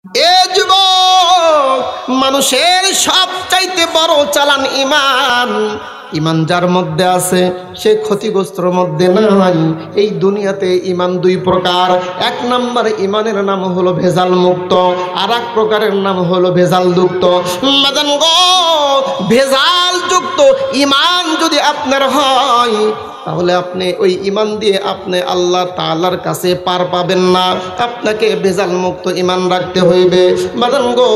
এ যুবক, মানুষের সবচাইতে বড় চালান ঈমান। ঈমান যার মধ্যে আছে সে ক্ষতিগ্রস্তর মধ্যে নাই। এই দুনিয়াতে ঈমান দুই প্রকার। এক নম্বর ঈমানের নাম হলো ভেজাল মুক্ত, আর এক প্রকারের নাম হলো ভেজাল যুক্ত। মাদান গো, ভেজাল যুক্ত ঈমান যদি আপনার হয় তাহলে আপনি ওই ঈমান দিয়ে আপনি আল্লাহ তাআলার কাছে পার পাবেন না। আপনাকে ভেজাল মুক্ত ঈমান রাখতে হইবে। মাদান গো,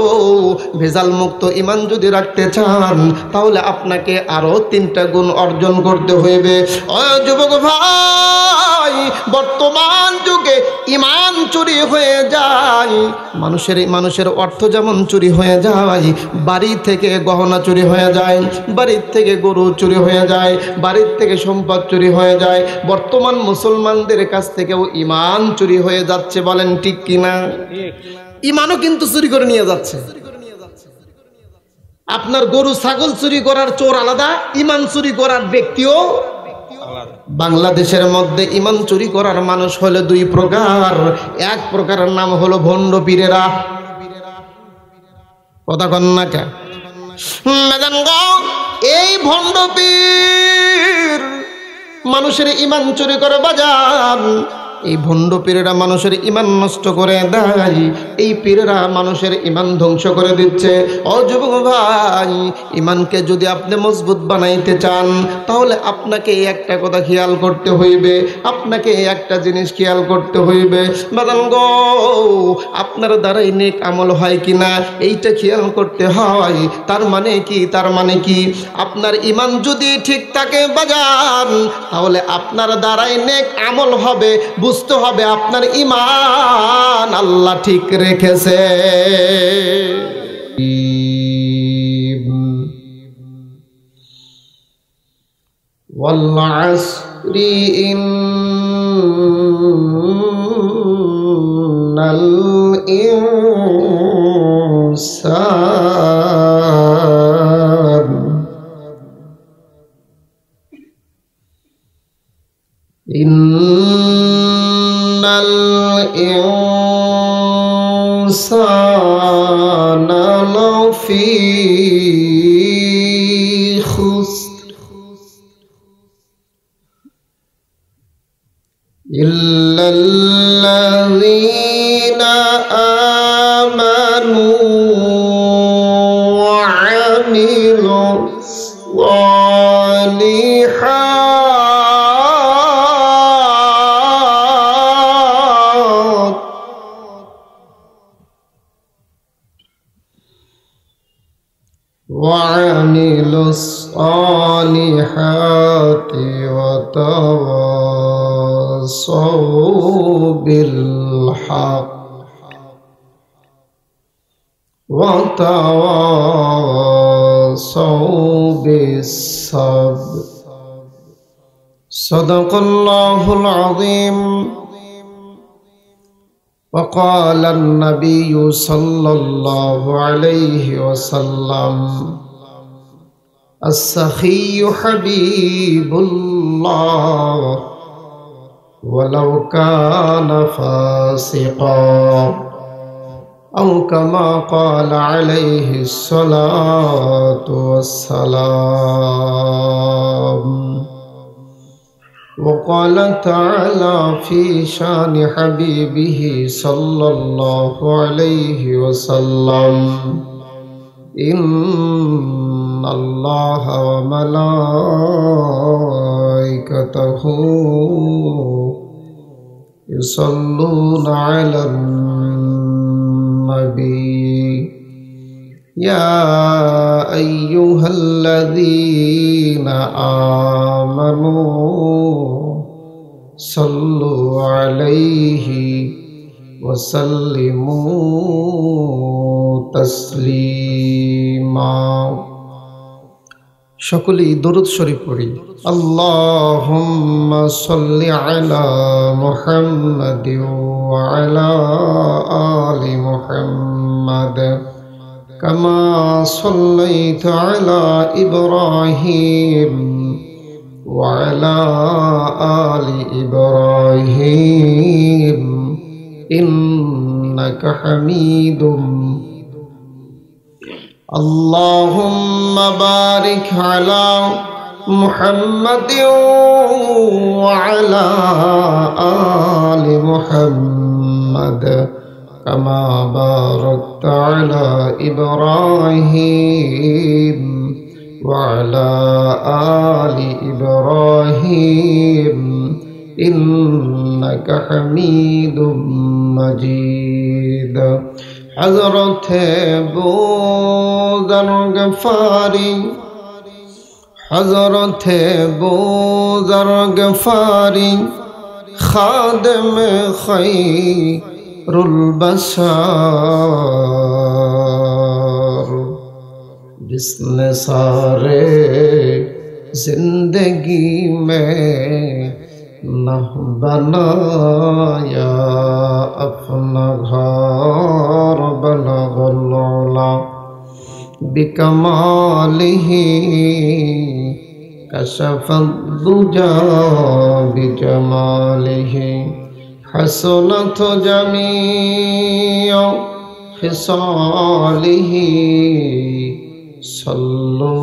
ভেজাল মুক্ত ঈমান যদি রাখতে চান তাহলে আপনাকে আরো 3টা গুণ অর্জন করতে হইবে। ও যুবক ভাই, বর্তমান যুগে ঈমান চুরি হয়ে যায়। মানুষের অর্থ যেমন চুরি হয়ে যায়, বাড়ি থেকে গহনা চুরি হয়ে যায়, বাড়ির থেকে গরু চুরি হয়ে যায়, বাড়ির থেকে সম্পদ চুরি হয়ে যায়। বর্তমান মুসলমানদের কাছ থেকেও ঈমান চুরি হয়ে যাচ্ছে। বলেন ঠিক কিনা? ঈমানও কিন্তু চুরি করে নিয়ে যাচ্ছে। আপনার গরু ছাগল চুরি করার চোর আলাদা, ঈমান চুরি করার ব্যক্তিও আলাদা। বাংলাদেশের মধ্যে ঈমান চুরি করার মানুষ হলো 2 প্রকার। এক প্রকারের নাম হলো ভণ্ড পীরেরা। কথা কন না কে? এই ভণ্ড পীর মানুষের ঈমান চুরি করে বাজান। এই ভণ্ড পীরেরা মানুষের ঈমান নষ্ট করে দেয়। এই পীরেরা মানুষের ঈমান ধ্বংস করে দিচ্ছে। ও যুবক ভাই, ঈমানকে যদি আপনি মজবুত বানাইতে চান তাহলে আপনাকে একটা কথা খেয়াল করতে হইবে, আপনাকে একটা জিনিস খেয়াল করতে হইবে। বাদান গো, আপনার দ্বারাই নেক আমল হয় কিনা এইটা খেয়াল করতে হয়। তার মানে কি আপনার ঈমান যদি ঠিক থাকে বাজান, তাহলে আপনার দ্বারাই নেক আমল হবে। বুঝতে হবে আপনার ঈমান আল্লাহ ঠিক রেখেছে। ওয়াল আসরি ইন্নাল ইনসান ইন্নাল ইনসানা লাফি খুসর ইল্লাল্লাযীনা আমানু ওয়া আমিলুস সালিহাত وعملوا الصالحات وتواصوا بالحق وتواصوا بالصبر صدق الله العظيم. وقال النبي صلى الله عليه وسلم السخي حبيب الله ولو كان فاسقا أو كما قال عليه الصلاة والسلام. وقال تعالى في شان حبيبه صلى الله عليه وسلم إن الله وملائكته يصلون على النبي يا أيها الذين آمنوا صلوا عليه وسلموا تسليما. সকলেই দরুদ শরীফ পড়ি। আল্লাহুম্মা সাল্লি আলা মুহাম্মাদ ওয়া আলা আলি মুহাম্মাদ কামা সাল্লাইতা আলা ইব্রাহিম ওয়া আলা আলি ইব্রাহিম إنك حميد اللهم بارك على محمد وعلى آل محمد كما باركت على إبراهيم وعلى آل إبراهيم إنك حميد مجيد حضرت بوذر غفاری حضرت بوذر غفاری خادم خیر البشر جس نے سارے زندگی میں نہ بنایا اپنا گھر بلغ العلا بکمالہ کشف الدجا بجمالہ حسنت جمیع خصالہ صلو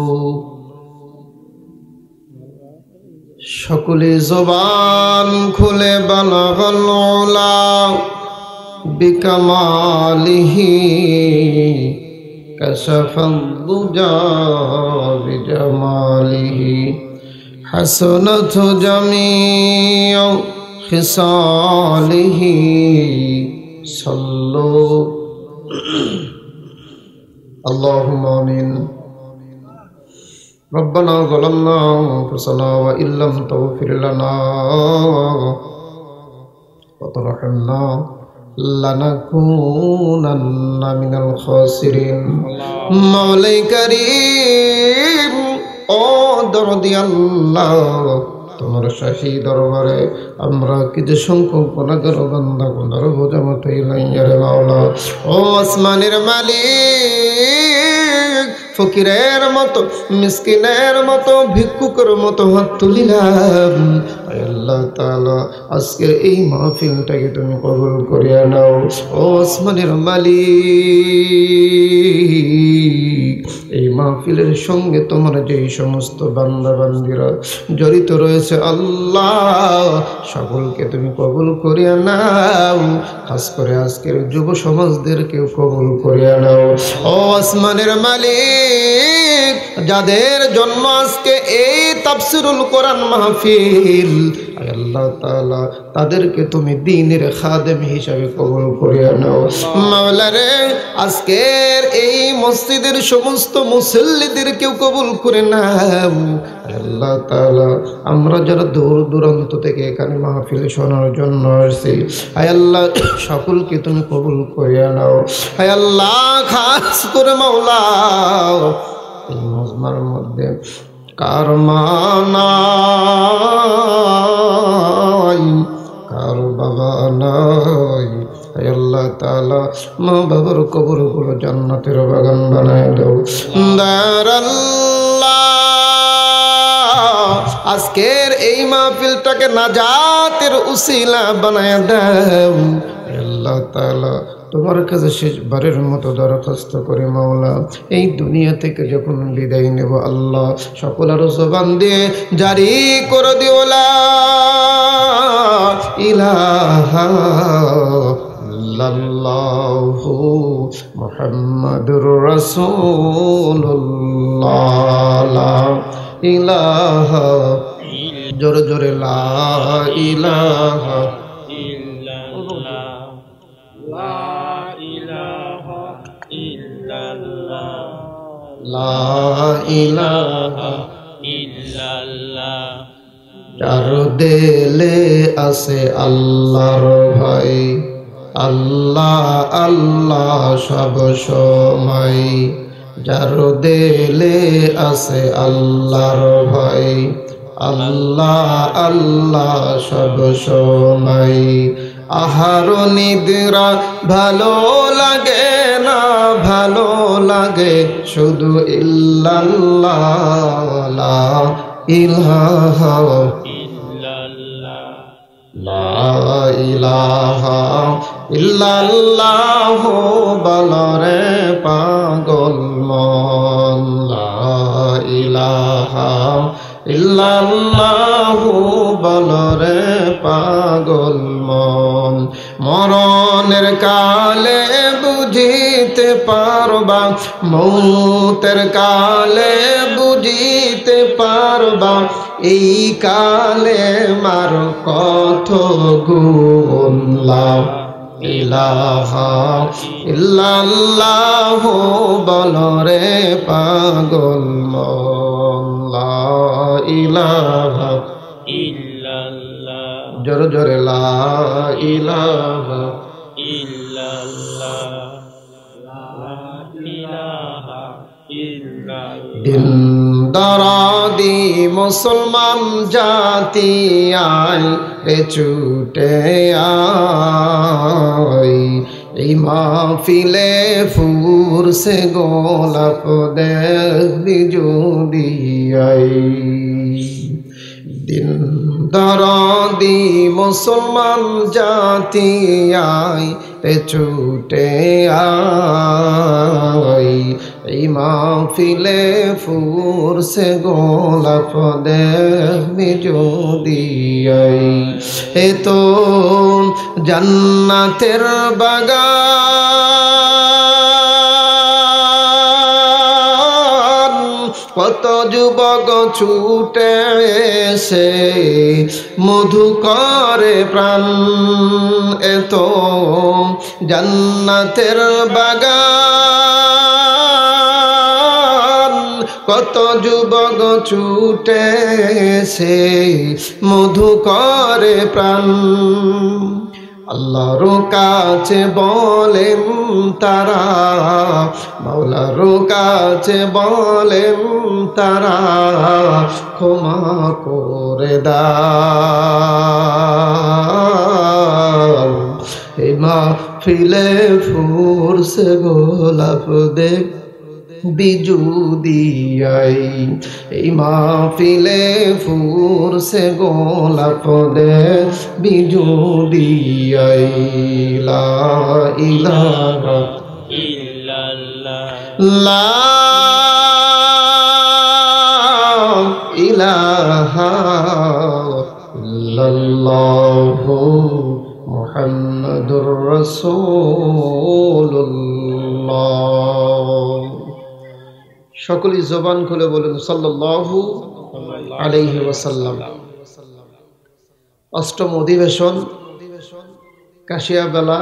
সকলে জবান খুলে বালাগাল উলা বিকামালিহি কাশাফাদ দুজা বিজামালিহি হাসানাত জামিউ খিসালিহি সাল্লু আল্লাহুম্মা আমিন ربنا ظلمنا أنفسنا وإن لم تغفر لنا وترحمنا لنكونن من الخاسرين مولاي كريم ও দরদি আল্লাহ তোমার শাহী দরবারে আমরা কিছু সংখ্যক গুনাহগার বান্দা গুনার বোঝা মাথায় লইয়া রে মাওলা ও আসমানের মালিক ফকিরের মতো মিসকিনের মতো ভিক্ষুকের মতো হাত তুলিলাম আল্লাহ তাআলা আজকের এই মাহফিলটাকে তুমি কবুল করিয়া নাও ও আসমানের মালিক এই মাহফিলের সঙ্গে তোমার যেই সমস্ত বান্দা বান্দীরা জড়িত রয়েছে আল্লাহ সকলকে তুমি কবুল করিয়া নাও খাস করে আজকের যুব সমাজদেরকেও কবুল করিয়া নাও ও আসমানের মালিক যাদের জন্য আজকে এই তাফসীরুল কোরআন মাহফিল আল্লাহ তাআলা তাদেরকে তুমি দ্বীনের খাদেম হিসাবে কবুল করিয়া নাও মাওলা রে আজকের এই মসজিদের সমস্ত মুসল্লিদেরকেও কবুল করে নাও আল্লাহ তাআলা আমরা যারা দূর দূরান্ত থেকে এখানে মাহফিল শোনার জন্য আসছি আয় আল্লাহ সকলকে তুমি কবুল করিয়া নাও আয় আল্লাহ খাস করে মাওলা এই মজমার মধ্যে কার মা নাই কার বাবা নাই আয় আল্লাহ তাআলা মা বাবার কবরগুলো জান্নাতের বাগান বানায় দাও আজকের এই মাহফিলটাকে নাজাতের উসিলা বানায় দাও আল্লাহ তাআলা তোমার কাছে শেষবারের মতো দরখাস্ত করে মাওলা এই দুনিয়া থেকে যখন বিদায় নেব আল্লাহ সকলের জবান দিয়ে জারি করে দিও লা ইলাহা ইল্লাল্লাহু মুহাম্মাদুর রাসূলুল্লাহ লা ইলাহা জোরে জোরে লা ইলাহা লা ইলাহা ইল্লাল্লাহ যার দিলে আছে আল্লাহর ভয় আল্লাহ আল্লাহ সব সময় যার দিলে আছে আল্লাহর ভয় আল্লাহ আল্লাহ সব সময় আহার নিদ্রা ভালো লাগে না ভালো লাগে শুধু ইল্লাল্লাহ লা ইলাহা ইল্লাল্লাহ লা ইলাহা ইল্লাল্লাহু বলরে পাগল মন লা ইলাহা ইল্লাল্লাহু বলরে পাগল মন মরণের কালে বুঝিতে পারবা মৌতের কালে বুঝিতে পারবা এই কালে মার কত গুণ লা ইলাহা ইল্লাল্লাহু বলরে পাগল মন লা ইলাহা ইল্লাল্লাহ জোরে জোরে লা ইলাহা ইল্লাল্লাহ লা ইলাহা ইল্লাল্লাহ দিন দরাদি মুসলমান জাতি আয় রে ছুটে আয় এই মাহফিলে ফুরসে গোলাপ দেখবি যদি আয় দিন দরাদি মুসলমান জাতি আয় রে ছুটে আয় এই মাহফিলে ফুরসে গোলাপ দেখবি যদি আয় এ তো জান্নাতের বাগান কত যুবক ছুটে এসে মধু করে প্রাণ এত জান্নাতের বাগান কত যুবক ছুটে এসে মধু করে প্রাণ আল্লাহর কাছে বলেন তারা মাওলার কাছে বলেন তারা ক্ষমা করে দাও এই মাহফিলে ফুরসে গোলাপ দেখ বিজু দিয়াই এই মাহফিলে ফুরসে গোলাপ দে বিজু দিয়াই লা ইলাহা ইল্লাল্লাহ লা ইলাহা ইল্লাল্লাহু মুহাম্মাদুর রাসূলুল্লাহ সকলেই জবান খুলে বলুন সাল্লাল্লাহু আলাইহি ওয়াসাল্লাম। অষ্টম অধিবেশন কাশিয়াবেলা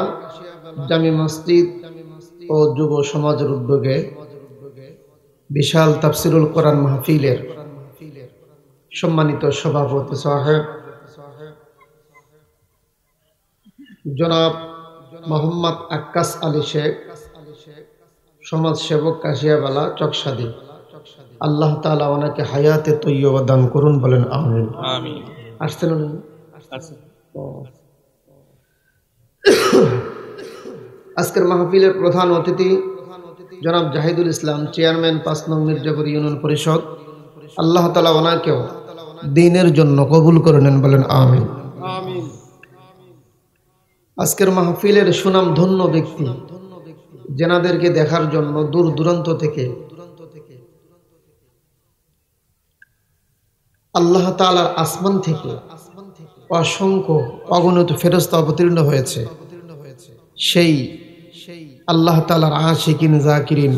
জামি মসজিদ ও যুব সমাজের উদ্যোগে বিশাল তাফসিরুল কোরআন মাহফিলের সম্মানিত সভাপতি সাহেব জনাব মোহাম্মদ আক্কাস আলী শেখ সমাজ সেবক কাশিয়াবেলা চকসাদি আল্লাহ তাআলা ওনাকে হায়াতে তৈয়বা দান করুন বলেন আমিন আমিন আসছেন আজকের মাহফিলের প্রধান অতিথি জনাব জাহিদুল ইসলাম চেয়ারম্যান 5 নং মির্জাপুর ইউনিয়ন পরিষদ আল্লাহ তাআলা ওনাকেও দ্বীনের জন্য কবুল করে নেন বলেন আমিন আমিন আজকের মাহফিলের সুনাম ধন্য ব্যক্তি যেনাদেরকে দেখার জন্য দূর দূরান্ত থেকে আল্লাহ তাআলার আসমান থেকে অসংখ্য অগণিত ফেরেশতা অবতীর্ণ হয়েছে সেই আল্লাহ তাআলার আশিকিন জাকিরিন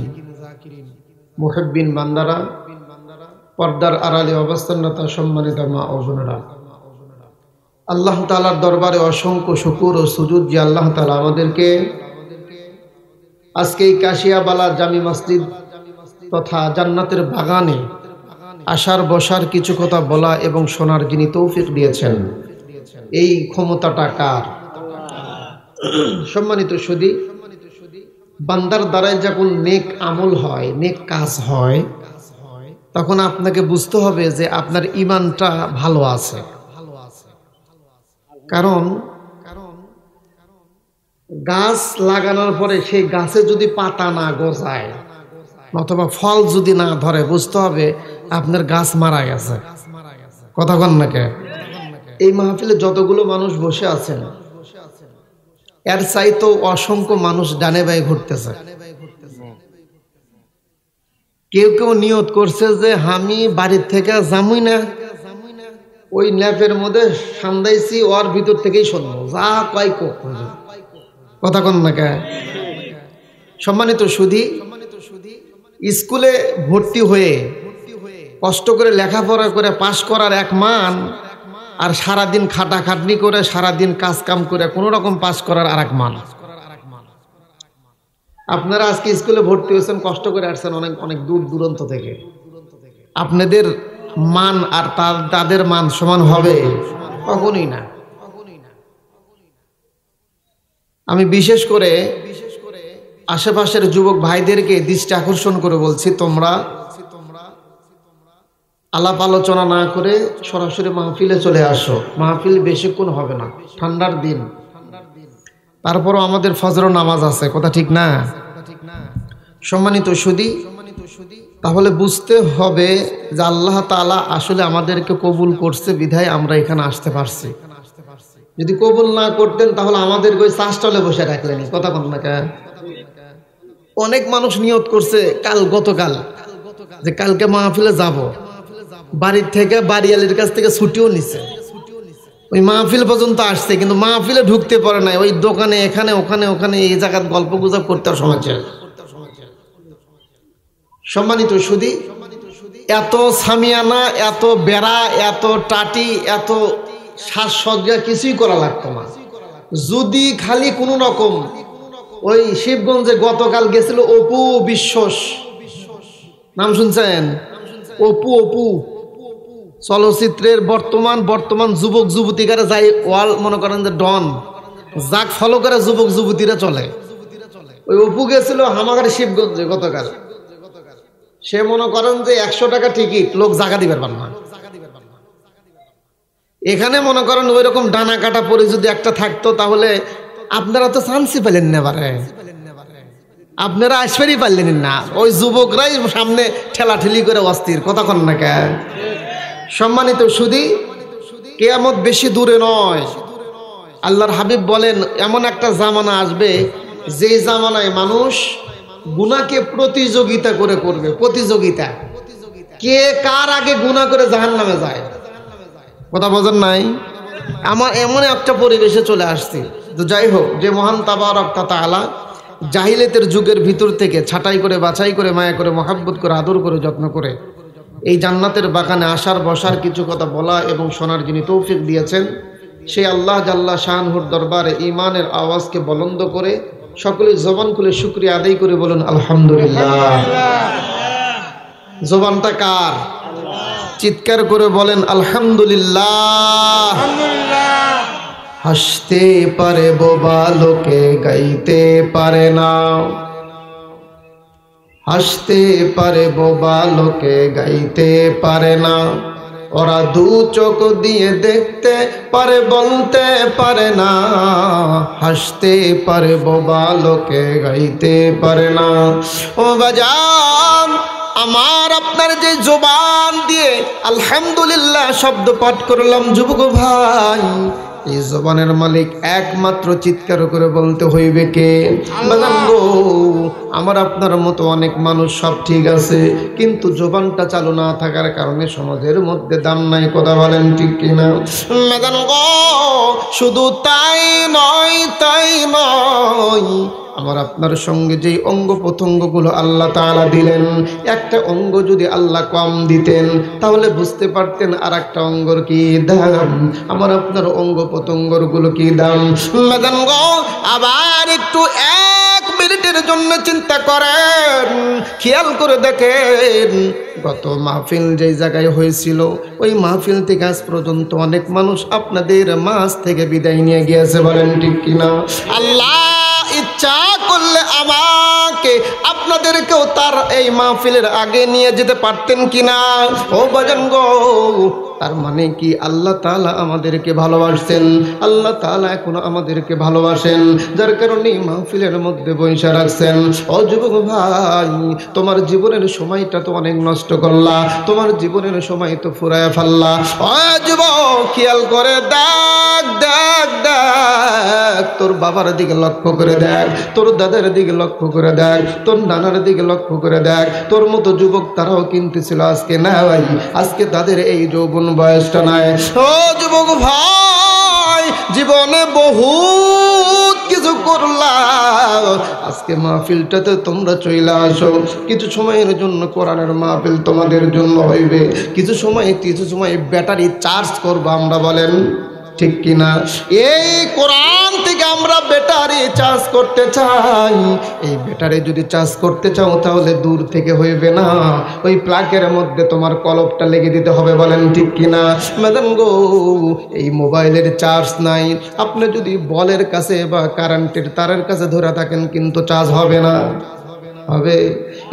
মুহিব্বিন বান্দারা পর্দার আড়ালে অবস্থানরত সম্মানিত মা ও বোনেরা আল্লাহ তাআলার দরবারে অসংখ্য শুকর ও সুজুদ যে আল্লাহ তাআলা আমাদেরকে আজকে এই কাশিয়াবালা জামি মসজিদ তথা জান্নাতের বাগানে আসার বসার কিছু কথা বলা এবং শোনার যিনি তৌফিক দিয়েছেন এই ক্ষমতাটা কার? সম্মানিত সুধী, বান্দার দ্বারাই যখন নেক আমল হয়, নেক কাজ হয়, তখন আপনাকে বুঝতে হবে যে আপনার ঈমানটা ভালো আছে। কারণ গাছ লাগানোর পরে সেই গাছে যদি পাতা না গজায় অথবা ফল যদি না ধরে, বুঝতে হবে আপনার গাছ মারা গেছে। কথা কন নাকি? এই মাহফিলে যতগুলো মানুষ বসে আছেন এর চাইতো অসংখ্য মানুষ ডানে বাই ঘুরতেছে। কেউ কেউ নিয়ত করছে যে আমি বাড়ির থেকে যামই না, ওই ল্যাপের মধ্যে সান্দাইছি, ওর ভিতর থেকেই শুনবো যা কয় কথা কন না কে। সম্মানিত সুধী, স্কুলে ভর্তি হয়ে কষ্ট করে লেখাপড়া করে পাশ করার এক মান, আর সারাদিন খাটাখাটনি করে সারাদিন কাজ কাম করে কোনো রকম পাশ করার আর এক মান। আপনারা আজকে স্কুলে ভর্তি হয়েছেন, কষ্ট করে আসছেন অনেক অনেক দূর দূরান্ত থেকে, আপনাদের মান আর তাদের মান সমান হবে? কখনোই না। আমি বিশেষ করে আশেপাশের যুবক ভাইদেরকে দৃষ্টি আকর্ষণ করে বলছি, তোমরা আলাপ আলোচনা না করে সরাসরি মাহফিলে চলে আসো। মাহফিল বেশিক্ষণ হবে না, ঠান্ডার দিন, তারপরও আমাদের ফজর নামাজ আছে, কথা ঠিক না? সম্মানিত সুধী, তাহলে বুঝতে হবে যে আল্লাহ তাআলা আসলে আমাদেরকে কবুল করছে বিধায় আমরা এখানে আসতে পারছি। যদি কবুল না করতেন তাহলে আমাদেরকে ওই চাষটলে বসে রাখলেন, কথা বল না কেন? অনেক মানুষ নিয়ত করছে গতকাল যে কালকে মাহফিলে যাব, বাড়ির থেকে বাড়িয়ালির কাছ থেকে ছুটিও নিছে, ওই মাহফিল পর্যন্ত আসছে, কিন্তু মাহফিলে ঢুকতে পারে না, ওই দোকানে এখানে ওখানে ওখানে এই জায়গায় গল্প গুজব করতে সময় চায়। সম্মানিত সুধী, এত সামিয়ানা, এত বেড়া, এত টাটি, এত সাজসজ্জা কিছুই করা লাগতো না, যদি খালি কোনো রকম ওই শিবগঞ্জে গতকাল গেছিল অপু বিশ্বাস, নাম শুনছেন? অপু চলচ্চিত্রের বর্তমান যুবক যুবতীরা যাই ওয়াল মনে করেন যে ডন, যাক ফলো করে যুবক যুবতীরা চলে, ওই অপু গেছিল হামাগার শিবগঞ্জে গতকাল। সে মনে করেন যে 100 টাকা টিকিট, লোক জায়গা দিবার পার না। এখানে মনে করেন ওই রকম ডানা কাটা পরে যদি একটা থাকতো তাহলে আপনারা তো চান্সই পেলেন না, বারে আপনারা আসবেরই পারলেন না, ওই যুবকরাই সামনে ঠেলাঠেলি করে অস্থির, কথা কন না কেন? সম্মানিত সুধী, কিয়ামত বেশি দূরে নয়। আল্লাহর হাবিব বলেন এমন একটা জামানা আসবে যে জামানায় মানুষ গুনাহকে প্রতিযোগিতা করে করবে, প্রতিযোগিতা, কে কার আগে গুনাহ করে জাহান্নামে যায়, কথা বোঝেন নাই? আমার এমন একটা পরিবেশে চলে আসছে। তো যাই হোক, যে মহান তাবারক তাআলা জাহিলিয়াতের যুগের ভিতর থেকে ছাঁটাই করে বাছাই করে মায়া করে মহাব্বত করে আদর করে যত্ন করে এই জান্নাতের বাগানে আসার বসার কিছু কথা বলা এবং শোনার যিনি তৌফিক দিয়েছেন, সেই আল্লাহ জাল্লা শানহুর দরবারে ঈমানের আওয়াজকে বুলন্দ করে সকলে জবান খুলে শুকরিয়া আদায় করে বলুন আলহামদুলিল্লাহ। জবানটা কার? চিৎকার করে বলেন আলহামদুলিল্লাহ। হাসতে পারে বোবা লোকে গাইতে পারে না, হাসতে পারে বোবা লোকে গাইতে পারে না, ওরা দু চোখ দিয়ে দেখতে পারে বলতে পারে না, হাসতে পারে বোবা লোকে গাইতে পারে না। ও বাজান, আমার আপনার যে জবান দিয়ে আলহামদুলিল্লাহ শব্দ পাঠ করলাম যুবক ভাই, এই জবানের মালিক একমাত্র চিৎকার করে বলতে হইবে কে? আমার আপনার মতো অনেক মানুষ সব ঠিক আছে, কিন্তু জবানটা চালু না থাকার কারণে সমাজের মধ্যে দাম নাই, কথা বলেন ঠিক কিনা? শুধু তাই নয়, আমার আপনার সঙ্গে যেই অঙ্গ প্রত্যঙ্গগুলো আল্লাহ তাআলা দিলেন, একটা অঙ্গ যদি আল্লাহ কম দিতেন তাহলে বুঝতে পারতেন আর একটা অঙ্গর কি দাম, আমার আপনার অঙ্গ প্রত্যঙ্গগুলো কি দাম। আবার একটু 1 মিনিটের জন্য চিন্তা করেন, খেয়াল করে দেখেন, গত মাহফিল যেই জায়গায় হয়েছিল ওই মাহফিল থেকে আজ পর্যন্ত অনেক মানুষ আপনাদের মাঝ থেকে বিদায় নিয়ে গিয়েছে, বলেন ঠিক কিনা? আল্লাহ ইচ্ছা করলে আমাকে আপনাদেরকেও তার এই মাহফিলের আগে নিয়ে যেতে পারতেন কিনা? ও বাজান গো, তার মানে কি আল্লাহ তাআলা আমাদেরকে ভালোবাসেন, আল্লাহ তাআলা এখনো আমাদেরকে ভালোবাসেন, যার কারণে মাহফিলের মধ্যে বৈশা রাখছেন। ও যুবক ভাই, তোমার জীবনের সময়টা তো অনেক নষ্ট করলা, তোমার জীবনের সময় তো ফুরায় ফেললা। ও যুবক, খেয়াল করে দেখ দেখ দেখ, তোর বাবার দিকে লক্ষ্য করে দেখ, তোর দাদার দিকে লক্ষ্য করে দেখ, তোর নানার দিকে লক্ষ্য করে দেখ। তোর মতো যুবক তারাও কিনতেছিল, আজকে না ভাই, আজকে তাদের এই যৌবন বয়সটা নাই। ও যুবক ভাই, জীবনে বহুত কিছু করলাম, আজকে মাহফিলটাতে তোমরা চলে আসো। কিছু সময়ের জন্য কোরআনের মাহফিল তোমাদের জন্য হইবে, কিছু সময় ব্যাটারি চার্জ করবো আমরা, বলেন ঠিক কিনা? এই কোরআন থেকে আমরা ব্যাটারি চার্জ করতে চাই। এই ব্যাটারি যদি চার্জ করতে চাও তাহলে দূর থেকে হইবে না, ওই প্লাগের মধ্যে তোমার কলপটা লেগে দিতে হবে, বলেন ঠিক কিনা? ম্যাডাম গো, এই মোবাইলের চার্জ নাই, আপনি যদি বলের কাছে বা কারেন্টের তারের কাছে ধরে থাকেন কিন্তু চার্জ হবে না। হবে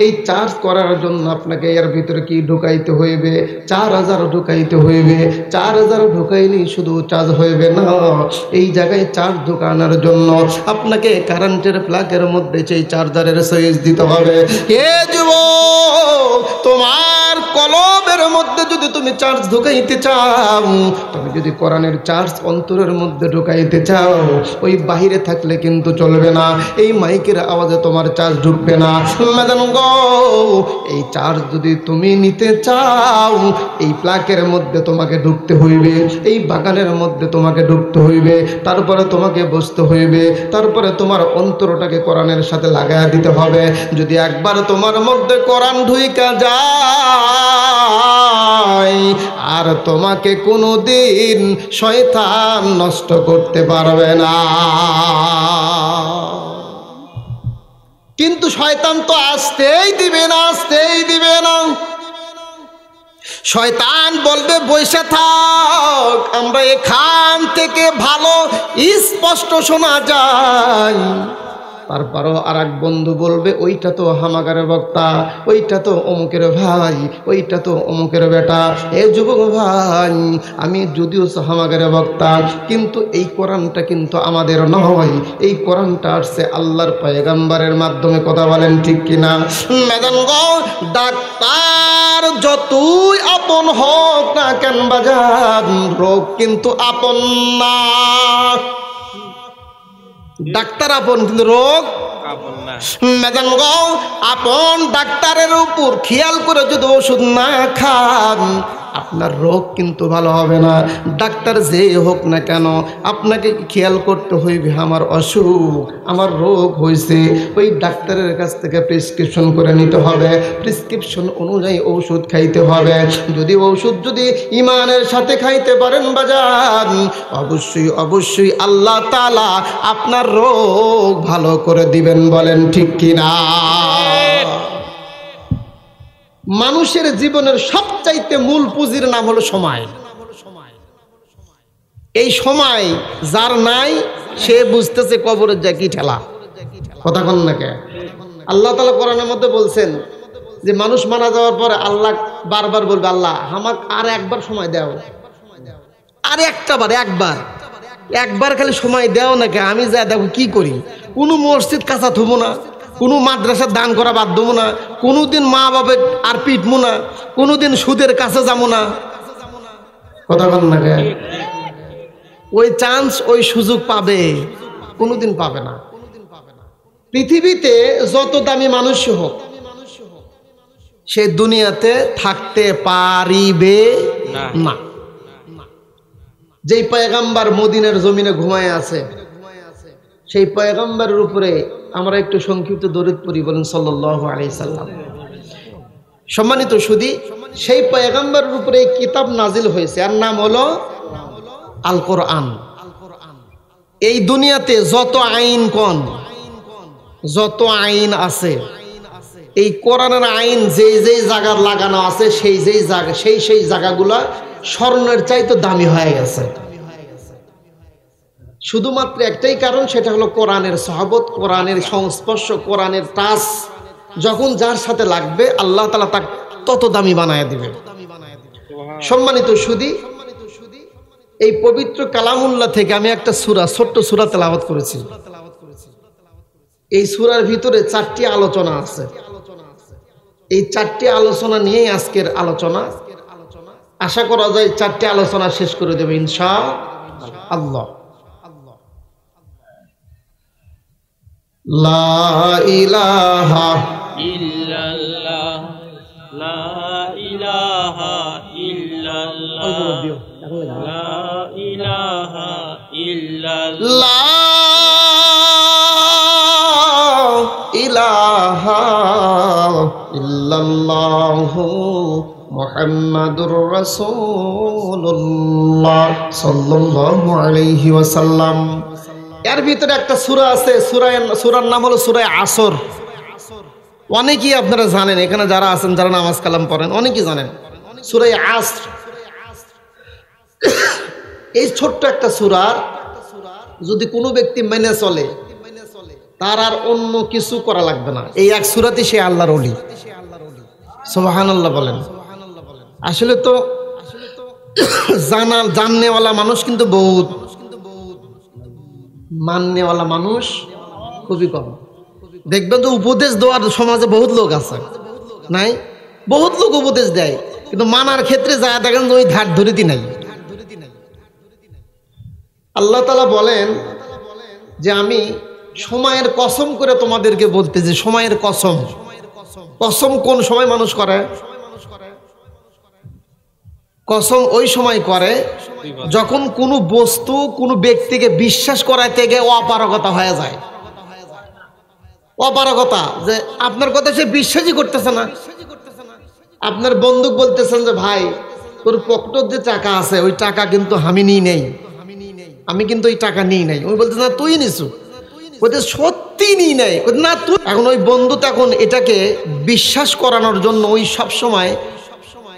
এই চার্জ করার জন্য আপনাকে এর ভিতরে কি ঢুকাইতে হইবে? 4000 ঢুকাইতে হইবে। 4000 ঢুকাইলেই শুধু চার্জ হইবে না, এই জায়গায় চার্জ ঢুকানোর জন্য আপনাকে কারেন্টের প্লাগের মধ্যে সেই চার্জারের সুইচ দিতে হবে। কে যুবক, তোমার কলবের মধ্যে যদি তুমি চার্জ ঢুকাইতে চাও, তুমি যদি কোরআনের চার্জ অন্তরের মধ্যে ঢুকাইতে চাও, ওই বাহিরে থাকলে কিন্তু চলবে না, এই মাইকের আওয়াজে তোমার চার্জ ঢুকবে না। ম্যাডাম গো, এই চার্জ যদি তুমি নিতে চাও, এই প্লাগের মধ্যে তোমাকে ঢুকতে হইবে, এই বাগানের মধ্যে তোমাকে ঢুকতে হইবে, তারপরে তোমাকে বসতে হইবে, তারপরে তোমার অন্তরটাকে কোরআনের সাথে লাগায়া দিতে হবে। যদি একবার তোমার মধ্যে কোরআন ঢুইকা যায়, আর তোমাকে কোনোদিন শয়তান নষ্ট করতে পারবে না। কিন্তু শয়তান তো আসতেই দিবে না, আসতেই দিবে না। শয়তান বলবে বসে থাক, আমরা এখান থেকে ভালো স্পষ্ট শোনা যায়। তারপরও আর এক বন্ধু বলবে ওইটা তো হামাগারের বক্তা, ওইটা তো অমুকের ভাই, ওইটা তো অমুকের বেটা। এ যুবক ভাই, আমি যদিও হামাগারের বক্তা, কিন্তু এই কোরআনটা কিন্তু আমাদের নয়, এই কোরআনটা আসছে আল্লাহর পয়গম্বরের মাধ্যমে, কথা বলেন ঠিক কিনা? ম্যাডাম গো, ডাক্তার যতই আপন হোক না কেন বাজার, রোগ কিন্তু আপন না। ডাক্তার আপন কিন্তু রোগ আপন না। ম্যাডাম গো, আপন ডাক্তারের উপর খেয়াল করে যদি ওষুধ না খান, আপনার রোগ কিন্তু ভালো হবে না। ডাক্তার যে হোক না কেন, আপনাকে খেয়াল করতে হইবে আমার অসুখ, আমার রোগ হয়েছে, ওই ডাক্তারের কাছ থেকে প্রেসক্রিপশন করে নিতে হবে, প্রেসক্রিপশন অনুযায়ী ঔষধ খাইতে হবে। যদি ঔষধ যদি ইমানের সাথে খাইতে পারেন বাজান, অবশ্যই অবশ্যই আল্লাহ তাআলা আপনার রোগ ভালো করে দিবেন, বলেন ঠিক কিনা? মানুষের জীবনের সবচাইতে মূল পুঁজির নাম হলো সময়। এই সময় যার নাই, সে বুঝতেছে কবরের যা কি ঠেলা, কথা কন না কে? আল্লাহ তাআলা কোরআনের মধ্যে বলছেন যে মানুষ মারা যাওয়ার পরে আল্লাহ বারবার বলবে, আল্লাহ আমাকে আর একবার সময় দাও, আর একটা বার, একবার খালি সময় দাও না কে, আমি যা দেখো কি করি। কোনো মসজিদ কাঁচা থবো না, কোনো মাদ্রাসার দান করা বাদ দেবো না, কোনোদিন মা বাবা আর পিটবো না, কোনোদিন সুদের কাছে যাবো না, কথা বল না। ওই চান্স, ওই সুযোগ পাবে? কোনোদিন পাবে না। পৃথিবীতে যত দামি মানুষ হোক, সে দুনিয়াতে থাকতে পারিবে না। যেই পয়গম্বর মদিনার জমিনে ঘুমায় আছে, সেই পয়গম্বরের উপরে আমরা একটু সংক্ষিপ্ত দরুদ পড়ি, বলেন সাল্লাল্লাহু আলাইহি সাল্লাম। সম্মানিত সুধী, সেই পয়গম্বরের উপরে এই কিতাব নাজিল হয়েছে, আর নাম হলো আল কোরআন। এই দুনিয়াতে যত আইন যত আইন আছে, এই কোরআনের আইন যেই জায়গার লাগানো আছে, সেই জায়গাগুলা স্বর্ণের চাইতে দামি হয়ে গেছে। শুধুমাত্র একটাই কারণ, সেটা হলো কোরআনের সহবত, কোরআনের সংস্পর্শ, কোরআনের টাচ যখন যার সাথে লাগবে, আল্লাহ তাআলা তাকে তত দামি বানায় দিবে। সম্মানিত সুধী, এই পবিত্র কালামুল্লাহ থেকে আমি একটা সূরা, ছোট্ট সূরা তেলাওয়াত করেছি। এই সূরার ভিতরে 4টি আলোচনা আছে। এই 4টি আলোচনা নিয়েই আজকের আলোচনা। আশা করা যায় 4টি আলোচনা শেষ করে দেবে ইনশাআল্লাহ। লা ইলাহা ইল্লাল্লাহ, লা ইলাহা ইল্লাল্লাহ, লা ইলাহা ইল্লাল্লাহ, লা ইলাহা ইল্লাল্লাহু মুহাম্মাদুর রাসূলুল্লাহ সাল্লাল্লাহু আলাইহি ওয়াসাল্লাম। এর ভিতরে একটা সূরা আছে, সূরার নাম হলো সূরা আসর। অনেকেই আপনারা জানেন, এখানে যারা আছেন, যারা নামাজ কালাম পড়েন, অনেকেই জানেন সূরা আসর। এই ছোট্ট একটা সূরার যদি কোনো ব্যক্তি মেনে চলে, তার আর অন্য কিছু করা লাগবে না। এই এক সূরাতে সে আল্লাহর ওলি। সুবহানাল্লাহ বলেন। আসলে তো জাননেওয়ালা মানুষ কিন্তু বহুত, মাননেওয়ালা মানুষ খুবই কম। দেখবেন তো উপদেশ দেওয়ার সমাজে বহুত লোক আছে, নাই? বহুত লোক উপদেশ দেয়, কিন্তু মানার ক্ষেত্রে যা দেখেন ওই ধার ধরিতি নাই। আল্লাহ তাআলা বলেন যে আমি সময়ের কসম করে তোমাদেরকে বলতেছি, সময়ের কসম। কসম কোন সময় মানুষ করে? কসম ওই সময় করে যখন কোনো বস্তু কোনো ব্যক্তিকে বিশ্বাস করাইতে গিয়ে অপারগতা হয়ে যায়। অপারগতা, যে আপনার কথা সে বিশ্বাসই করতেছে না। আপনার বন্ধুক বলতেছেন যে ভাই তোর পকেটে যে টাকা আছে ওই টাকা কিন্তু আমি নিই নেই, আমি কিন্তু ওই টাকা নিই নাই। ওই বলতেছে না তুই নিছু, বলতে সত্যি নিই নাই না তুই। এখন ওই বন্ধু তখন এটাকে বিশ্বাস করানোর জন্য ওই সব সময়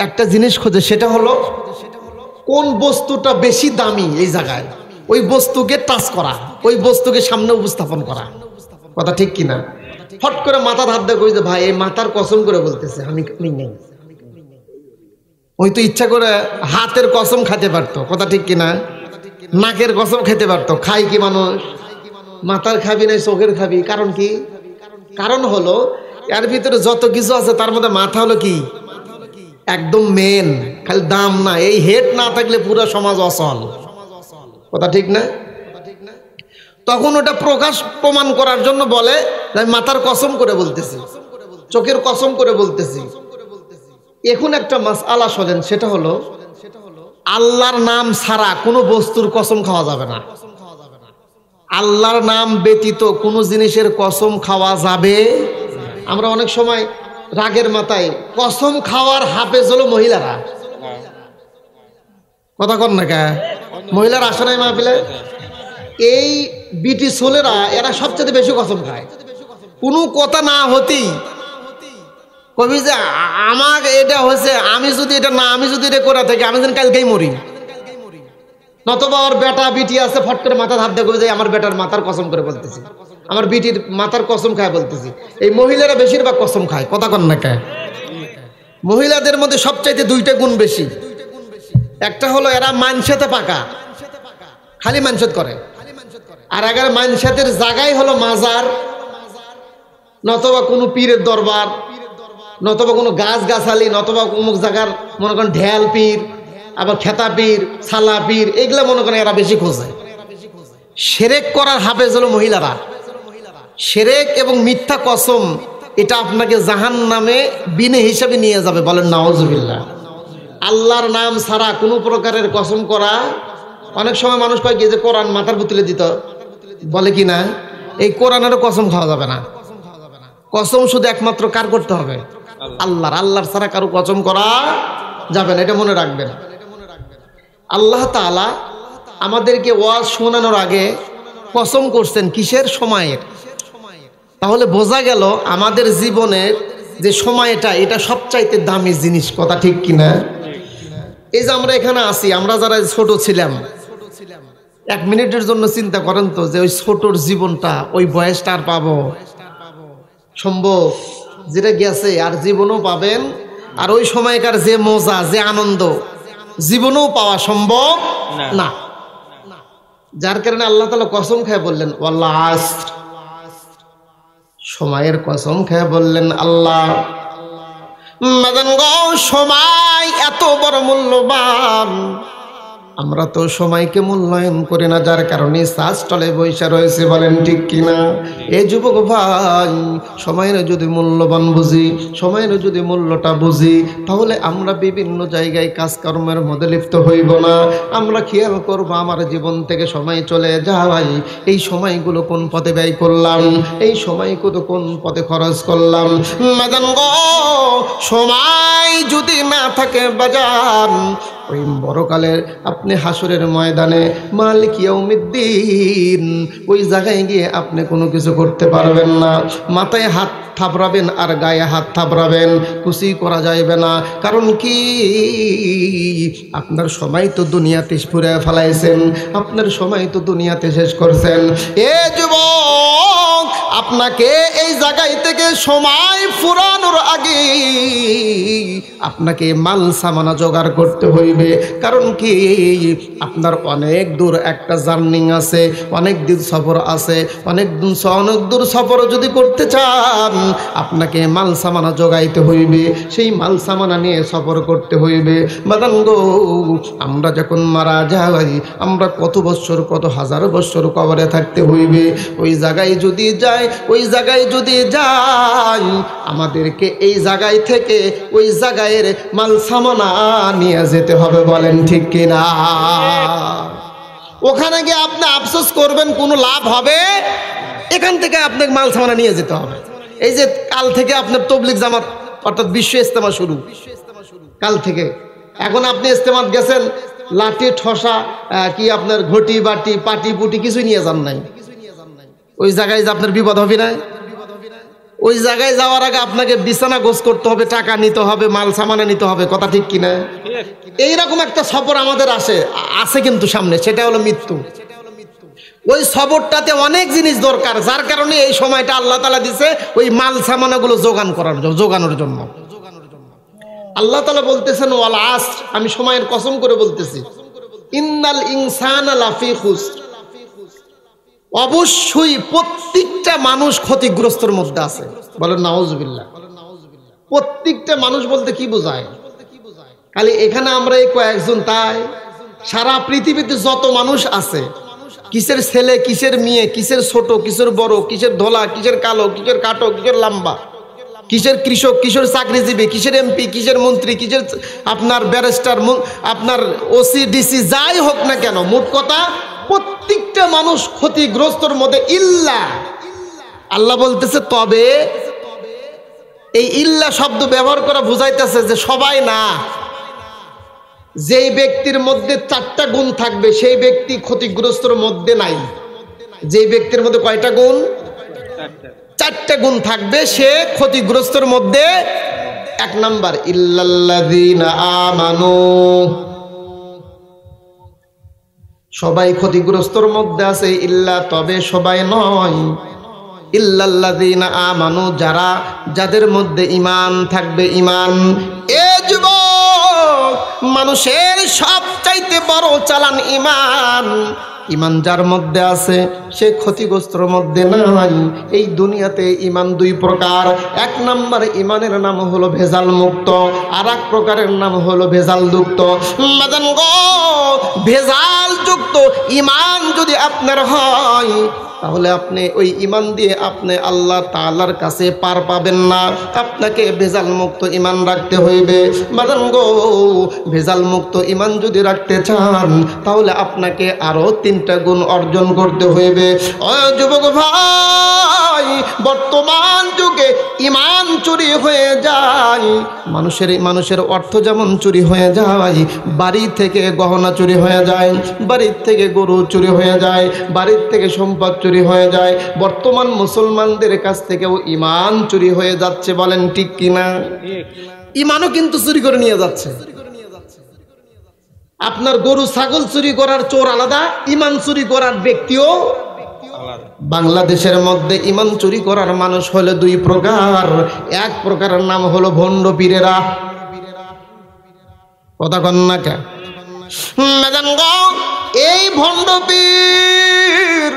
একটা জিনিস খোঁজে, সেটা হলো কোন বস্তুটা বেশি দামি এই জায়গায়, ওই বস্তুকে টাচ করা, ওই বস্তুকে সামনে উপস্থাপন করা। কথা ঠিক কিনা? ফট করে মাথা হাত দিয়ে কই যে ভাই এই মাথার কসম করে বলতেছে আমি নেই। ওই তো ইচ্ছা করে হাতের কসম খেতে পারতো। কথা ঠিক কিনা? নাকের কসম খেতে পারতো। খাই কি মানুষ? মাথার খাবি নাই চোখের খাবি। কারণ কি? কারণ হলো এর ভিতরে যত কিছু আছে তার মধ্যে মাথা হলো কি একদম মেন, খালি দাম না। এই হেড না থাকলে পুরো সমাজ অচল। কথা ঠিক না? তখন ওটা প্রমাণ করার জন্য বলে আমি মাথার কসম করে বলতেছি, চোখের কসম করে বলতেছি। এখন একটা মাসআলা শোনেন, সেটা হলো আল্লাহর নাম ছাড়া কোনো বস্তুর কসম খাওয়া যাবে না। আল্লাহর নাম ব্যতীত কোনো জিনিসের কসম খাওয়া যাবে। আমরা অনেক সময় রাগের মাথায় কসম খাওয়ার হাফেজ হলো মহিলারা। কথা কন না কে? মহিলার আসে নাই মাহফিলে? এই বিটি ছোলেরা এরা সবচেয়ে বেশি কসম খায়। কোনো কথা না হতেই কবি যে আমাকে এটা হয়েছে, আমি যদি এটা না, আমি যদি এটা করে থাকি আমি যেন কালকেই মরি। নতবা ওর বেটা বিটি আছে, ফট করে মাথা হাত দিয়ে কবি যে আমার বেটার মাথার কসম করে বলতেছি, আমার বিটির মাথার কসম খায় বলতেছি। এই মহিলারা বেশিরভাগ কসম খায়। কথা কন না কে? মহিলাদের মধ্যে সবচাইতে দুইটা গুণ বেশি। একটা হলো এরা মানসাতে পাকা, খালি মানসাত করে। আর আগে মানসাতের জায়গায় হলো মাজার, নতবা কোনো পীরের দরবার, নতবা কোনো গাছ গাছালি, নতবা অমুক জায়গার মনে করেন ঢেল পীর, আবার খেতা পীর, সালা পীর, এগুলা মনে করেন এরা বেশি খোঁজে। শিরক করার হাফেজ হলো মহিলারা। শিরক এবং মিথ্যা কসম এটা আপনাকে জাহান্নামে বিনে হিসাবে নিয়ে যাবে। বলেন নাউজুবিল্লাহ। আল্লাহর নাম ছাড়া কোনো প্রকারের কসম করা, অনেক সময় মানুষ কয় কি যে কোরআন মাথার পুতুলে দিত, বলে কি না? এই কোরআনেরও কসম খাওয়া যাবে না। কসম শুধু একমাত্র কার করতে হবে? আল্লাহর। আল্লাহর ছাড়া কারো কসম করা যাবে না, এটা মনে রাখবেন। আল্লাহ তাআলা আমাদেরকে ওয়াজ শোনানোর আগে কসম করছেন কিসের? সময়ের। তাহলে বোঝা গেল আমাদের জীবনের যে সময়টা এটা সবচাইতে দামি জিনিস। কথা ঠিক কিনা? এই যে আমরা এখানে আছি, আমরা যারা ছোট ছিলাম, এক মিনিটের জন্য চিন্তা করেন তো যে ওই ছোটর জীবনটা, ওই বয়সটা আর পাবো? সম্ভব? যেটা গেছে আর জীবনও পাবেন। আর ওই সময়কার যে মজা, যে আনন্দ, জীবনেও পাওয়া সম্ভব না। যার কারণে আল্লাহ তাআলা কসম খেয়ে বললেন ওয়াল আসর, সময়ের কসম খেয়ে বললেন আল্লাহ মাদান গো সময় এত বড় মূল্যবান, আমরা তো সময়কে মূল্যায়ন করি না, যার কারণে শ্বাসটলে বৈশা রয়েছে। বলেন ঠিক কিনা? এ যুবক ভাই, সময়ের যদি মূল্যবান বুঝি, সময়ের যদি মূল্যটা বুঝি, তাহলে আমরা বিভিন্ন জায়গায় কাজকর্মের মধ্যে লিপ্ত হইব না। আমরা খেয়াল করব আমার জীবন থেকে সময় চলে যায়, এই সময়গুলো কোন পথে ব্যয় করলাম, এই সময়গুলো কোন পথে খরচ করলাম। মাদান গো সময় যদি না থাকে বাজান, ওই বড়কালের আপনি হাসরের ময়দানে মালিক ইয়াউমিদ্দিন, ওই জায়গায় গিয়ে আপনি কোনো কিছু করতে পারবেন না। মাথায় হাত থাপড়াবেন আর গায়ে হাত থাপড়াবেন, খুশি করা যাইবে না। কারণ কি, আপনার সময় তো দুনিয়াতে ফুরিয়ে ফেলাইছেন, আপনার সময় তো দুনিয়াতে শেষ করছেন। এ যুবক, আপনাকে এই জায়গায় থেকে সময় ফুরানোর আগে আপনাকে মাল সামানা জোগাড় করতে হইবে। কারণ কি, আপনার অনেক দূর একটা জার্নিং আছে, অনেক দিন সফর আছে, অনেক দূর সফর যদি করতে চান, আপনাকে মাল সামানা জোগাইতে হইবে, সেই মাল সামানা নিয়ে সফর করতে হইবে। বাদান গো, আমরা যখন মারা যাই, আমরা কত বছর, কত হাজার বছর কবরে থাকতে হইবে। ওই জায়গায় যদি যাই, ওই জায়গায় যদি যাই, আমাদেরকে এই জায়গায় থেকে ওই জায়গায় মাল সামানা নিয়ে যেতে হবে। বলেন ঠিক কিনা? ওখানে গিয়ে আপনি আফসোস করবেন, কোনো লাভ হবে? এখান থেকে আপনাকে মাল সামানা নিয়ে যেতে হবে। এই যে কাল থেকে আপনার তবলিগ জামাত অর্থাৎ বিশ্ব ইস্তেমা শুরু, কাল থেকে এখন আপনি ইস্তেমাত গেছেন, লাঠি ঠসা কি আপনার ঘটি বাটি পাটি পুটি কিছুই নিয়ে যান নাই, ওই জায়গায় যে আপনার বিপদ হবে না। ওই জায়গায় যাওয়ার আগে আপনাকে বিছানা গোছ করতে হবে, টাকা নিতে হবে, মাল সামানা নিতে হবে। কথা ঠিক কিনা? এইরকম একটা সফর আমাদের আছে কিন্তু সামনে, সেটা হলো মৃত্যু। ওই সফরটাতে অনেক জিনিস দরকার, যার কারণে এই সময়টা আল্লাহ তাআলা দিছে ওই মাল সামানাগুলো যোগানোর জন্য। আল্লাহ তাআলা বলতেছেন ওয়াল আসর, আমি সময়ের কসম করে বলতেছি, ইন্নাল ইনসানা লাফি খুসর, অবশ্যই প্রত্যেকটা মানুষ ক্ষতিগ্রস্তের মধ্যে আছে। বলেন নাউজুবিল্লাহ। প্রত্যেকটা মানুষ বলতে কি বোঝায়? খালি এখানে আমরা এই কয়েকজন, তাই সারা পৃথিবীতে যত মানুষ আছে, কিসের ছেলে, কিসের মেয়ে, কিসের ছোট, কিসের বড়, কিসের ধলা, কিসের কালো, কিসের কাটো, কিসের লম্বা, কিসের কৃষক, কিসের চাকরিজীবী, কিসের এমপি, কিসের মন্ত্রী, কিসের আপনার ব্যারিস্টার, আপনার ওসি ডিসি, যাই হোক না কেন, মোট কথা প্রত্যেকটা মানুষ ক্ষতিগ্রস্তর মধ্যে। ইল্লা, আল্লাহ বলতেছে তবে, এই ইল্লা শব্দ ব্যবহার করা বুঝাইতেছে যে সবাই না। যেই ব্যক্তির মধ্যে 4টা গুণ থাকবে সেই ব্যক্তি ক্ষতিগ্রস্তর মধ্যে নাই। যেই ব্যক্তির মধ্যে কয়টা গুণ? 4টা গুণ থাকবে, সে ক্ষতিগ্রস্তর মধ্যে। 1 নাম্বার, ইল্লাল্লাযীনা আমানু, সবাই ক্ষতিগ্রস্তর মধ্যে আছে, ইল্লা তবে সবাই নয়। ইল্লাল্লাযীনা আমানু, যাদের মধ্যে ঈমান থাকবে, ঈমান। এ যুবক, মানুষের সবচাইতে বড় চালান ঈমান। ঈমান যার মধ্যে আছে সে ক্ষতিগ্রস্তর মধ্যে নাই। এই দুনিয়াতে ঈমান 2 প্রকার। 1 নাম্বার ঈমানের নাম হলো ভেজাল মুক্ত, আর 1 প্রকারের নাম হলো ভেজাল যুক্ত। মাদান গো, ভেজাল যুক্ত ঈমান যদি আপনার হয়, তাহলে আপনি ওই ঈমান দিয়ে আপনি আল্লাহ তাআলার কাছে পার পাবেন না। আপনাকে ভেজাল মুক্ত ঈমান রাখতে হইবে। মাদান গো, ভেজাল মুক্ত ঈমান যদি রাখতে চান, তাহলে আপনাকে আরো 3টা গুণ অর্জন করতে হইবে। ও যুবক ভাই, বর্তমান যুগে ঈমান চুরি হয়ে যায়। মানুষের অর্থ যেমন চুরি হয়ে যায়, বাড়ি থেকে গহনা চুরি হয়ে যায়, বাড়ির থেকে গরু চুরি হয়ে যায়, বাড়ির থেকে সম্পদ চুরি হয়ে যায়। বর্তমান মুসলমানদের কাছ থেকেও ঈমান চুরি হয়ে যাচ্ছে। বলেন ঠিক কিনা? ঈমানও কিন্তু চুরি করে নিয়ে যাচ্ছে। আপনার গরু ছাগল চুরি করার চোর আলাদা, ঈমান চুরি করার ব্যক্তিও আলাদা। বাংলাদেশের মধ্যে ঈমান চুরি করার মানুষ হলো 2 প্রকার। 1 প্রকারের নাম হলো ভণ্ড পীরেরা। কথা কন না কে? এই ভণ্ড পীর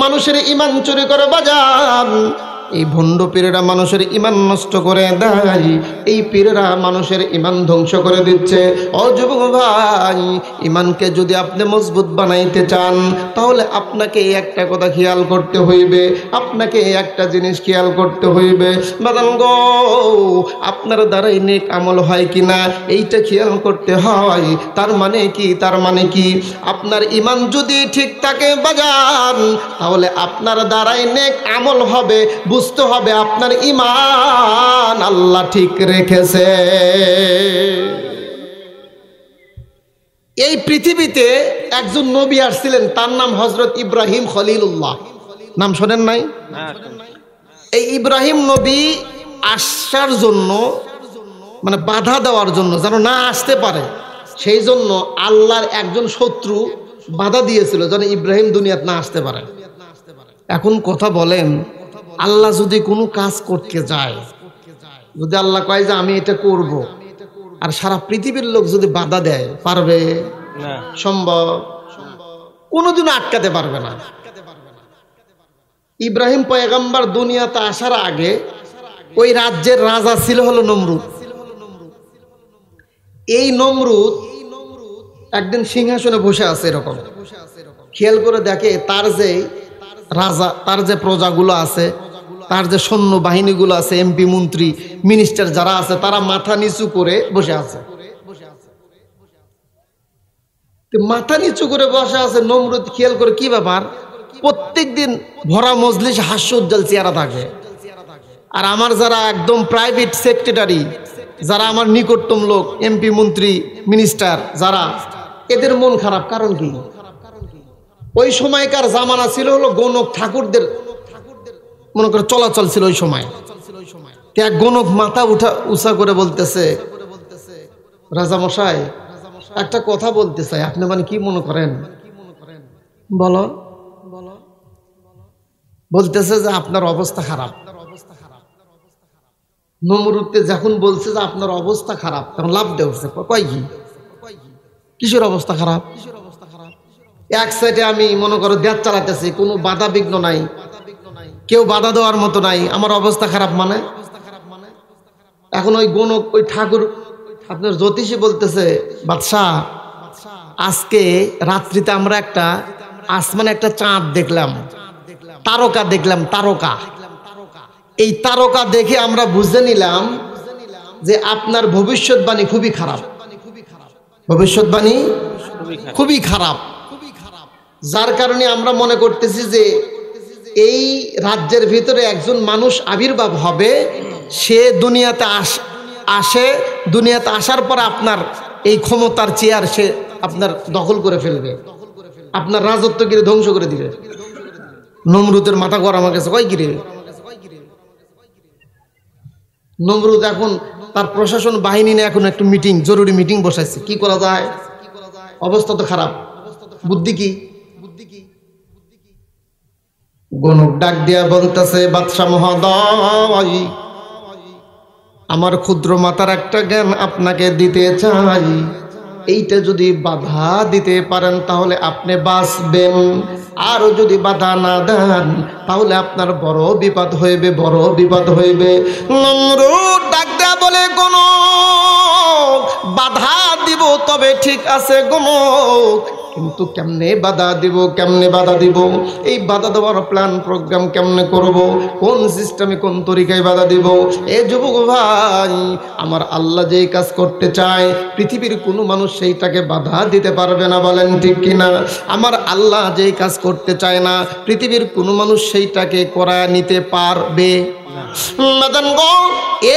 মানুষের ঈমান চুরি করে বাজান। এই ভণ্ড পীরেরা মানুষের ঈমান নষ্ট করে দেয়, এই পীরেরা মানুষের ঈমান ধ্বংস করে দিচ্ছে। ও যুবক ভাই, ঈমানকে যদি আপনি মজবুত বানাইতে চান তাহলে আপনাকে একটা কথা খেয়াল করতে হইবে, আপনাকে একটা জিনিস খেয়াল করতে হইবে। বাদাম গো, আপনার দ্বারাই নেক আমল হয় কিনা এইটা খেয়াল করতে হয়। তার মানে কি? তার মানে কি? আপনার ঈমান যদি ঠিক থাকে বাজান, তাহলে আপনার দ্বারাই নেক আমল হবে। বুঝতে হবে আপনার ঈমান আল্লাহ ঠিক রেখেছে। এই পৃথিবীতে একজন নবী আসছিলেন, তার নাম হযরত ইব্রাহিম খলিলুল্লাহ। নাম শোনেন নাই? এই ইব্রাহিম নবী আসার জন্য, মানে বাধা দেওয়ার জন্য, যেন না আসতে পারে, সেই জন্য আল্লাহর একজন শত্রু বাধা দিয়েছিল যেন ইব্রাহিম দুনিয়াতে না আসতে পারে। এখন কথা বলেন, আল্লাহ যদি কোনো কাজ করতে যায়, যদি আল্লাহ কয় যে আমি এটা করব, আর সারা পৃথিবীর লোক যদি বাধা দেয়, পারবে? সম্ভব? কোনোদিনও আটকাতে পারবে না। ইব্রাহিম পয়গম্বর দুনিয়াতে আসার আগে ওই রাজ্যের রাজা ছিল হলো নমরুদ। এই নমরুদ একদিন সিংহাসনে বসে আছে, এরকম খেয়াল করে দেখে তার যে রাজা, তার যে প্রজাগুলো আছে, তার যে সৈন্য বাহিনীগুলো আছে, এমপি মন্ত্রী মিনিস্টার যারা আছে, তারা মাথা নিচু করে বসে আছে। মাথা নিচু করে বসে আছে। নমরুদ খেয়াল করে, কি ব্যাপার? প্রত্যেক দিন ভরা মজলিস হাস্যোজ্জ্বল চেহারা থাকে, আর আমার যারা একদম প্রাইভেট সেক্রেটারি, যারা আমার নিকটতম লোক, এমপি মন্ত্রী মিনিস্টার যারা, এদের মন খারাপ। কারণ কি? ওই সময়কার জামানা ছিল হলো গণক ঠাকুরদের মনে করে চলাচল ছিল ওই সময়। এক গণক মাথা উঁচা করে বলতেছে, রাজা মশাই একটা কথা বলতে চাই, আপনি মানে কি মনে করেন? বলো। বলতেছে যে আপনার অবস্থা খারাপ। নমরুদকে যখন বলছে যে আপনার অবস্থা খারাপ, তখন লাভ দেওয়া কয় কি? কিসের অবস্থা খারাপ? এক সাইডে আমি মনে করো দেশ চালাতেছি, কোনো বাধা বিঘ্ন নাই, কেউ বাধা দেওয়ার মতো নাই, আমার অবস্থা খারাপ মানে? এখন ওই গণক, ওই ঠাকুর, আপনার জ্যোতিষী বলতেছে, বাদশাহ আজকে রাত্রিতে আমরা একটা আসমানে একটা চাঁদ দেখলাম, তারকা দেখলাম, তারকা। এই তারকা দেখে আমরা বুঝে নিলাম যে আপনার ভবিষ্যৎবাণী খুবই খারাপ, ভবিষ্যৎবাণী খুবই খারাপ। যার কারণে আমরা মনে করতেছি যে এই রাজ্যের ভিতরে একজন মানুষ আবির্ভাব হবে, সে দুনিয়াতে আসে, দুনিয়াতে আসার পর আপনার এই ক্ষমতার চেয়ার সে আপনার দখল করে ফেলবে, আপনার রাজত্বগিরি ধ্বংস করে দিবে। নমরুদের মাথা গরম হয়ে গেছে, কয় গিরে। নমরুদ এখন তার প্রশাসন বাহিনী নিয়ে এখন একটু মিটিং, জরুরি মিটিং বসাইছে, কি করা যায়, অবস্থা তো খারাপ, বুদ্ধি কি? গণক ডাক দিয়া বলতেছে, বাদশা মহোদয় আমার ক্ষুদ্র মাতার একটা জ্ঞান আপনাকে দিতে চাই, এইটা যদি বাধা দিতে পারেন তাহলে আপনি বাঁচবেন, আর যদি বাধা না দেন তাহলে আপনার বড় বিপদ হইবে, বড় বিপদ হইবে। নমরুদ ডাক দেয়া বলে, গণক বাধা দিব তবে ঠিক আছে গণক, কিন্তু কেমনে বাধা দিব, কেমনে বাধা দিব, এই বাধা দেওয়ার প্ল্যান প্রোগ্রাম কেমনে করব, কোন সিস্টেমে কোন তরিকায় বাধা দিব? এ যুবক ভাই, আমার আল্লাহ যেই কাজ করতে চায় পৃথিবীর কোনো মানুষ সেইটাকে বাধা দিতে পারবে না, বলেন ঠিক কিনা? আমার আল্লাহ যেই কাজ করতে চায় না পৃথিবীর কোনো মানুষ সেইটাকে করা নিতে পারবে।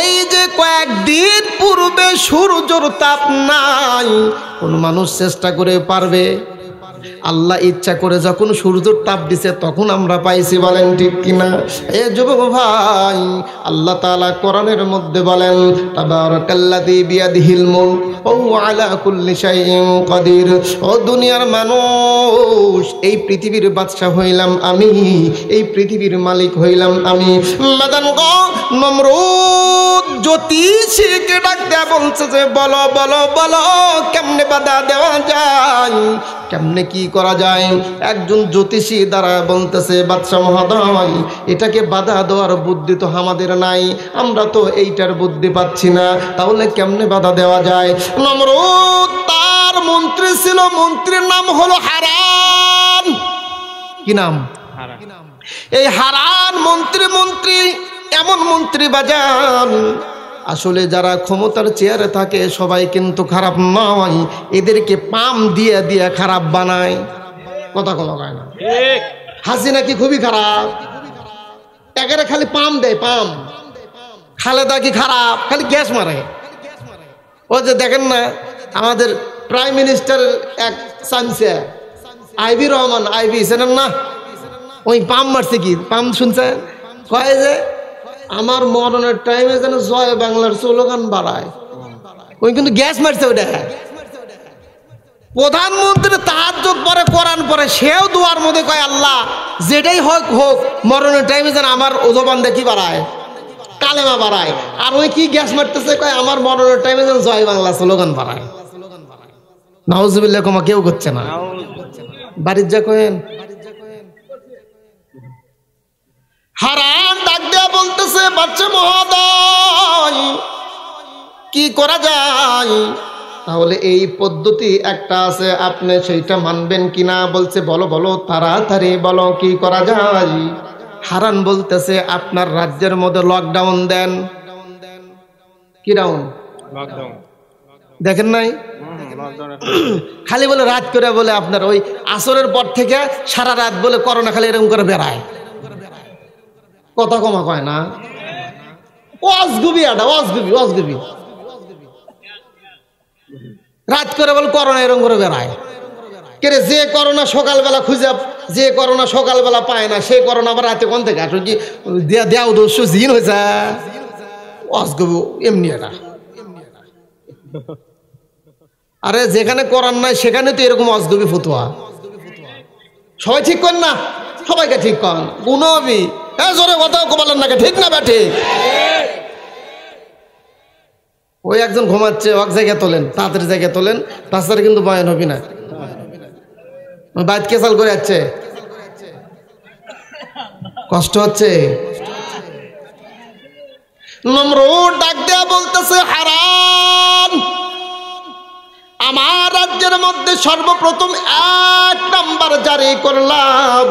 এই যে কয়েকদিন পূর্বে সূর্যের তাপ নাই, কোন মানুষ চেষ্টা করে পারবে? আল্লাহ ইচ্ছা করে যখন সূর্যের তাপ দিছে তখন আমরা পাইছি, বলেন ঠিক কিনা? এ যুবক ভাই, আল্লাহ তাআলা কোরআনের মধ্যে বলেন, তাবারাকাল্লাযী বিয়াদিহিল মুলক ওয়া হুয়া আলা কুল্লি শাইইন কাদির। ও দুনিয়ার মানুষ, এই পৃথিবীর বাদশা হইলাম আমি, এই পৃথিবীর মালিক হইলাম আমি। মাদান গো, নমরুদ জ্যোতিষীকে ডাক দেয়া বলছে যে বলো বলো বলো কেমনে বাধা দেওয়া যায়, কেমনে কি করা যায়। একজন জ্যোতিষী দ্বারা বলতেছে বাদশা মহোদয়, এটাকে বাধা দেওয়ার বুদ্ধি তো আমাদের নাই, আমরা তো এইটার বুদ্ধি পাচ্ছি না, তাহলে কেমনে বাধা দেওয়া যায়। নমরুদ তার মন্ত্রী ছিল, মন্ত্রীর নাম হলো হারান। কি নাম? এই হারান মন্ত্রী এমন মন্ত্রী বাজান, আসলে যারা ক্ষমতার চেয়ারে থাকে সবাই কিন্তু খারাপ নয়, এদেরকে পাম দিয়ে দিয়ে খারাপ বানায়। কথা কোনো কয় না। হাসিনা কি খুবই খারাপ? একেবারে খালি পাম দেয়, পাম। খালেদা কি খারাপ? খালি গ্যাস মারে। ও যে দেখেন না আমাদের প্রাইম মিনিস্টার এক চামচা আইভি রহমান, আইভি চেনেন না? ওই পাম মারছে। কি পাম শুনছেন? কয় যে আমার মরণের টাইমে যেন জয় বাংলার স্লোগান বাড়ায়। ওই কিন্তু গ্যাস মারছে ওইটা। প্রধানমন্ত্রী তাহাজ্জুদ পরে, কোরআন পরে, সেও দুয়ার মধ্যে কয় আল্লাহ যেটাই হোক হোক মরণের টাইমে যেন আমার জবান দেখি বাড়ায়, কালেমা বাড়ায়। আর ওই কি গ্যাস মারতেছে, কয় আমার মরণের টাইমে যেন জয় বাংলা স্লোগান বাড়ায়। নাউজুবিল্লাহ, কমা কেউ করছে না। বাড়ির যা কয়েন। হারান ডাক দেয়া বলতেছে বাচ্চা মহোদয় কি করা যায়? তাহলে এই পদ্ধতি একটা আছে, আপনি সেইটা মানবেন কিনা? বলছে বলো বলো তাড়াতাড়ি বলো কি করা যায়। হারান বলতেছে আপনার রাজ্যের মধ্যে লকডাউন দেন। কি ডাউন? দেখেন নাই? খালি বলে রাত করে বলে আপনার ওই আসরের পর থেকে সারা রাত বলে করোনা খালি এরকম করে বেড়ায়। কথা কমা কয় না। অজগুবি আডা, অজগুবি অজগুবি। রাত করে বলে করোনা এরকম করে বেড়ায়। কে যে করোনা সকালবেলা খুঁজে, যে করোনা সকালবেলা পায় না, সে করোনা আবার রাতে কোন থেকে আসো? কি দেও দোষ জিন হয়েছে? অজগুবি এমনি এটা। আরে যেখানে করার নাই সেখানে তো এরকম অজগুবি ফতুয়া। সবাই ঠিক করেন না? সবাইকে ঠিক করেন। গুণবি হ্যাঁ জোরে কথাও বলেন না, ঠিক না ব্যাঠে? ওই একজন ঘুমাচ্ছে, এক জায়গায় তোলেন, তাড়াতাড়ি জায়গায় তোলেন, তাছাড়া কিন্তু বয়ান হবি না। বাইত কেসাল করে যাচ্ছে, কষ্ট হচ্ছে। নমরুদ ডাক দেয়া বলতেছে হারান, আমার রাজ্যের মধ্যে সর্বপ্রথম 1 নাম্বার জারি করলাম।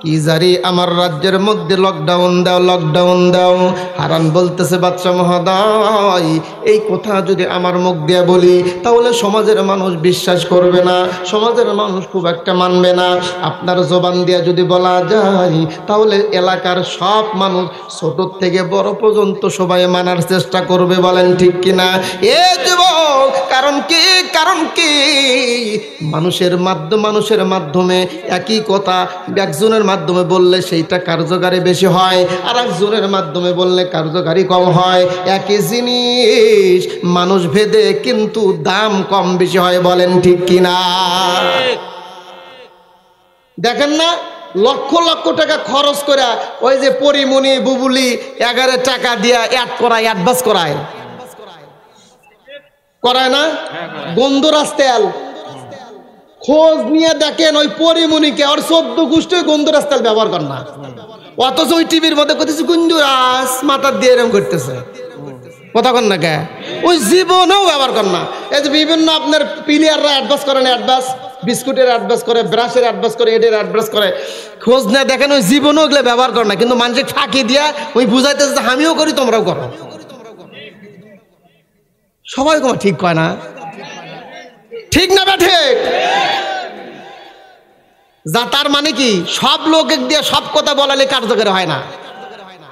কি জারি? আমার রাজ্যের মধ্যে লকডাউন দাও, লকডাউন দাও। হারান বলতেছে বাদশা মহোদয় এই কথা যদি আমার মুখ দিয়ে বলি তাহলে সমাজের মানুষ বিশ্বাস করবে না, সমাজের মানুষ খুব একটা মানবে না। আপনার জবান দিয়ে যদি বলা যায় তাহলে এলাকার সব মানুষ ছোট থেকে বড় পর্যন্ত সবাই মানার চেষ্টা করবে। বলেন ঠিক কিনা? এ যুবক, কারণ কি? কারণ কি? মানুষের মাধ্যমে একই কথা একজনের মাধ্যমে বললে সেইটা কার্যকারী বেশি হয়, আর একজনের মাধ্যমে বললে কার্যকারী কম হয়। একই জিনিস মানুষ ভেদে কিন্তু দাম কম বেশি হয়। বলেন ঠিক কিনা? দেখেন না লক্ষ লক্ষ টাকা খরচ করে ওই যে পরিমণি বুবুলি 11 টাকা দিয়া অ্যাড করায়, অ্যাডভান্স করায় না? গন্ধরাজ তেল খোঁজ নিয়ে দেখেন ওই পরিমণিকে আর 14 গোষ্ঠী গন্ধরাজ তেল ব্যবহার করে না, অথচ ওই টিভির মধ্যে করতেছে গন্ধরাজ মাথার দিয়ে এরকম করতেছে। কথা কন না কে? ওই জীবনেও ব্যবহার করেন না। এই যে বিভিন্ন আপনার প্লেয়াররা অ্যাডভান্স করেন, অ্যাডভান্স বিস্কুটের অ্যাডভান্স করে, ব্রাশের অ্যাডভান্স করে, এদের অ্যাডভান্স করে, খোঁজ নিয়ে দেখেন ওই জীবনেও ওগুলো ব্যবহার করে না, কিন্তু মানুষকে ফাঁকি দিয়া ওই বুঝাইতেছে আমিও করি তোমরাও করো। সবাই তোমার ঠিক কয় না? ঠিক না ব্যাঠে? যা তার মানে কি সব লোক দিয়ে সব কথা বলালে কার্যকর হয় না।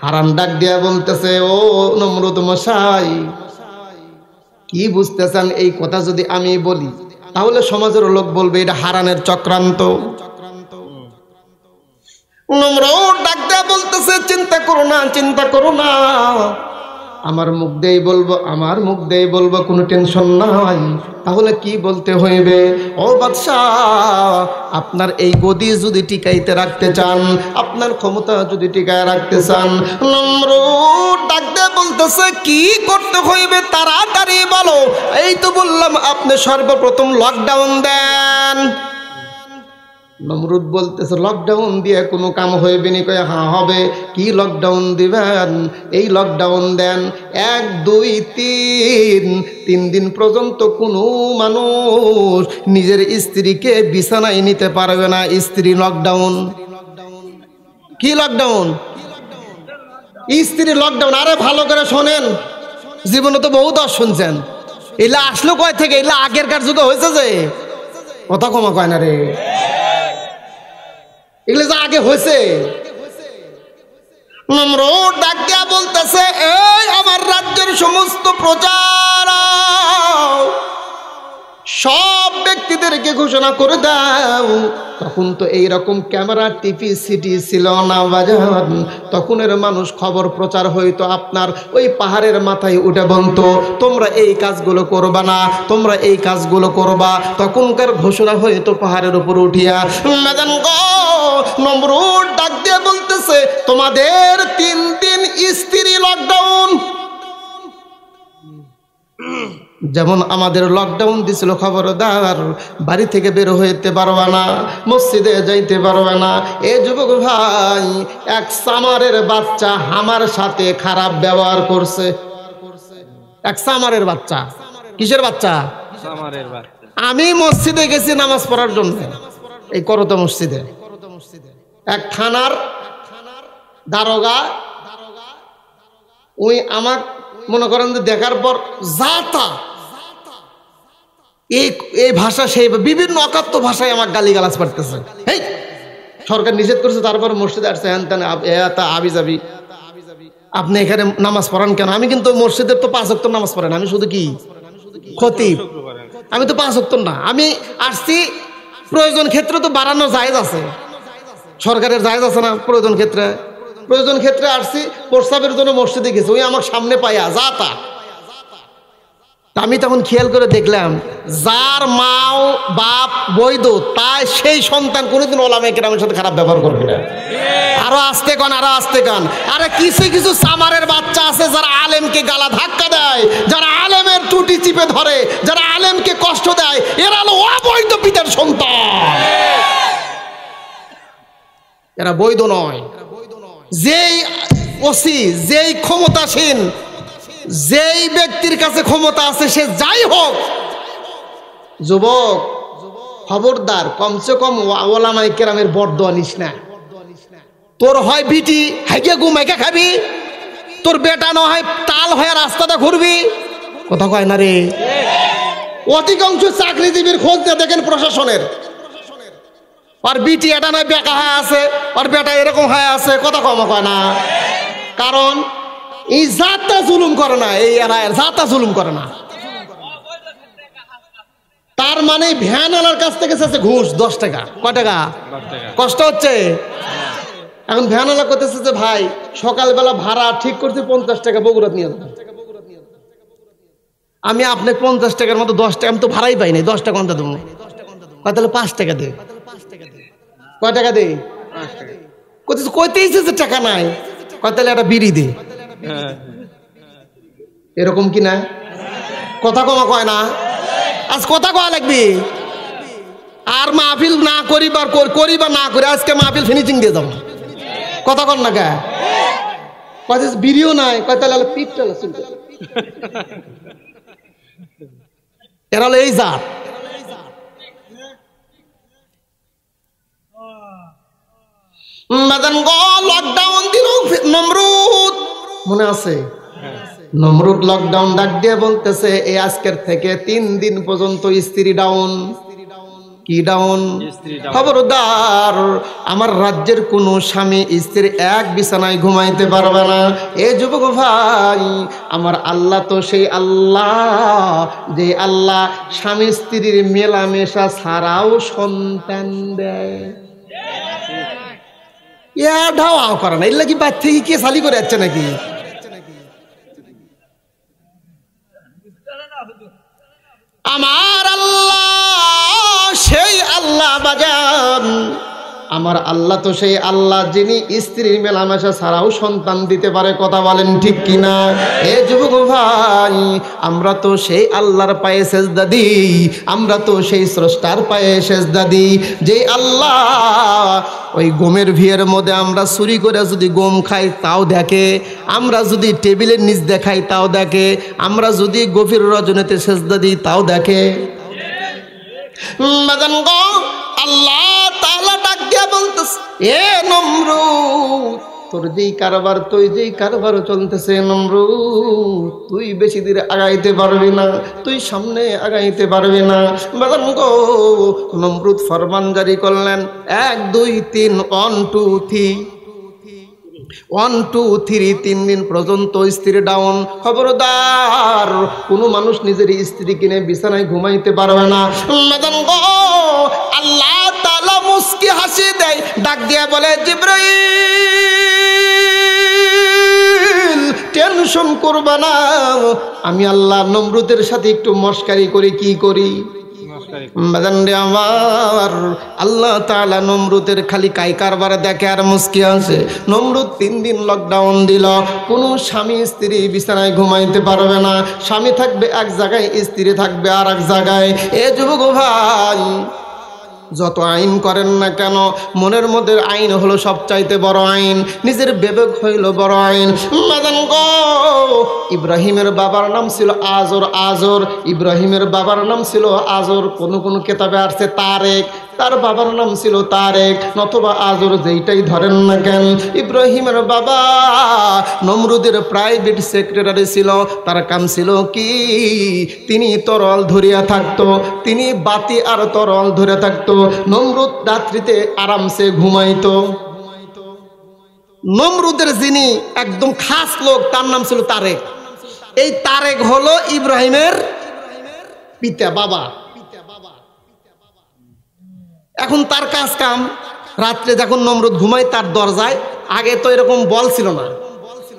হারান ডাক দিয়া বলতেছে ও নমরুদ মশাই কি বুঝতেছেন? এই কথা যদি আমি বলি তাহলে সমাজের লোক বলবে এটা হারানের চক্রান্ত। নমরুদ ডাক দিয়া বলতেছে চিন্তা করো না, চিন্তা করো না, আমার মুখ দিয়েই বলবো কোনো টেনশন নাই। তাহলে কি বলতে হইবে? ও বাদশাহ, আপনার এই গদি যদি টিকাইতে রাখতে চান, আপনার ক্ষমতা যদি টিকায় রাখতে চান, নমরুদ ডাক দিয়ে বলতেছে কি করতে হইবে তাড়াতাড়ি বলো। এই তো বললাম আপনি সর্বপ্রথম লকডাউন দেন। নমরুদ বলতেছে লকডাউন দিয়ে কোনো কাম হইবে নি? কয়ে হ্যাঁ হবে। কি লকডাউন দিবেন? এই লকডাউন দেন 1 2 3 দিন পর্যন্ত কোনো মানুষ নিজের স্ত্রীকে বিছানায় নিতে পারবে না। স্ত্রী লকডাউন। কি লকডাউন? স্ত্রী লকডাউন। আরে ভালো করে শোনেন, জীবনে তো বহু দশ শুনছেন। এলা আসলো কয় থেকে? এলা আগেরকার যুগে হয়েছে যে, কথা কমা কয় না রে, এগুলো যা আগে হয়েছে। নমরুদ ডাক দিয়া বলতেছে এই আমার রাজ্যের সমস্ত প্রজারা, সব ব্যক্তিদেরকে ঘোষণা করে দাও। তখন তো এইরকম ক্যামেরা টিভি সিটি ছিল না বাজান। তখনের মানুষ খবর প্রচার হইতো আপনার ওই পাহাড়ের মাথায় উঠে বলতো তোমরা এই কাজগুলো করবা না, তোমরা এই কাজগুলো করবা। তখনকার ঘোষণা হইতো পাহাড়ের উপর উঠিয়া। নমরুদ ডাক দিয়ে বলতেছে তোমাদের 3 দিন স্ত্রী লকডাউন। যেমন আমাদের লকডাউন দিছিল, খবরদার বাড়ি থেকে বের হইতে পারবা না, মসজিদে যাইতে পারবা না। এ যুবক ভাই, এক সামারের বাচ্চা আমার সাথে খারাপ ব্যবহার করছে। এক সামারের বাচ্চা। কিসের বাচ্চা? সামারের বাচ্চা। আমি মসজিদে গেছি নামাজ পড়ার জন্য, এই করতো মসজিদে। এক থানার দারোগা ওই আমার মনে করেন যে দেখার পর যাতা এই ভাষা সেই বিভিন্ন অকাত্য ভাষায় আমার গালিগালাজ করতেছে। এই সরকার নিষেধ করছে, তারপর মসজিদে আসছে হ্যান ত্যান আবি যাবি, আপনি এখানে নামাজ পড়ান কেন? আমি কিন্তু মসজিদের তো 5 ওয়াক্ত নামাজ পড়েন, আমি শুধু কি খতিব, আমি তো 5 ওয়াক্ত না। আমি আসছি প্রয়োজন ক্ষেত্রে তো বাড়ানো জায়েজ আছে, সরকারের জায়েজ আছে না? প্রয়োজন ক্ষেত্রে আসছি, প্রস্তাবের জন্য মসজিদে গেছে, ওই আমার সামনে পাইয়া যা তা। আমি তখন খেয়াল করে দেখলাম যার মাও বাপ বৈধ তাই সেই সন্তান কোনোদিন ওলামায়ে কেরামের সাথে খারাপ ব্যবহার করবে না। আরো আস্তে কান, আরো আস্তে কান। আরে কিছু সামারের বাচ্চা আছে যারা আলেমকে গালা ধাক্কা দেয়, যারা আলেমের টুটি চিপে ধরে, যারা আলেমকে কষ্ট দেয়, এরা হলো অবৈধ পিতার সন্তান, এরা বৈধ নয়। যেই ওসি, যেই ক্ষমতাসীন, যেই ব্যক্তির কাছে ক্ষমতা আছে সে যাই হোক, যুবক খবরদার, কমসে কম ওলামায়ে কেরামের বরদোয়া নিস না। তোর হয় বিটি হাইকে ঘুমাইকে খাবি, তোর বেটা না হয় তাল হয়ে রাস্তাটা ঘুরবি, কথা কয় না রে। অধিকাংশ চাকরিজীবীর খোঁজ দিয়ে দেখেন প্রশাসনের, আর বিটি এটা নয় বেকা হয়ে আছে, আর বেটা এরকম হয়ে আছে, কথা কম কয় না। কারণ এই জাতটা জুলুম করে না, এই এলাকার জাতটা জুলুম করে না। তার মানে ভ্যানওয়ালার কাছ থেকে চাচ্ছে ঘুষ 10 টাকা। কয় টাকা? কষ্ট হচ্ছে। এখন ভ্যানওয়ালা করতেছে যে ভাই সকালবেলা ভাড়া ঠিক করছি 50 টাকা, বগুড়া নিয়ে যাবো। আমি আপনি 50 টাকার মতো 10 টাকা, আমি তো ভাড়াই পাই নাই, 10 টাকা কোনটা দেবো? তাহলে 5 টাকা দে। কয় টাকা দে? 5 টাকা। কইতেই যে টাকা নাই, তাহলে একটা বিড়ি দে। এরকম কি না? কথা কমা কয় না? আজ কথা কয়া লাগবে। আর মাহফিল না করিবার করিবা না করে আজকে মাহফিল ফিনিশিং দিয়ে যাবো, কথা কন না কে? কয় বিড়িও নাই, কয় তাহলে পিপটা শুনতে। এরা হলো এই জাত। লকডাউন দিল নমরুদ, মনে আছে? নমরুদ লকডাউন ডাক দিয়ে বলতেছে এই আজকের থেকে 3 দিন পর্যন্ত স্ত্রী ডাউন। কি ডাউন? খবরদার আমার রাজ্যের কোন স্বামী স্ত্রী এক বিছানায় ঘুমাইতে পারবে না। এ যুবক ভাই, আমার আল্লাহ তো সেই আল্লাহ যে আল্লাহ স্বামী স্ত্রীর মেলামেশা ছাড়াও সন্তান দেয়। করে না, এগুলা কি বাদ থেকে কে চালি করে যাচ্ছে নাকি? আমার আল্লাহ সেই আল্লাহ বাজান, আমার আল্লাহ তো সেই আল্লাহ যিনি স্ত্রীর মেলামেশা ছাড়াও সন্তান দিতে পারে। কথা বলেন ঠিক কিনা? এ যুবক ভাই, আমরা তো সেই আল্লাহর পায়ে সেজদা দিই, আমরা তো সেই স্রষ্টার পায়ে সেজদা দিই যে আল্লাহ ওই গমের ভিড়ের মধ্যে আমরা চুরি করে যদি গম খাই তাও দেখে, আমরা যদি টেবিলের নিচ দেখাই তাও দেখে, আমরা যদি গভীর রজনীতে সেজদা দিই তাও দেখে। আল্লাহ তাআলা ডাক দিয়া বলতেছে, এ নমরুদ, তোর যেই কারবার তুই যেই কারবার চলতেছে নমরুদ, তুই বেশি দূরে আগাইতে পারবি না, তুই সামনে আগাইতে পারবি না। বাজান গো, নমরুদ ফরমান জারি করলেন, 1 2 3 1 2 3 1 2 3 3 দিন পর্যন্ত স্ত্রী ডাউন। খবরদার, কোনো মানুষ নিজের স্ত্রী কিনে বিছানায় ঘুমাইতে পারবে না। আল্লাহ তাআলা মুস্কি হাসি দেয়, ডাক দিয়া বলে, জিবরাইল টেনশন করবা না, আমি আল্লাহ নমরুদের সাথে একটু মস্কারি করে কি করি। আমার আল্লাহ তাআলা নমরুদের খালি কাই কারবার দেখে আর মুস্কি আসে। নমরুদ 3 দিন লকডাউন দিল, কোনো স্বামী স্ত্রী বিছানায় ঘুমাইতে পারবে না, স্বামী থাকবে এক জায়গায়, স্ত্রী থাকবে আর এক জায়গায়। এ যুবক ভাই, যত আইন করেন না কেন, মনের মধ্যে আইন হলো সবচাইতে বড় আইন, নিজের বিবেক হইল বড় আইন। ইব্রাহিমের বাবার নাম ছিল আজর। আজর, ইব্রাহিমের বাবার নাম ছিল আজর। কোন কিতাবে আসছে তারেক, তার বাবার নাম ছিল তারেক নতুবা আজর, যেইটাই ধরেন না কেন। ইব্রাহিমের বাবা নমরুদের প্রাইভেট সেক্রেটারি ছিল। তার কাম ছিল কি, তিনি তরল ধরিয়া থাকতো, তিনি বাতি আর তরল ধরে থাকতো। নমরুদ রাত্রিতে আরামসে ঘুমাইতো। নমরুদের যিনি একদম খাস লোক, তার নাম ছিল তারেক। এই তারেক হলো ইব্রাহিমের পিতা, বাবা। এখন তার কাজ কাম, রাত্রে যখন নমরুদ ঘুমায় তার দরজায়, আগে তো এরকম বল ছিল না,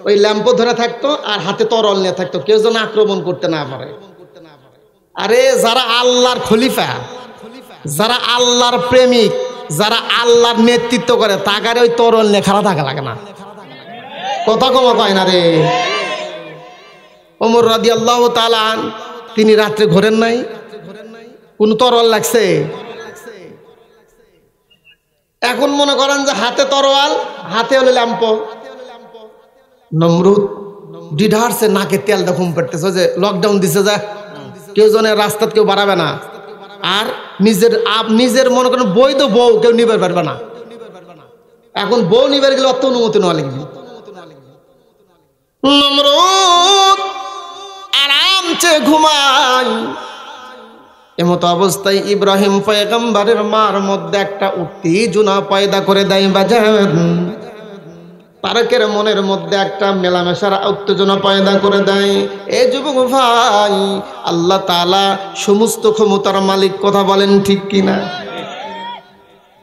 ওই ল্যাম্পো ধরে থাকতো আর হাতে তরল নিয়ে থাকতো, কেউ যেন আক্রমণ করতে না পারে। আরে যারা আল্লাহর খলিফা, যারা আল্লাহর প্রেমিক, যারা আল্লাহর নেতৃত্ব করে, তাকারে ওই তরল নিয়ে খাড়া থাকা লাগে না। কথা কমা কয় না রে। ওমর রাদিয়াল্লাহু তাআলা তিনি রাত্রে ঘোরেন নাই, কোন তরল লাগছে। এখন মনে করেন যে হাতে তরোয়াল, হাতে হলো ল্যাম্প। নমরুদ ডিঢারছে, নাকে তেল দেখুম পড়তেছে, যে লকডাউন দিছে, যা কেউ জনের রাস্তাত কেউ বাড়াবে না, আর নিজের মনে করেন বৈধ বউ কেউ নিবার পারবে না। এখন বউ নিবার গেলে অত অনুমতি নেওয়া লাগবে। নমরুদ আরামসে ঘুমায়। এমত অবস্থায় ইব্রাহিম পয়গম্বরের মার মধ্যে একটা উত্তেজনা পয়দা করে দেয় বাজার। তারেকের মনের মধ্যে একটা মেলামেশার উত্তেজনা পয়দা করে দেয়। এই যুবক ভাই, আল্লাহ তাআলা সমস্ত ক্ষমতার মালিক, কথা বলেন ঠিক কিনা?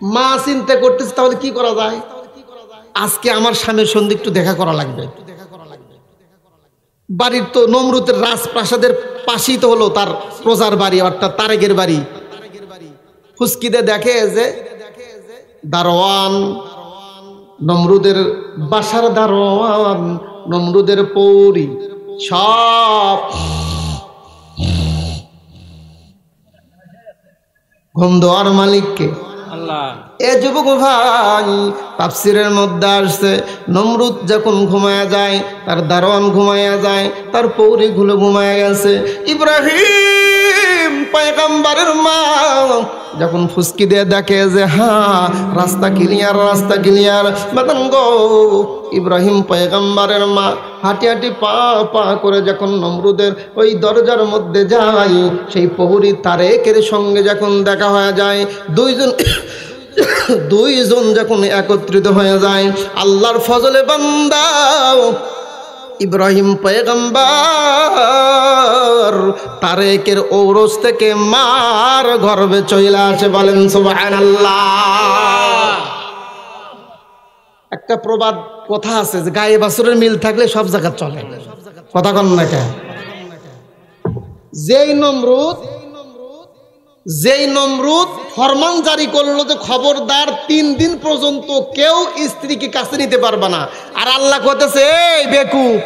মা চিন্তা করতেছে তাহলে কি করা যায়, আজকে আমার স্বামীর সঙ্গে একটু দেখা করা লাগবে। বাড়ির তো নমরুদের রাজপ্রাসাদের পাশেই তো হলো তার প্রজার বাড়ি, অর্থাৎ তারেকের বাড়ি। ফুসকিদে দেখে যে দারোয়ান, নমরুদের বাসার দারোয়ান, নমরুদের পৌরি সব গন্ধ আর মালিককে আল্লাহ। এ যুবক ভাই, তাফসিরের মধ্যে আসছে নমরুদ যখন ঘুমায়া যায়, তার দারোয়ান ঘুমায়া যায়, তার পৌরিগুলো ঘুমায়া গেছে। ইব্রাহিম পয়গম্বরের মা যখন ফুসকি দিয়ে দেখে যে হ্যাঁ রাস্তা ক্লিয়ার, রাস্তা ক্লিয়ার, বেতন গো, ইব্রাহিম পয়গম্বরের মা হাঁটি হাঁটি পা পা করে যখন নমরুদের ওই দরজার মধ্যে যায়, সেই প্রহরী তারেকের সঙ্গে যখন দেখা হয়ে যায়, দুইজন যখন একত্রিত হয়ে যায়, আল্লাহর ফজলে বান্দা ইব্রাহিম পয়গম্বর তারেকের ঔরস থেকে মার গর্ভে চলে আসে। বলেন সুবহানাল্লাহ। একটা প্রবাদ কথা আছে যে গায়ে বাছুরের মিল থাকলে সব জায়গা চলে। কথা কন না কে? যেই নমরুদ ফরমান জারি করলো যে খবরদার 3 দিন পর্যন্ত কেউ স্ত্রীকে কাছে নিতে পারবে না, আর আল্লাহ কইতেছে এই বেকুব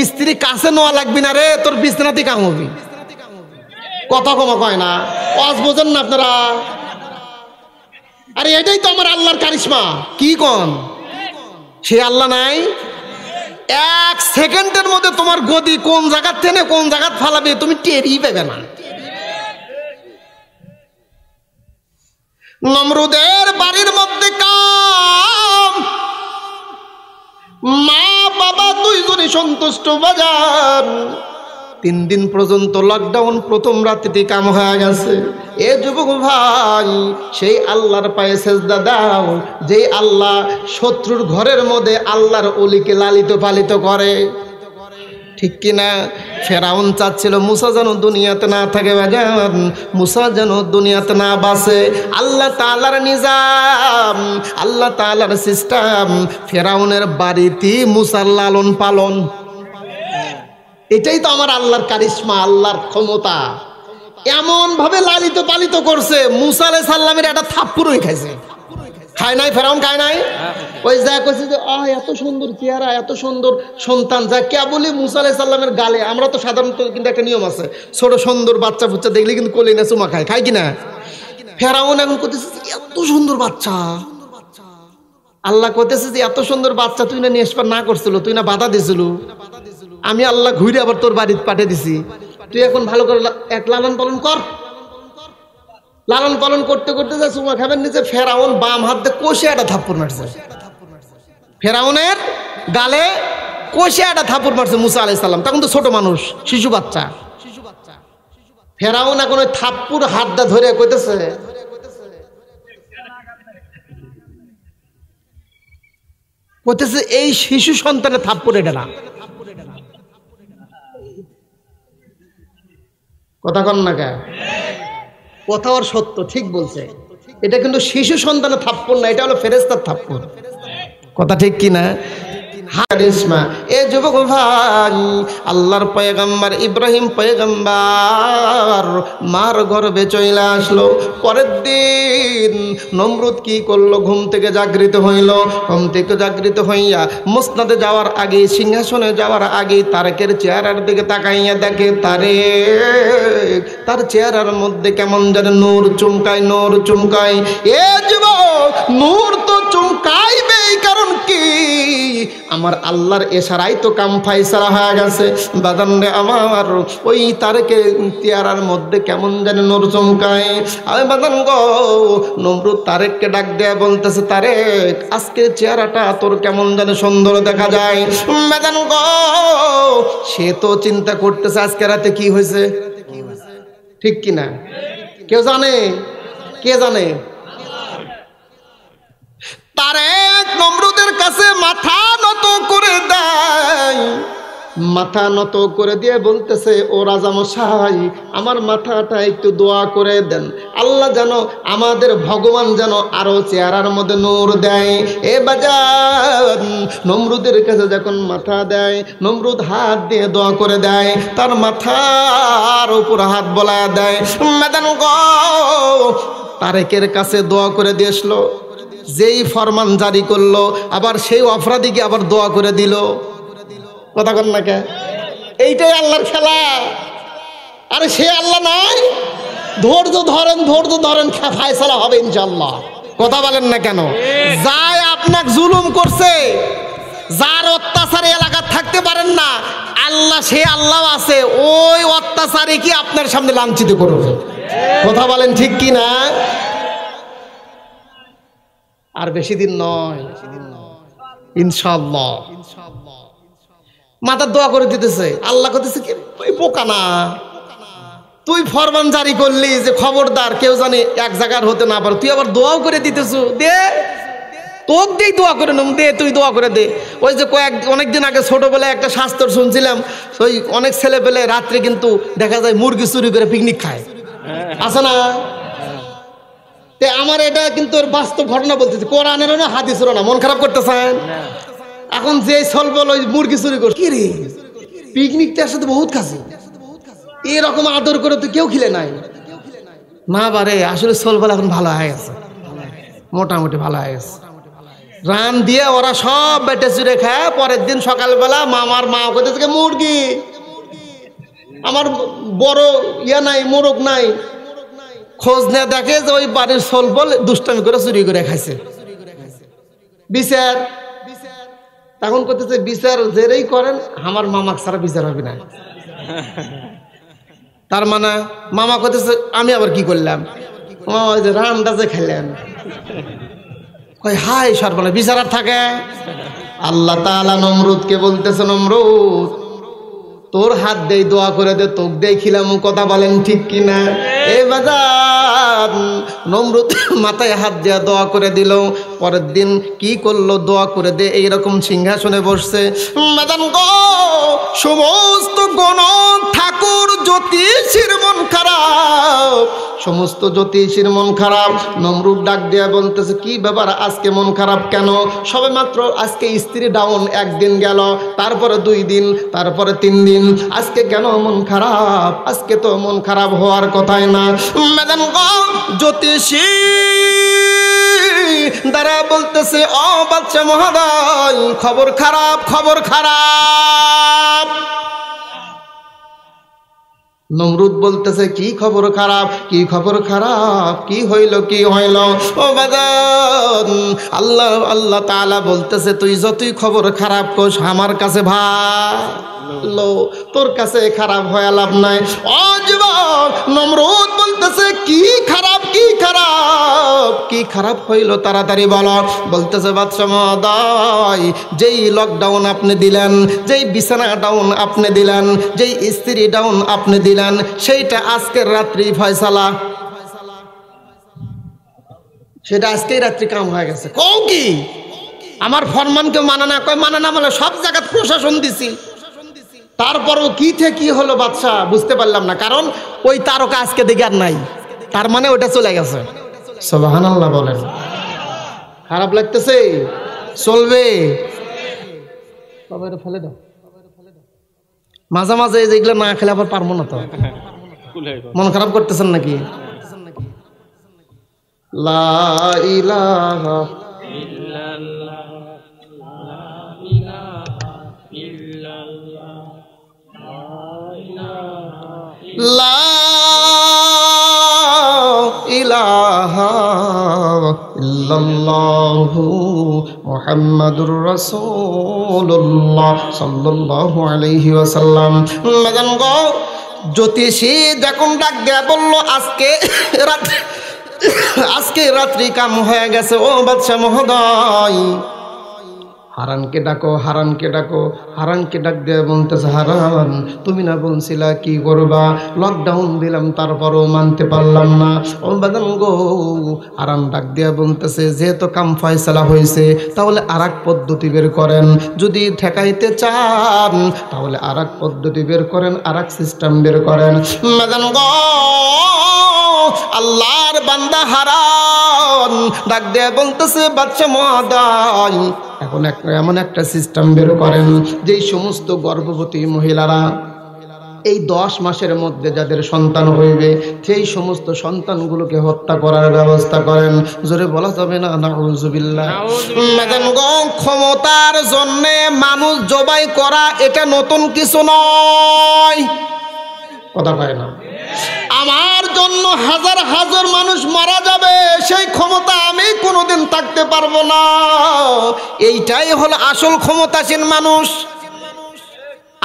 স্ত্রী কাছে নেওয়া লাগবি না রে, তোর বিছনাতে কাম হবি। কথা কমা কয় না, ওয়াজ বোঝেন না আপনারা? আরে এটাই তো আমার আল্লাহর কারিশমা। কি কোন সে আল্লাহ নাই? 1 সেকেন্ডের মধ্যে তোমার গদি কোন জায়গা থেকে কোন জায়গা ফালাবে তুমি টেরই পাবে না। নমরুদের বাড়ির মধ্যে কাম, মা বাবা দুইজনই সন্তুষ্ট বাজার। 3 দিন পর্যন্ত লকডাউন, প্রথম রাত্রিতে কাম হয়ে গেছে। এ যুবক ভাই, সেই আল্লাহর পায়ে সেজদা দাও যেই আল্লাহ শত্রুর ঘরের মধ্যে আল্লাহর ওলিকে লালিত পালিত করে, ঠিক কিনা? ফেরাউন চাচ্ছিল মুসা যেন দুনিয়াতে না থাকে বাজান, মুসা যেন দুনিয়াতে না বাঁচে। আল্লাহ তাআলার নিজাম, আল্লাহ তাআলার সিস্টেম, ফেরাউনের বাড়িতে মুসার লালন পালন। এটাই তো আমার আল্লাহর কারিশমা, আল্লাহর ক্ষমতা। এমন ভাবে লালিত পালিত করছে, মুসা আলাইহিস সালামের একটা থাপ্পড়ই খাইছে। খায় নাই? ফেরাউন খায় নাই? ওই যা কইছে যে এত সুন্দর চেহারা, এত সুন্দর সন্তান, যা কেবলই মুসা আলাইহিস সালামের গালে। আমরা তো সাধারণত কিন্তু একটা নিয়ম আছে, ছোট সুন্দর বাচ্চা ফুচ্চা দেখলে কিন্তু কোলে না চুমা খায়, খায় কিনা? ফেরাউন এখন কইতেছে এত সুন্দর বাচ্চা, আল্লাহ কইতেছে যে এত সুন্দর বাচ্চা তুই না নিষ্পার না করছিল, তুই না বাধা দিছিল, আমি আল্লাহ ঘুরে আবার তোর বাড়িতে পাঠিয়ে দিছি, তুই এখন ভালো করে এক লালন পালন কর। লালন পালন করতে করতে যা চুমা খাবেন নিচে, ফেরাউন বাম হাত দিয়ে কষে একটা থাপ্পড় মারছে, ফেরাউনের গালে কষে একটা থাপ্পড় মারছে মুসা আলাইহিস সালাম। তখন তো ছোট মানুষ, শিশু বাচ্চা। ফেরাউন এখন ওই থাপ্পড় হাতটা ধরে কইতেছে এই শিশু সন্তানের থাপ্পড় এটা না। কথা কন না কে? কথা ওর সত্য, ঠিক বলছে। এটা কিন্তু শিশু সন্তানের থাপ্পড় না, এটা হলো ফেরেশতার থাপ্পড়। কথা ঠিক কিনা? হারিসমা এ যুবক ভাই, আল্লাহর পয়গম্বর ইব্রাহিম পয়গম্বর মার গর্ভে চলে আসলো। পরের দিন নমরুদ কি করলো? ঘুম থেকে জাগৃত হইল। ঘুম থেকে জাগৃত হইয়া মুসনাদে যাওয়ার আগে, সিংহাসনে যাওয়ার আগে তারেকের চেহারার দিকে তাকাইয়া দেখে তার চেহারার মধ্যে কেমন যেন নূর চুমকায়, নূর চুমকায়। এ যুবক, নূর তো চুমকাইবে, কারণ কি? আমার আল্লাহর ইশারায় তো কাম ফাইসালা হয়ে গেছে। বাদান রে আমার, ওই তারেকের চেহারার মধ্যে কেমন যেন নূর চমকায়। আমি বাদান গো, নমরুদ তারেককে ডাক দেয়া বলতেছে, তারেক আজকে চেহারাটা তোর কেমন যেন সুন্দর দেখা যায়। বাদান গো, সে তো চিন্তা করতেছে আজকে রাতে কি হয়েছে, ঠিক কিনা? কেউ জানে? কে জানে? তারেক নমরুদের কাছে মাথা নত করে দেয়, মাথা নত করে দিয়ে বলতেছে, ও রাজামশাই, আমার মাথাটা একটু দোয়া করে দেন, আল্লাহ যেন, আমাদের ভগবান যেন আরো চেহারার মধ্যে নূর দেয়। এ বাজান, নমরুদের কাছে যখন মাথা দেয়, নমরুদ হাত দিয়ে দোয়া করে দেয়, তার মাথার উপর হাত বলা দেয়। মেদান গো, তারেকের কাছে দোয়া করে দিয়েছিল। যেই ফরমান জারি করলো, আবার সেই অপরাধীকে আবার দোয়া করে দিল। কথা কন না কে? এইটাই আল্লাহর খেলা। আরে সে আল্লাহ নাই? ধৈর্য ধরেন, ধৈর্য ধরেন, ফায়সালা হবে ইনশাআল্লাহ। কথা বলেন না কেন? যাই আপনাকে জুলুম করছে, যার অত্যাচারে এলাকা থাকতে পারেন না, আল্লাহ সে আল্লাহ আছে, ওই অত্যাচারে কি আপনার সামনে লাঞ্ছিত করবে। কথা বলেন ঠিক কি না? আর বেশি দিন নয় ইনশাআল্লাহ। মাথার দোয়া করে দিতেছে, আল্লাহ করতেছে কি বোকা না, তুই ফরমান জারি করলি যে খবরদার কেউ জানে এক জায়গার হতে না পারে, তুই আবার দোয়াও করে দিতেছ, দে তোক দিয়ে দোয়া করে নেব, দে তুই দোয়া করে দে। ওই যে অনেকদিন আগে ছোটবেলায় একটা শাস্ত্র শুনছিলাম, ওই অনেক ছেলে পেলে রাত্রে কিন্তু দেখা যায় মুরগি চুরি করে পিকনিক খায়, আছে না? আমার এটা কিন্তু বাস্তব ঘটনা বলতেছে, কোরআনেরও না হাদিসেরও না। মন খারাপ করতেছেন? এখন যে ছল বল ওই মুরগি চুরি করে, কি রে পিকনিকটার সাথে বহুত কাছে, এরকম আদর করে তো কেউ খিলে নাই না বারে। আসলে সোলবেলা এখন ভালো হয়ে গেছে, মোটামুটি ভালো হয়ে গেছে। রান দিয়ে ওরা সব বেটে চুরে খায়। পরের দিন সকালবেলা মামার মা কোথায় মুরগি, আমার বড় ইয়া নাই, মোরগ নাই। খোঁজ নিয়ে দেখে যে ওই বাড়ির সোলবল দুষ্টামি করে চুরি করে খাইছে। বিচার তখন করতেছে, বিচার যেরেই করেন আমার মামাক ছাড়া বিচার হবে না। তার মানে মামা করতেছে আমি আবার কি করলাম, মামা ওই যে রামটা যে খেলেন কই হাই সর্বনা বিচার আর থাকে। আল্লাহ তাআলা নমরুদকে বলতেছে, নমরুদ তোর হাত দেই দোয়া করে দে, তোক দেই খিলাম, কথা বলেন ঠিক কিনা? এ বাজার নমরুদ মাথায় হাত দিয়া দোয়া করে দিল। পরের দিন কি করলো, দোয়া করে দে এইরকম সিংহাসনে বসছে। বাজান গো, সমস্ত গণক ঠাকুর জ্যোতিষীর মন খারাপ, সমস্ত জ্যোতিষীর মন খারাপ। নমরুদ ডাক দিয়া বলতেছে, কি ব্যাপার আজকে মন খারাপ কেন? সবে মাত্র আজকে স্ত্রী ডাউন, একদিন গেল, তারপরে 2 দিন, তারপরে 3 দিন, আজকে কেন মন খারাপ? আজকে তো মন খারাপ হওয়ার কথাই না। ম্যাডাম গো, জ্যোতিষী দ্বারা বলতেছে, ও বাচ্চা মহোদয় খবর খারাপ, খবর খারাপ। নমরুদ বলতেছে, কি খবর খারাপ, কি খবর খারাপ, কি হইল, কি হইল? ও বাজান আল্লাহ আল্লাহ তাআলা বলতেছে, তুই যতই খবর খারাপ কোস আমার কাছে ভালো, তোর কাছে খারাপ হয়ে লাভ নাই। ও যুবক, নমরুদ বলতেছে, কি খারাপ, কি খারাপ, কি খারাপ হইল তাড়াতাড়ি বলো। বলতেছে, বাদশা মহোদয় যেই লকডাউন আপনি দিলেন, যেই বিছানা ডাউন আপনি দিলেন, যেই স্ত্রী ডাউন আপনি দিলেন, সেইটা আজকের রাত্রি ফয়সালা, সেটা আজকেই রাত্রি কাম হয়ে গেছে। কও কি আমার ফরমানকে মানা না? কয় মানা না মানে সব জায়গা প্রশাসন দিছি, তারপরও কি থেকে কি হলো বাদশা বুঝতে পারলাম না, কারণ ওই তারকা আজকে দেখে আর নাই, তার মানে ওটা চলে গেছে। সুবহানাল্লাহ বলেন। খারাপ লাগতেছে, চলবে, সবাই ফেলে দাও। মাঝে মাঝে যেগুলো না খেলে আবার পারবো না তো। মন খারাপ করতেছেন নাকি? লা ইলাহা ইল্লাল্লাহ, লা ইলাহা ইল্লাল্লাহ, লা ইলাহা ইল্লাল্লাহু মুহাম্মাদুর রাসূলুল্লাহ সাল্লাল্লাহু আলাইহি ওয়াসাল্লাম। মাদান গো, জ্যোতিষী যখন ডাক দেয়া বলল, আজকে রাত্রি কাম হয়ে গেছে। ও বাদশা মহোদয় হারানকে ডাকো, হারানকে ডাকো। হারানকে ডাক দিয়ে বলতেছে, হারান তুমি না বলছিলা কি করবা, লকডাউন দিলাম তারপরও মানতে পারলাম না। ও বাদাম গো, হারান ডাক দিয়ে বলতেছে, যেহেতু কাম ফয়সালা হয়েছে তাহলে আরেক পদ্ধতি বের করেন, যদি ঠেকাইতে চান তাহলে আরেক পদ্ধতি বের করেন, আরেক সিস্টেম বের করেন। বাদাম গো, আল্লাহর বান্দা হারান ডাক দিয়ে বলতেছে, বাদশা মহোদয় এখন এমন একটা সিস্টেম বের করেন, যেই সমস্ত গর্ভবতী মহিলারা এই 10 মাসের মধ্যে যাদের সন্তান হইবে সেই সমস্ত সন্তানগুলোকে হত্যা করার ব্যবস্থা করেন। জোরে বলা যাবে না নাউযুবিল্লাহ? ম্যাডাম গো, ক্ষমতার জন্য মানুষ জবাই করা এটা নতুন কিছু নয়, কথা কয় না। আমার জন্য হাজার হাজার মানুষ মারা যাবে, সেই ক্ষমতা আমি কোনোদিন থাকতে পারবো না। এইটাই হলো আসল ক্ষমতাসীন মানুষ।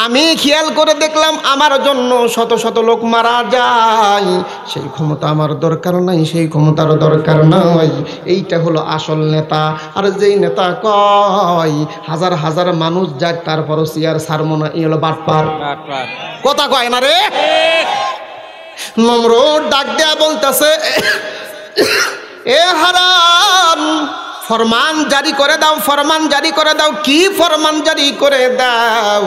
আমি খেয়াল করে দেখলাম আমার জন্য শত শত লোক মারা যায়, সেই ক্ষমতা আমার দরকার নাই, সেই ক্ষমতার দরকার নাই। এইটা হলো আসল নেতা। আর যেই নেতা কয় হাজার হাজার মানুষ যাক তারপরও চেয়ার ছাড়বো না, এই হলো বাটপার, কথা কয় না রে। নমরুদ ডাক দেয়া বলতেছে, এ হারান ফরমান জারি করে দাও, ফরমান জারি করে দাও। কি ফরমান জারি করে দাও?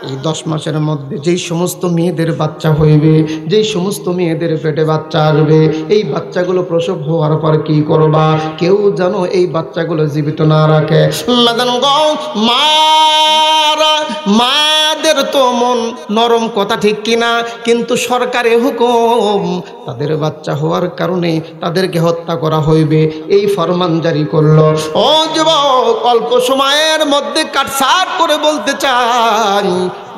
এই 10 মাসের মধ্যে যেই সমস্ত মেয়েদের বাচ্চা হইবে, যেই সমস্ত মেয়েদের পেটে বাচ্চা আসবে, এই বাচ্চাগুলো প্রসব হওয়ার পর কি করবা? কেউ যেন এই বাচ্চাগুলো জীবিত না রাখে। মা মায়েদের তো মন নরম, কথা ঠিক কিনা, কিন্তু সরকারের হুকুম তাদের বাচ্চা হওয়ার কারণে তাদেরকে হত্যা করা হইবে, এই ফরমান জারি করলো। ও যুবক, অল্প সময়ের মধ্যে কাটছাট করে বলতে চাই,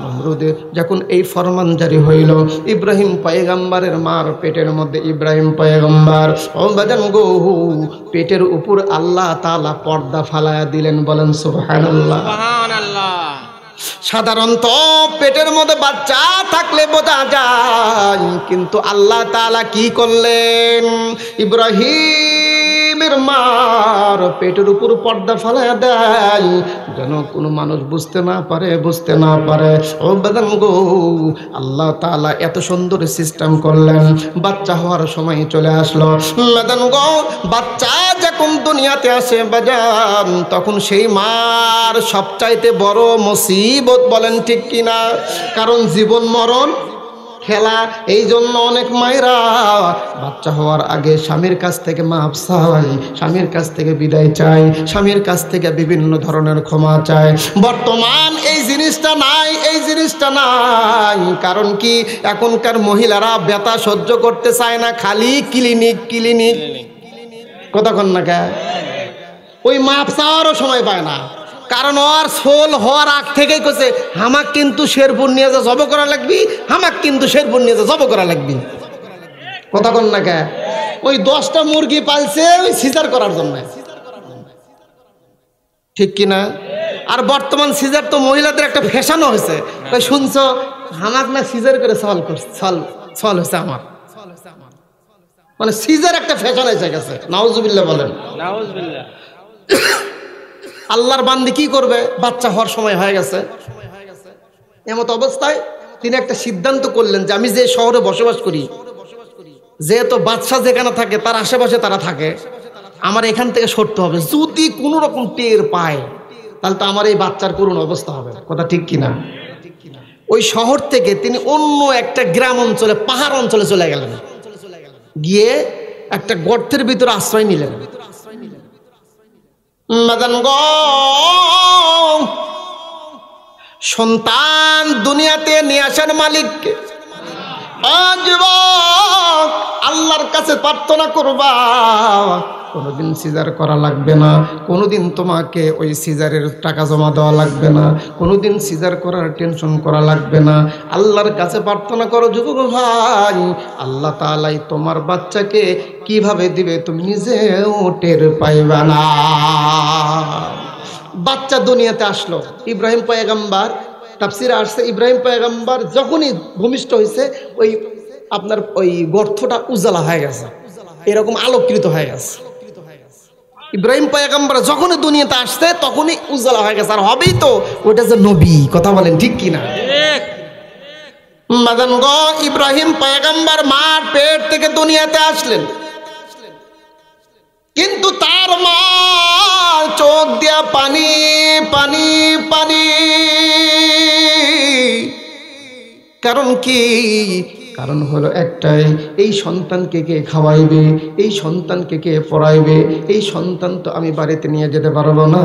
নমরুদের যখন এই ফরমান জারি হইল, ইব্রাহিম পয়গম্বরের মার পেটের মধ্যে ইব্রাহিম পয়গম্বর ও বাজান গো, পেটের উপর আল্লাহ তাআলা পর্দা ফালায়া দিলেন। বলেন সুবহানাল্লাহ। সাধারণত পেটের মধ্যে বাচ্চা থাকলে বোঝা যায়, কিন্তু আল্লাহ তাআলা কি করলেন, ইব্রাহিমের মার পেটের উপর পর্দা ফালায়া দেয়, যেন কোনো মানুষ বুঝতে না পারে। ও বাদাম গো, আল্লাহ তাআলা এত সুন্দর সিস্টেম করলেন, বাচ্চা হওয়ার সময় চলে আসলো। বাদাম গো, বাচ্চা যখন দুনিয়াতে আসে বাজান, তখন সেই মার সবচাইতে বড় মুসিবত, বলেন ঠিক কিনা, কারণ জীবন মরণ খেলা। এই জন্য অনেক মায়েরা বাচ্চা হওয়ার আগে স্বামীর কাছ থেকে মাপ চায়, স্বামীর কাছ থেকে বিদায় চায়, স্বামীর কাছ থেকে বিভিন্ন ধরনের ক্ষমা চায়। বর্তমান এই জিনিসটা নাই, কারণ কি, এখনকার মহিলারা ব্যথা সহ্য করতে চায় না, খালি ক্লিনিক কতক্ষণ না কে, ওই মাপ চাওয়ারও সময় পায় না, কারণ ওর সোল হওয়ার আগ থেকেই কইছে হামাক কিন্তু শেরপুর নিয়ে যা জব করা লাগবি, কতক্ষণ না কে, ওই 10টা মুরগি পালছে ওই সিজার করার জন্য, ঠিক কিনা। আর বর্তমান সিজার তো মহিলাদের একটা ফ্যাশনও হয়েছে, শুনছো হামাক না সিজার করে সল হয়েছে আমার, মানে সিজার একটা ফ্যাশন এসে গেছে। নাউজুবিল্লাহ বলেন। নাউজুবিল্লাহ। আল্লাহর বান্দি কি করবে, বাচ্চা হওয়ার সময় হয়ে গেছে, এমত অবস্থায় তিনি একটা সিদ্ধান্ত করলেন যে আমি যে শহরে বসবাস করি, যেহেতু বাদশা যেখানে থাকে তার আশেপাশে তারা থাকে, আমার এখান থেকে সরতে হবে। যদি কোনো রকম টের পায় তাহলে তো আমার এই বাচ্চার করুণ অবস্থা হবে, কথা ঠিক কিনা। ওই শহর থেকে তিনি অন্য একটা গ্রাম অঞ্চলে, পাহাড় অঞ্চলে চলে গেলেন, গিয়ে একটা গর্তের ভিতরে আশ্রয় নিলেন। সন্তান দুনিয়াতে নিয়ে আসার মালিককে আল্লাহর কাছে প্রার্থনা করবা, কোনোদিন সিজার করা লাগবে না, কোনোদিন তোমাকে ওই সিজারের টাকা জমা দেওয়া লাগবে না, কোনোদিন সিজার করার টেনশন করা লাগবে না। আল্লাহর কাছে প্রার্থনা করো যুবক ভাই, আল্লাহ তাআলাই তোমার বাচ্চাকে কিভাবে দিবে তুমি নিজেও টের পাইবা না। বাচ্চা দুনিয়াতে আসলো, ইব্রাহিম পয়গম্বর, তাফসিরে আসছে ইব্রাহিম পয়গম্বর যখনই ভূমিষ্ঠ হয়েছে ওই আপনার ওই গর্তটা উজালা হয়ে গেছে, এরকম আলোকৃত হয়ে গেছে। ইব্রাহিম পয়গম্বর যখনই দুনিয়াতে আসছে তখনই উজালা হয়ে গেছে, আর হবেই তো, ওইটা যে নবী, কথা বলেন ঠিক কিনা। মাদান গো, ইব্রাহিম পয়গম্বর মার পেট থেকে দুনিয়াতে আসলেন, কিন্তু তার মা চোখ দিয়া পানি পানি পানি, কারণ কি, কারণ হলো একটাই, এই সন্তানকে কে খাওয়াইবে, এই সন্তানকে কে পড়াইবে, এই সন্তান তো আমি বাড়িতে নিয়ে যেতে পারবো না,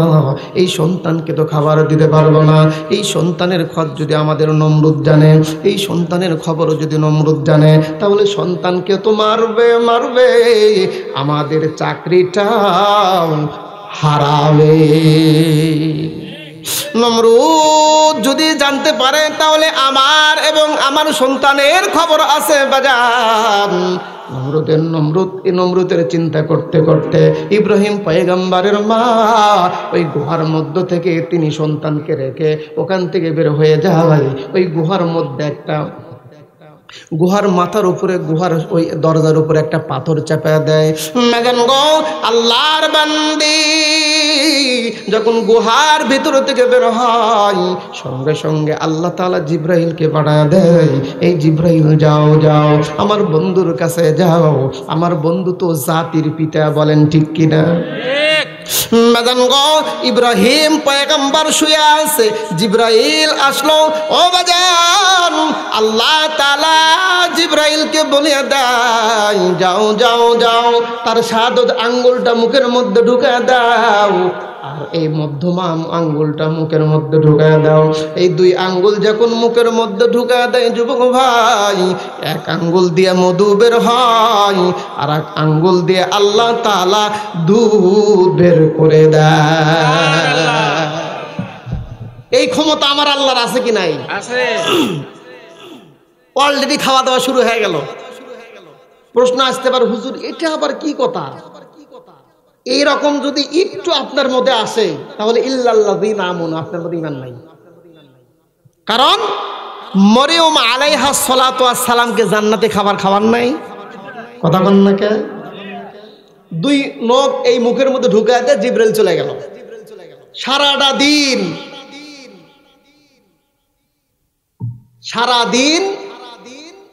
এই সন্তানকে তো খাবার দিতে পারবো না। এই সন্তানের খোঁজ যদি আমাদের নমরুদ জানে, এই সন্তানের খবরও যদি নমরুদ জানে, তাহলে সন্তানকে তো মারবে, আমাদের চাকরিটাও হারাবে। নমরুদ যদি জানতে পারে তাহলে আমার এবং আমার সন্তানের খবর আছে বাজান। নমরুদের চিন্তা করতে করতে ইব্রাহিম পয়গম্বরের মা ওই গুহার মধ্য থেকে তিনি সন্তানকে রেখে ওখান থেকে বের হয়ে যায়। ওই গুহার মধ্যে একটা, গুহার মাথার উপরে, গুহার ওই দরজার উপরে একটা পাথর চাপা দেয়। আল্লাহর বান্দি যখন গুহার ভিতর থেকে বের হয়, সঙ্গে সঙ্গে আল্লাহ তাআলা জিব্রাইলকে পাঠায় দেয়, এই জিব্রাইল যাও আমার বন্ধুর কাছে যাও, আমার বন্ধু তো জাতির পিতা, বলেন ঠিক কিনা। ইব্রাহিম পয়গম্বর শুয়ে আছে, জিব্রাইল আসলো, ও বাজান আল্লাহ তাআলা জিব্রাইলকে বলে দেয়, যাও তার সাদত আঙ্গুলটা মুখের মধ্যে ঢুকা দাও, আর এই মধ্যমা আঙ্গুলটা মুখের মধ্যে ঢুকায় দাও। এই দুই আঙ্গুল যখন মুখের মধ্যে ঢুকায় দেয় যুবক ভাই, এক আঙ্গুল দিয়ে মধু বের হয়, আর এক আঙ্গুল দিয়ে আল্লাহ তাআলা দুধ বের করে দেয়। এই ক্ষমতা আমার আল্লাহর আছে কি নাই? আছে। অলরেডি খাওয়া দাওয়া শুরু হয়ে গেল। প্রশ্ন আসতে পারে, হুজুর এটা আবার কি কথা? এইরকম যদি একটু আপনার মধ্যে আসে তাহলে ইল্লাল্লাযীনা আমানু, আপনার মধ্যে ঈমান নাই। কারণ মরিয়ম আলাইহা সালাতু ওয়াস সালামকে জান্নাতে খাবার খাওয়ার নাই। কথা বল না কে? দুই নখ এই মুখের মধ্যে ঢুকায় দিয়ে জিবরাইল চলে গেল। সারা দিন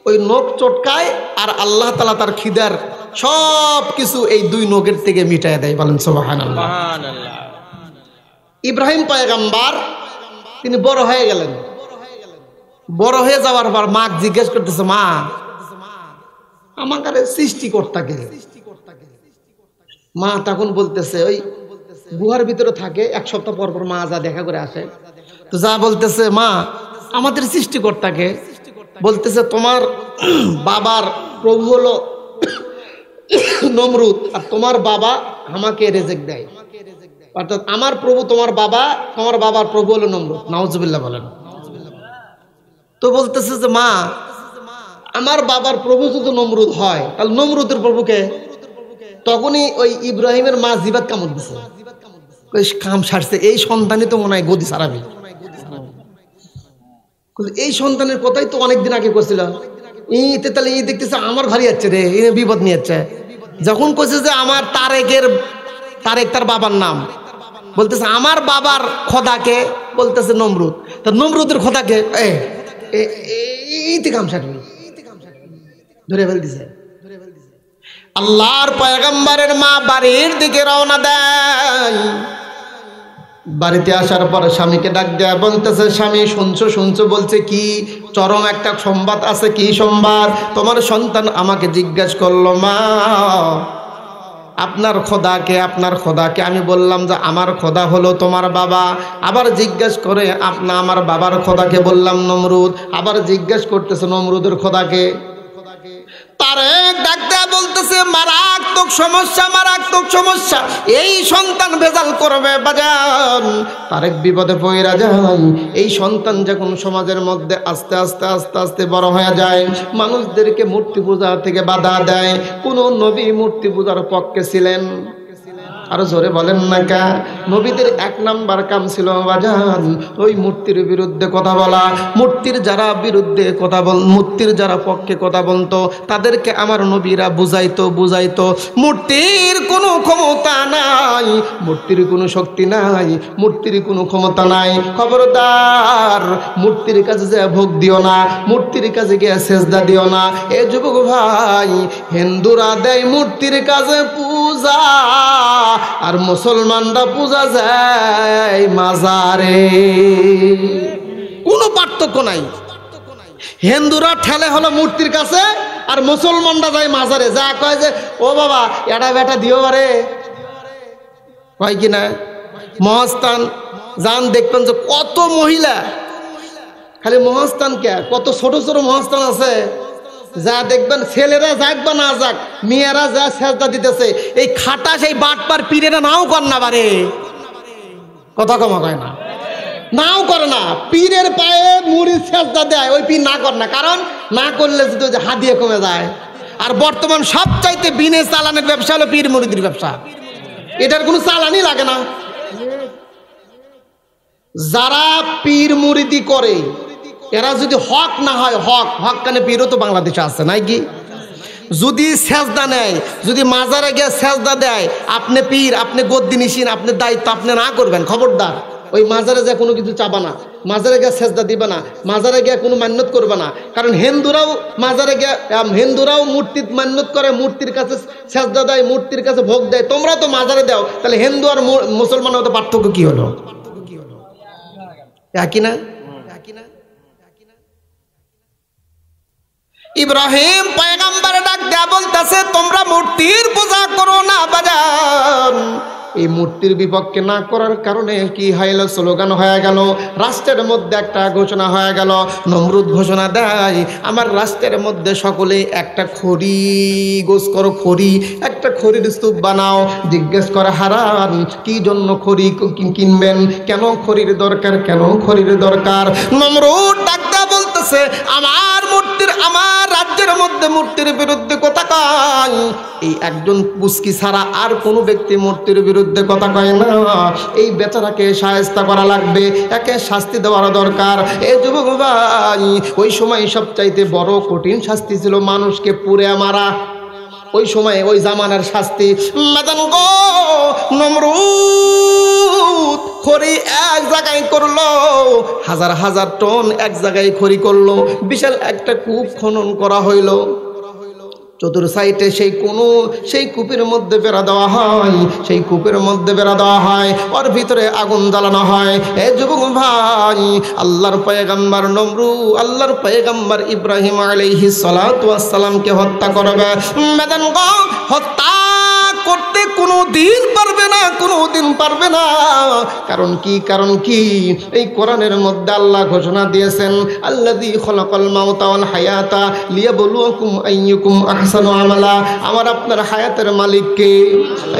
ওই নখ চটকায়, আর আল্লাহ তাআলা তার খিদার সব কিছু এই দুই নখের থেকে মিটায় দেয়। বলেন সুবহানাল্লাহ। ইব্রাহিম পয়গম্বর তিনি বড় হয়ে গেলেন। বড় হয়ে যাওয়ার পর মা জিজ্ঞেস করতেছে, মা আমাকে সৃষ্টিকর্তাকে। মা তখন বলতেছে, ওই গুহার ভিতরে থাকে, এক সপ্তাহ পর পর মা যা দেখা করে আসে, তো যা বলতেছে, মা আমাদের সৃষ্টিকর্তাকে। বলতেছে, তোমার বাবার প্রভু হলো নমরুদ, আর তোমার বাবা আমাকে রেজেক দেয়। অর্থাৎ আমার প্রভু তোমার বাবা, তোমার বাবার প্রভু হলো নমরুদ। নাউজুবিল্লাহ বলেন। তো বলতেছে যে, মা আমার বাবার প্রভু যদি নমরুদ হয় তাহলে নমরুদের প্রভুকে? তখনই ওই ইব্রাহিমের মা জিবাত কামড় দিছে, কাম সারছে, এই সন্তানই তো মনে হয় গদি সারাবে। এই সন্তানের কথাই তো অনেকদিন আগে করছিল। তাহলে দেখতেছে আমার ভারী যাচ্ছে রে, বিপদ নিয়ে যাচ্ছে। যখন কইছে যে আমার তারেক তার বাবার নাম, বলতেছে আমার বাবার খোদাকে, বলতেছে নমরুদ। তা নমরুদের খোদাকে এইতে কাম সারবে, ধরে ফেল দিছে। আল্লাহর পয়গম্বরের মা বাড়ির দিকে রওনা দেয়। বাড়িতে আসার পর স্বামীকে ডাক দেয়া বলতেছে, স্বামী শুনছো? বলছে, কি? চরম একটা সংবাদ আছে। কি সংবাদ? তোমার সন্তান আমাকে জিজ্ঞাসা করলো, মা আপনার খোদাকে? আমি বললাম যে আমার খোদা হলো তোমার বাবা। আবার জিজ্ঞাসা করে আমার বাবার খোদাকে বললাম নমরুদ। আবার জিজ্ঞাসা করতেছে নমরুদের খোদাকে। তারেক ডাক দেয়া বলতেছে, মারাত্মক সমস্যা, এই সন্তান ভেজাল করবে বাজান। তারেক বিপদে পড়ে যায়। এই সন্তান যখন সমাজের মধ্যে আস্তে আস্তে বড় হয়ে যায়, মানুষদেরকে মূর্তি পূজা থেকে বাধা দেয়। কোন নবী মূর্তি পূজার পক্ষে ছিলেন? আরো জোরে বলেন না কা? নবীদের এক নাম্বার কাম ছিল বাজান ওই মূর্তির বিরুদ্ধে কথা বলা। মূর্তির যারা বিরুদ্ধে কথা মূর্তির যারা পক্ষে কথা বলতো তাদেরকে আমার নবীরা বুঝাইতো মূর্তির কোনো ক্ষমতা নাই, মূর্তির কোনো শক্তি নাই, মূর্তির কোনো ক্ষমতা নাই। খবরদার, মূর্তির কাছে যে ভোগ দিও না, মূর্তির কাছে গিয়ে সেজদা দিও না। এ যুবক ভাই, হিন্দুরা দেয় মূর্তির কাছে পূজা, আর মুসলমানরা পূজা যায় মাজারে। কোনো পার্থক্য নাই। হিন্দুরা ঠেলে হলো মূর্তির কাছে, আর মুসলমানরা যায় মাজারে। যা কয় যে ও বাবা এটা বেটা দিও বারে, কয় কিনা মহাস্থান যান, দেখবেন যে কত মহিলা, খালি মহাস্থান কে, কত ছোট ছোট মহাস্থান আছে। যা দেখবেন ছেলেরা যাক বা না যাক, মেয়েরা যা সেজদা দিতেছে, এই খাটা সেই বাটপার পীরেরা নাও কর না বারে, কথা কমা কয় না, নাও করে না। পীরের পায়ে মুড়ি সেজদা দেয়, ওই পীর না কর না। কারণ না করলে যদি হাদিয়া কমে যায়। আর বর্তমান সবচাইতে বিনে চালানের ব্যবসা হলো পীর মুরিদির ব্যবসা। এটার কোনো চালানি লাগে না। যারা পীর মুরিদি করে এরা যদি হক না হয়, হক কানে পীরও তো বাংলাদেশে আছে নাই কি? যদি সেজদা নেয়, যদি মাজারে গিয়ে সেজদা দেয়, আপনি পীর, আপনি গদ্দি নিশিন, আপনি দায়িত্ব আপনি না করবেন। খবরদার, ওই মাজারে যা কোনো কিছু চাবা না, মাজারে গিয়ে সেজদা দিবে না, মাজারে গিয়ে কোনো মান্যত করবে না। কারণ হিন্দুরাও মাজারে গিয়ে, হিন্দুরাও মূর্তি মান্যত করে, মূর্তির কাছে সেজদা দেয়, মূর্তির কাছে ভোগ দেয়। তোমরা তো মাজারে দাও, তাহলে হিন্দু আর মুসলমানের মধ্যে পার্থক্য কি হলো? একই না? ইব্রাহিম পয়গম্বর ডাক দেয়া বলতেছে, তোমরা মূর্তির পূজা করো না বাজান, এই মূর্তির বিপক্ষে না করার কারণে কি হইল, স্লোগান হয়ে গেল, রাষ্ট্রের মধ্যে একটা ঘোষণা হয়ে গেল। নমরুদ ঘোষণা দেয়, আমার রাষ্ট্রের মধ্যে সকলেই একটা খড়ি গোস করো, খড়ি, একটা খড়ির স্তূপ বানাও। জিজ্ঞেস করে হারান কি জন্য খড়ি কিনবেন, কেন খড়ির দরকার, কেন খড়ির দরকার? নমরুদ ডাকতে বলতেছে, আমার মূর্তির, আমার রাজ্যের মধ্যে মূর্তির বিরুদ্ধে কথা কয়, এই একজন পুস্কি ছাড়া আর কোনো ব্যক্তি মূর্তির বিরুদ্ধে কথা কয় না। এই বেচারাকে শায়েস্তা করা লাগবে, একে শাস্তি দেওয়ার দরকার। এই যুবক ভাই, ওই সময় সবচাইতে বড় কঠিন শাস্তি ছিল মানুষকে পুড়ে মারা। ওই সময় ওই জামানার শাস্তি। মাদান গো, নমরুদ খড়ি এক জায়গায় করলো, হাজার হাজার টন এক জায়গায় খড়ি করলো, বিশাল একটা কূপ খনন করা হইল। চতুর সাইডে সেই কূপের মধ্যে বেড়া দেওয়া হয়, সেই কূপের মধ্যে বেড়া দেওয়া হয়, ওর ভিতরে আগুন জ্বালানো হয়। এ যুবক ভাই, আল্লাহর পয়গম্বর নমরুদ, আল্লাহর পয়গম্বর ইব্রাহিম আলাইহিস সালাতু ওয়াস সালামকে হত্যা করবে। মেদান গো, হত্যা করতে কোনো দিন পারবে না, কোনো দিন পারবে না। কারণ কি, কারণ কি? এই কোরআনের মধ্যে আল্লাহ ঘোষণা দিয়েছেন, আল্লাযী খলাকাল মাউতা ওয়াল হায়াতা লিয়াবলুয়াকুম আইয়ুকুম আহসানু আমালা। আমার আপনার হায়াতের মালিক কে?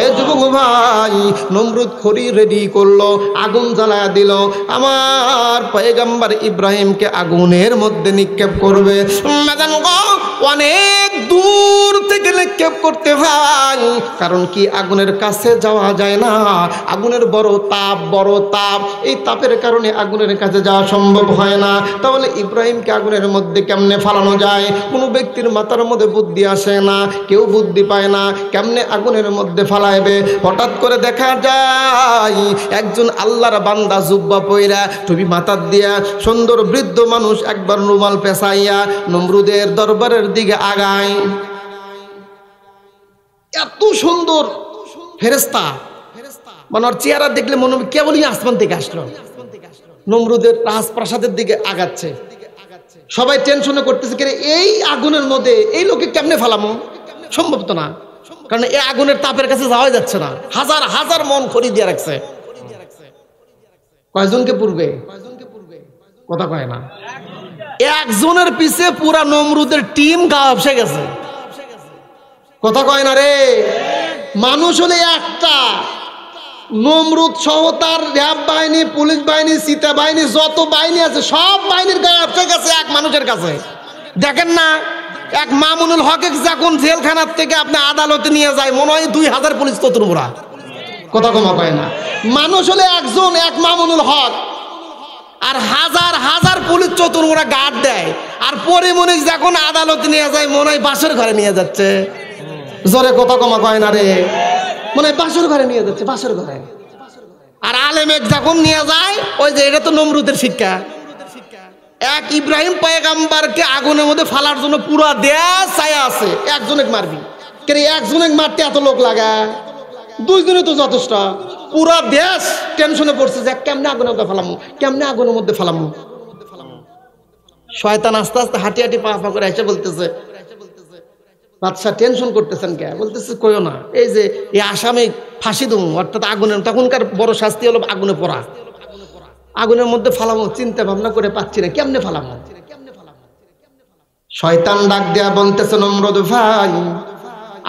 এই যুবক ভাই, নমরুদ খড়ি রেডি করলো, আগুন জ্বালায়া দিল, আমার পয়গম্বর ইব্রাহিমকে আগুনের মধ্যে নিক্ষেপ করবে। মেদান গো, অনেক দূর থেকে নিক্ষেপ করতে হয়, কারণ কি আগুনের কাছে যাওয়া যায় না, আগুনের বড় তাপ, বড় তাপ, এই তাপের কারণে আগুনের কাছে যাওয়া সম্ভব হয় না। তাহলে ইব্রাহিমকে আগুনের মধ্যে কেমনে ফালানো যায়? কোনো ব্যক্তির মাথার মধ্যে বুদ্ধি আসে না, কেউ বুদ্ধি পায় না কেমনে আগুনের মধ্যে ফালাইবে। হঠাৎ করে দেখা যায় একজন আল্লাহর বান্দা জুব্বা পইরা, টুপি মাথার দিয়া, সুন্দর বৃদ্ধ মানুষ একবার রুমাল পেঁচাইয়া নমরুদের দরবারের দিকে আগায়। এত সুন্দর ফেরেশতা, মানে ওর চেহারা দেখলে মনে হবে কেবলই আসমান থেকে আসলো। নমরুদের রাজপ্রাসাদের দিকে আগাচ্ছে, সবাই টেনশনে করতেছে, এই আগুনের মধ্যে এই লোকে কেমনে ফালামো? সম্ভব তো না, কারণ এই আগুনের তাপের কাছে যাওয়া যাচ্ছে না। হাজার হাজার মন খড়ি দিয়ে রাখছে, কয়জনকে পুরবে? কথা কয় না, একজনের পিছে পুরা নমরুদের টিম গা ভেসে গেছে। কথা কয় না রে। মানুষ হলে একটা, নমরুদ সহ তার র্যাব বাহিনী, পুলিশ বাহিনী, সীতা বাহিনী, যত বাহিনী আছে সব বাহিনীর গায়ে ভেসে গেছে এক মানুষের কাছে। দেখেন না, এক মামুনুল হক যখন জেলখানার থেকে আপনি আদালতে নিয়ে যায়, মনে হয় 2000 পুলিশ ততরুরা। কথা কমা কয় না। মানুষ হলে একজন, এক মামুনুল হক, আর হাজার হাজার পুলিশ চতুর্মুরা গার্ড দেয়। আর পরিমণি যখন আদালতে নিয়ে যায়, মনে হয় বাসর ঘরে নিয়ে যাচ্ছে। জোরে কথা কমা কয় না রে, মনে হয় বাসর ঘরে নিয়ে যাচ্ছে, বাসর ঘরে। আর আলেমেক যখন নিয়ে যায়, ওই যে এটা তো নমরুদের শিক্ষা। এক ইব্রাহিম পয়গম্বরকে আগুনের মধ্যে ফালার জন্য পুরো দেশ ছায়া আছে, একজনে মারবি, একজনে মারতে এত লোক লাগা, দুইজনে তো যথেষ্ট। পুরা দেশ টেনশনে পড়ছে যে কেমনে আগুনের মধ্যে ফালামু, কেমনে আগুনের মধ্যে ফালামু। শয়তান আস্তে আস্তে হাঁটি হাঁটি পা পা করে এসে বলতেছে, বাদশাহ টেনশন করতেছেন কে? বলতেছে কইও না, এই যে এই আসামে ফাঁসি দেবো, অর্থাৎ আগুনের, তখনকার বড় শাস্তি হলো আগুনে পড়া। আগুনের মধ্যে ফালামো, চিন্তা ভাবনা করে পাচ্ছি না কেমনে ফালামো। শয়তান ডাক দেয়া বলতেছে, নমরুদ ভাই,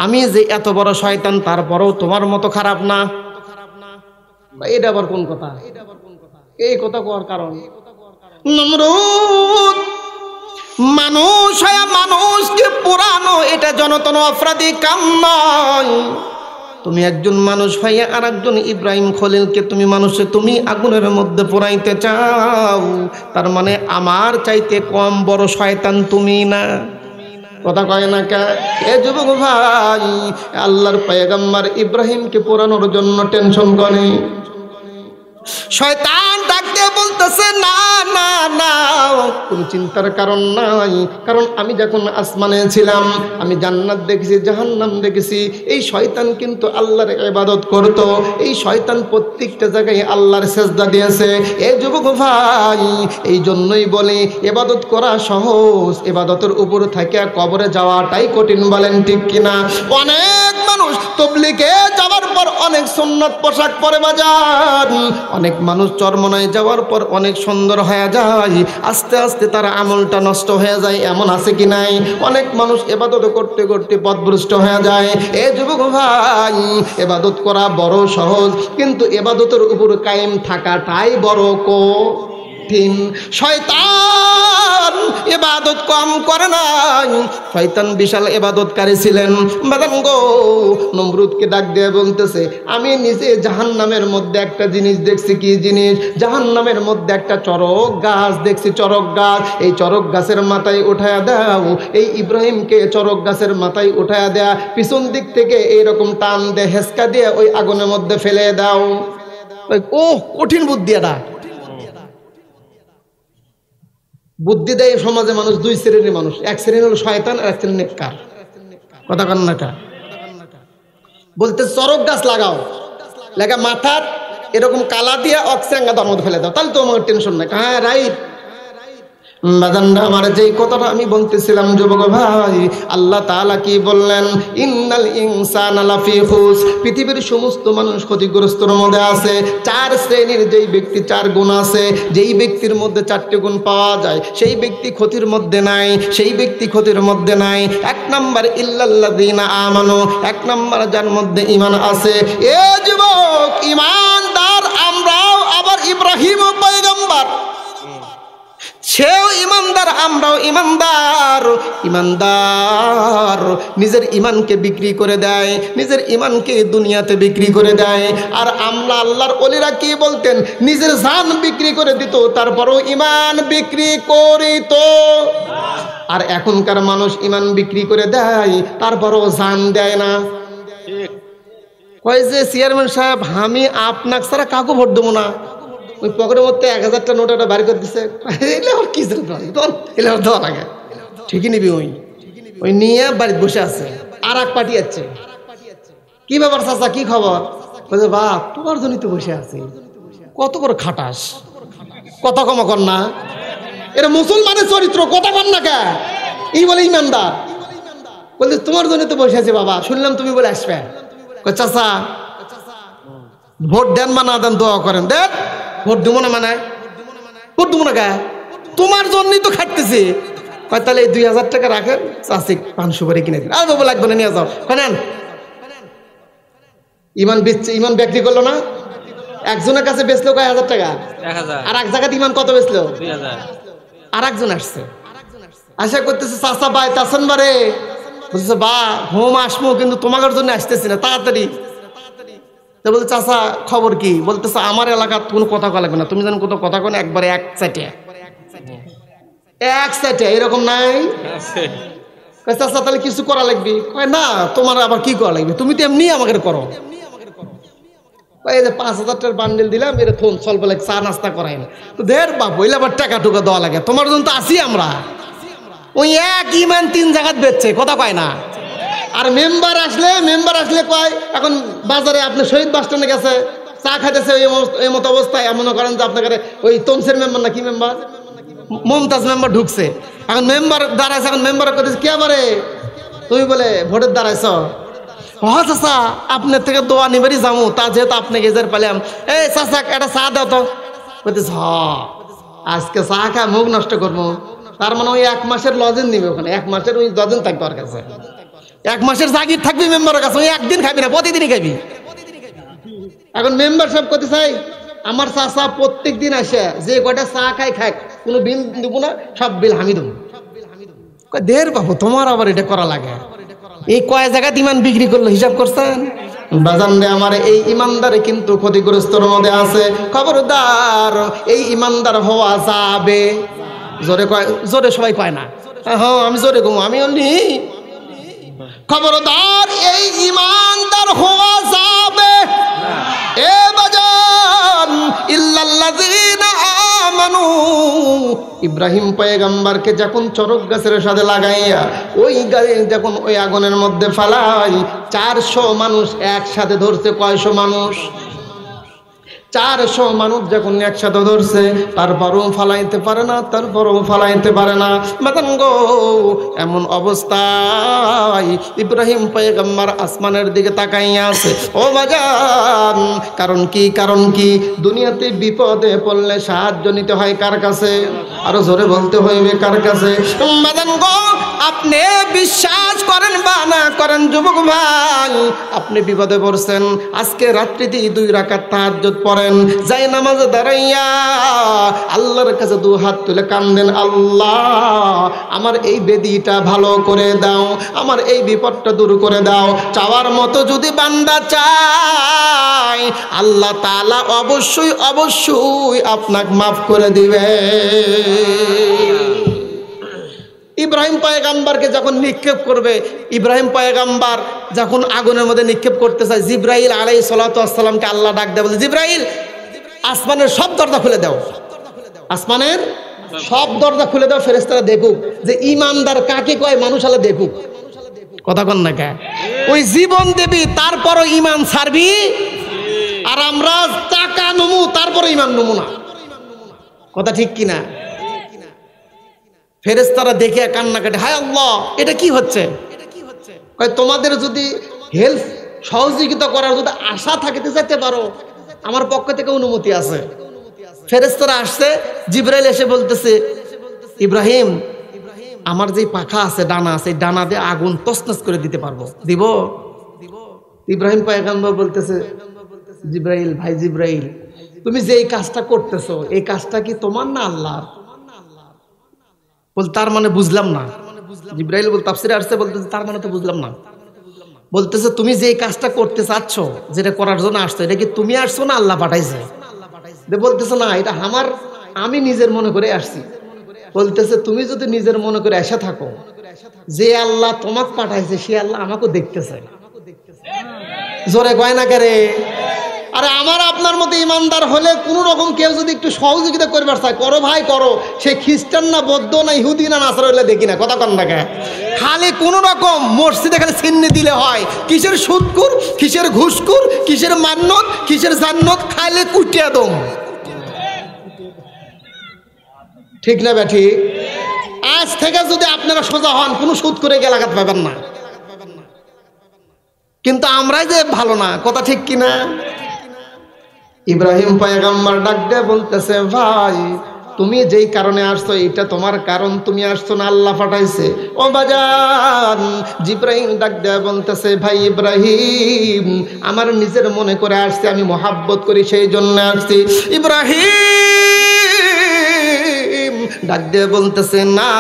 আমি যে এত বড় শয়তান, তারপরেও তোমার মতো খারাপ না। এটা আবার কোন কথা? এই কথা কোয়ার কারণ, নমরুদ মানুষ হয়ে মানুষকে পোড়ানো এটা জনতন অপরাধী কাম নয়। তুমি একজন মানুষ হইয়া আর একজন ইব্রাহিম খলিলকে তুমি আগুনের মধ্যে পোড়াইতে চাও, তার মানে আমার চাইতে কম বড় শয়তান তুমি না। কথা কয় না কে? এ যুবক ভাই, আল্লাহর পয়গম্বর ইব্রাহিমকে পোড়ানোর জন্য টেনশন করে। শয়তান ডাকতে বলতেছে, না না না, কোনো চিন্তার কারণ নাই। কারণ আমি যখন আসমানে ছিলাম, আমি জান্নাত দেখেছি, জাহান্নাম দেখেছি। এই শয়তান কিন্তু আল্লাহর ইবাদত করত। এই শয়তান প্রত্যেকটা জায়গায় আল্লাহর সেজদা দিয়েছে। এই যুবক ভাই, এই জন্যই বলে ইবাদত করা সহজ, ইবাদতের উপর থেকে কবরে যাওয়াটাই কঠিন। বলেন ঠিক কিনা? অনেক অনেক মানুষ তবলিগে যাওয়ার পর অনেক সুন্নাত পোশাক পরে বাজার, অনেক মানুষ চরমনায় যাওয়ার পর অনেক সুন্দর হয়ে যায়, আস্তে আস্তে তার আমলটা নষ্ট হয়ে যায়, এমন আছে কি নাই? অনেক মানুষ ইবাদত করতে করতে পথভ্রষ্ট হয়ে যায়। এ যুবক ভাই, ইবাদত করা বড় সহজ, কিন্তু ইবাদতের উপর কায়েম থাকাটাই বড় কঠিন। শয়তান ইবাদত কম করে নাই, শয়তান বিশাল ইবাদতকারী ছিলেন। বাদাম গো, নমরুদকে ডাক দিয়ে বলতেছে, আমি নিজে জাহান্নামের মধ্যে একটা জিনিস দেখছি। কি জিনিস? জাহান্নামের মধ্যে একটা চরক গাছ দেখছি, চরক গাছ। এই চরক গাছের মাথায় উঠায়া দাও, এই ইব্রাহিমকে চরক গাছের মাথায় উঠায়া দেয়া, পিছন দিক থেকে এইরকম টান দিয়ে হেসকা দিয়ে ওই আগুনের মধ্যে ফেলে দাও। ও কঠিন বুদ্ধি এটা। বুদ্ধি দেয় সমাজে মানুষ দুই শ্রেণীর মানুষ, এক শ্রেণী হলো শয়তান আর এক শ্রেণী নেককার। কথা কান্নাটা বলতে চরক গাছ লাগাও, লাগা মাথার এরকম কালা দিয়ে অক্সিরাঙ্গা দর মধ্যে ফেলে দাও, তাহলে তো আমার টেনশন নাই। হ্যাঁ রাইট। বাজানরা, আমার যেই কথাটা আমি বলতেছিলাম যুবক ভাই, আল্লাহ তাআলা কি বললেন? ইন্নাল ইনসানা লাফি খুস, পৃথিবীর সমস্ত মানুষ ক্ষতিগ্রস্তর মধ্যে আছে। চার শ্রেণীর যেই ব্যক্তি চার গুণ আছে, যেই ব্যক্তির মধ্যে চারটি গুণ পাওয়া যায়, সেই ব্যক্তি ক্ষতির মধ্যে নাই, সেই ব্যক্তি ক্ষতির মধ্যে নাই। এক নাম্বার ইল্লাল্লাযীনা আমানু, এক নাম্বার যার মধ্যে ঈমান আছে। এ যুবক, ঈমানদার আমরাও, আবার ইব্রাহিমও পয়গম্বর, সেও ইমানদার, আমরাও ইমানদার। ইমানদার নিজের ইমানকে বিক্রি করে দেয়, নিজের ইমানকে দুনিয়াতে বিক্রি করে দেয়। আর আমরা আল্লাহর ওলিরা কি বলতেন? নিজের জান বিক্রি করে দিত, তারপরও ইমান বিক্রি করিত। আর এখনকার মানুষ ইমান বিক্রি করে দেয়, তারপরও জান দেয় না। কয় যে চেয়ারম্যান সাহেব, আমি আপনাকে ছাড়া কাউকে ভোট দেবো না। ওই পকেটের মধ্যে 1000টা নোট একটা বাড়ি করে দিচ্ছে, কি দেওয়া লাগে, ঠিকই নিবি। ওই নিয়ে বাড়িতে বসে আছে, আর এক পার্টি যাচ্ছে। কি ব্যাপার চাচা, কি খবর? বলছে, বাপ তোমার জন্যই তো বসে আছে। কত বড় খাটাস, কথা কমা কর না। এটা মুসলমানের চরিত্র, কথা কর না কে? এই বলে ইমানদার। বলছে তোমার জন্য তো বসে আছে বাবা, শুনলাম তুমি বলে আসবে। চাচা ভোট দেন বা না দেন, দোয়া করেন। দেন ভোট দেবো না, মানে ভোট দেবো না কে? তোমার জন্যই তো খাটতেছি। তাহলে এই 2000 টাকা রাখেন, চাষি পান সুপারি কিনে দিন। আর বাবু লাগবে না, নিয়ে যাও। কেন ইমান বেচছে, ইমান বিক্রি করলো না। একজনের কাছে বেচলো কয় 1000 টাকা, আর এক জায়গাতে ইমান কত বেচলো 2000। আর একজন আসছে, আশা করতেছে চাষা ভাই তাছেন বারে, বলতেছে বা হোম আসবো, কিন্তু তোমার জন্য আসতেছি না, তাড়াতাড়ি। বলতে চাচা খবর কি? বলতেছে আমার এলাকার কোনো কথা কয়া লাগবে না, তুমি যেন কোথাও কথা কন, একবারে এক সাইটে এরকম নাই। চাচা তাহলে কিছু করা লাগবে? কয় না, তোমার আবার কি করা লাগবে, তুমি তো এমনি আমাকে করো। এই যে 5000 টাকার বান্ডেল দিলাম, এটা ফোন স্বল্প লাগে, চা নাস্তা করাই না তো ঢের বাপ, হইলে আবার টাকা টুকা দেওয়া লাগে, তোমার জন্য তো আসি আমরা। ওই এক ইমান 3 জায়গাত বেচছে, কথা কয় না। আর মেম্বার আসলে কয়, এখন বাজারে আপনি শহীদ বাস স্ট্যান্ডে গেছে, চা খাইতেছে, এই মতো অবস্থায় মনে করেন যে আপনাকে ওই তমসের মেম্বার না কি মেম্বার, মমতাজ মেম্বার ঢুকছে, এখন মেম্বার দাঁড়াইছে, এখন মেম্বার করতেছে কে বারে, তুমি বলে ভোটের দাঁড়াইছ। হ্যাঁ চাচা, আপনার থেকে দোয়া নিবারই যাবো, তা যেহেতু আপনি গেজার পাইলাম, এই চাচা একটা চা দাও তো। বলতেছে আজকে চা খা মুখ নষ্ট করবো। তার মানে ওই 1 মাসের লজেন নিবে, ওখানে 1 মাসের ওই লজেন থাকবে ওর কাছে, 1 মাসের জাগির থাকবি মেম্বারের কাছে। ওই একদিন খাবি না, প্রতিদিনই খাবি। এখন মেম্বার সব করতে চাই, আমার চাচা প্রত্যেক দিন আসে, যে কটা চা খাই কোনো বিল দেবো না, সব বিল আমি দেবো। দের বাবু, তোমার আবার এটা করা লাগে। এই কয় জায়গায় ইমান বিক্রি করলো, হিসাব করছেন? বাজান রে আমার, এই ইমানদারে কিন্তু ক্ষতিগ্রস্তর মধ্যে আছে। খবরদার, এই ইমানদার হওয়া যাবে। জোরে কয়, জোরে সবাই কয় না। হ্যাঁ আমি জোরে ঘুমো, আমি অন্য। খবরদার, এই ইমানদার হওয়া যাবে এ বাজান, ইল্লাল্লাযীনা আমানু। ইব্রাহিম পয়গম্বরকে যখন চরক গাছের সাথে লাগাইয়া ওই গাড়ি যখন ওই আগুনের মধ্যে ফালাই, 400 মানুষ একসাথে ধরছে। কয়শো মানুষ? 400 মানুষ যখন একসাথে ধরছে, তারপরও ফালাইতে পারে না, মাদান গো। এমন অবস্থায় ইব্রাহিম পয়গম্বর আসমানের দিকে তাকাইয়া আছে। ও বাজান, কারণ কি দুনিয়াতে বিপদে পড়লে সাহায্য নিতে হয় কার কাছে? আরো জোরে বলতে হইবে, কার কাছে? মাদান গো, আপনি বিশ্বাস করেন বা না করেন যুবক ভাই, আপনি বিপদে পড়ছেন, আজকে রাত্রিতে 2 রাকাত তাহাজ্জুদ পড়েন, যাই নামাজে দাঁড়াইয়া আল্লাহর কাছে 2 হাত তুলে কান্দেন, আল্লাহ আমার এই বেদিটা ভালো করে দাও, আমার এই বিপদটা দূর করে দাও। চাওয়ার মতো যদি বান্দা চায়, আল্লাহ তাআলা অবশ্যই আপনাকে মাফ করে দিবে। ইব্রাহিম পয়গম্বরকে যখন নিক্ষেপ করবে, ইব্রাহিম পয়গম্বর যখন আগুনের মধ্যে নিক্ষেপ করতে চায়, জিব্রাইল আলাইহিস সালাতু ওয়াস সালামকে আল্লাহ ডাক দেয়, বলে জিব্রাইল আসমানের সব দরজা খুলে দাও, আসমানের সব দরজা খুলে দাও, ফেরেশতারা দেখুক যে ইমানদার কাকে কয়, মানুষ আল্লাহ দেখুক। কথা কন না কে? ওই জীবন দেবী তারপরও ইমান ছাড়বি, আর আমরা টাকা নমু তারপরে ইমান নমু না। কথা ঠিক কিনা? ফেরেশতারা দেখে কান্নাকাটি, হায় আল্লাহ এটা কি হচ্ছে? তোমাদের যদি হেল্প সহযোগিতা করার যদি আশা থাকিতে চাইতে পারো, আমার পক্ষ থেকে অনুমতি আছে। ফেরেশতারা আসছে, জিব্রাইল এসে বলতেছে, ইব্রাহিম আমার যে পাখা আছে, ডানা আছে, ডানা দিয়ে আগুন তছনছ করে দিতে পারবো, দিব? ইব্রাহিম পয়গম্বর বলতেছে, জিব্রাইল ভাই জিব্রাইল, তুমি যে এই কাজটা করতেছো, এই কাজটা কি তোমার না আল্লাহর? বল তার মানে বুঝলাম না। জিব্রাইল বল তাফসিরে আসছে, বলতেছে তার মানে তো বুঝলাম না। বলতেছে তুমি যে কাজটা করতে চাচ্ছ, যেটা করার জন্য আসছো, এটা কি তুমি আসছো না আল্লাহ পাঠাইছে? বলতেছে না, এটা আমি নিজের মনে করে আসছি। বলতেছে তুমি যদি নিজের মনে করে এসে থাকো, যে আল্লাহ তোমাকে পাঠাইছে সে আল্লাহ আমাকে দেখতেছে। জোরে কয় না করে? আরে আমার আপনার মতো ইমানদার হলে কোন রকম কেউ যদি একটু সহযোগিতা করবার চায়, করো ভাই করো, সে খ্রিস্টান না বৌদ্ধ না ইহুদি না নাসারা হইলে দেখি না। কথা কন না কে? খালি কোন রকম মসজিদে খালি চিহ্ন দিলে হয়, কিসের সুদকুর, কিসের ঘুষকুর, কিসের মান্নত, কিসের জান্নত, খাইলে কুটিয়া দম। ঠিক না ব্যাঠি? আজ থেকে যদি আপনারা সোজা হন, কোনো সুদ করে গেলাঘাত পাবেন না। কিন্তু আমরাই যে ভালো না, কথা ঠিক কিনা? ইব্রাহিম পয়গম্বর ডাক দিয়ে বলতেছে, ভাই তুমি যেই কারণে আসছো এটা তোমার কারণ, তুমি আসছো না আল্লাহ পাঠাইছে। ও বাজান, জিব্রাইল ডাক দিয়ে বলতেছে, ভাই ইব্রাহিম আমার নিজের মনে করে আসছে, আমি মোহাব্বত করি সেই জন্য আসছি। ইব্রাহিম ডাক দিয়ে বলতেছে, না,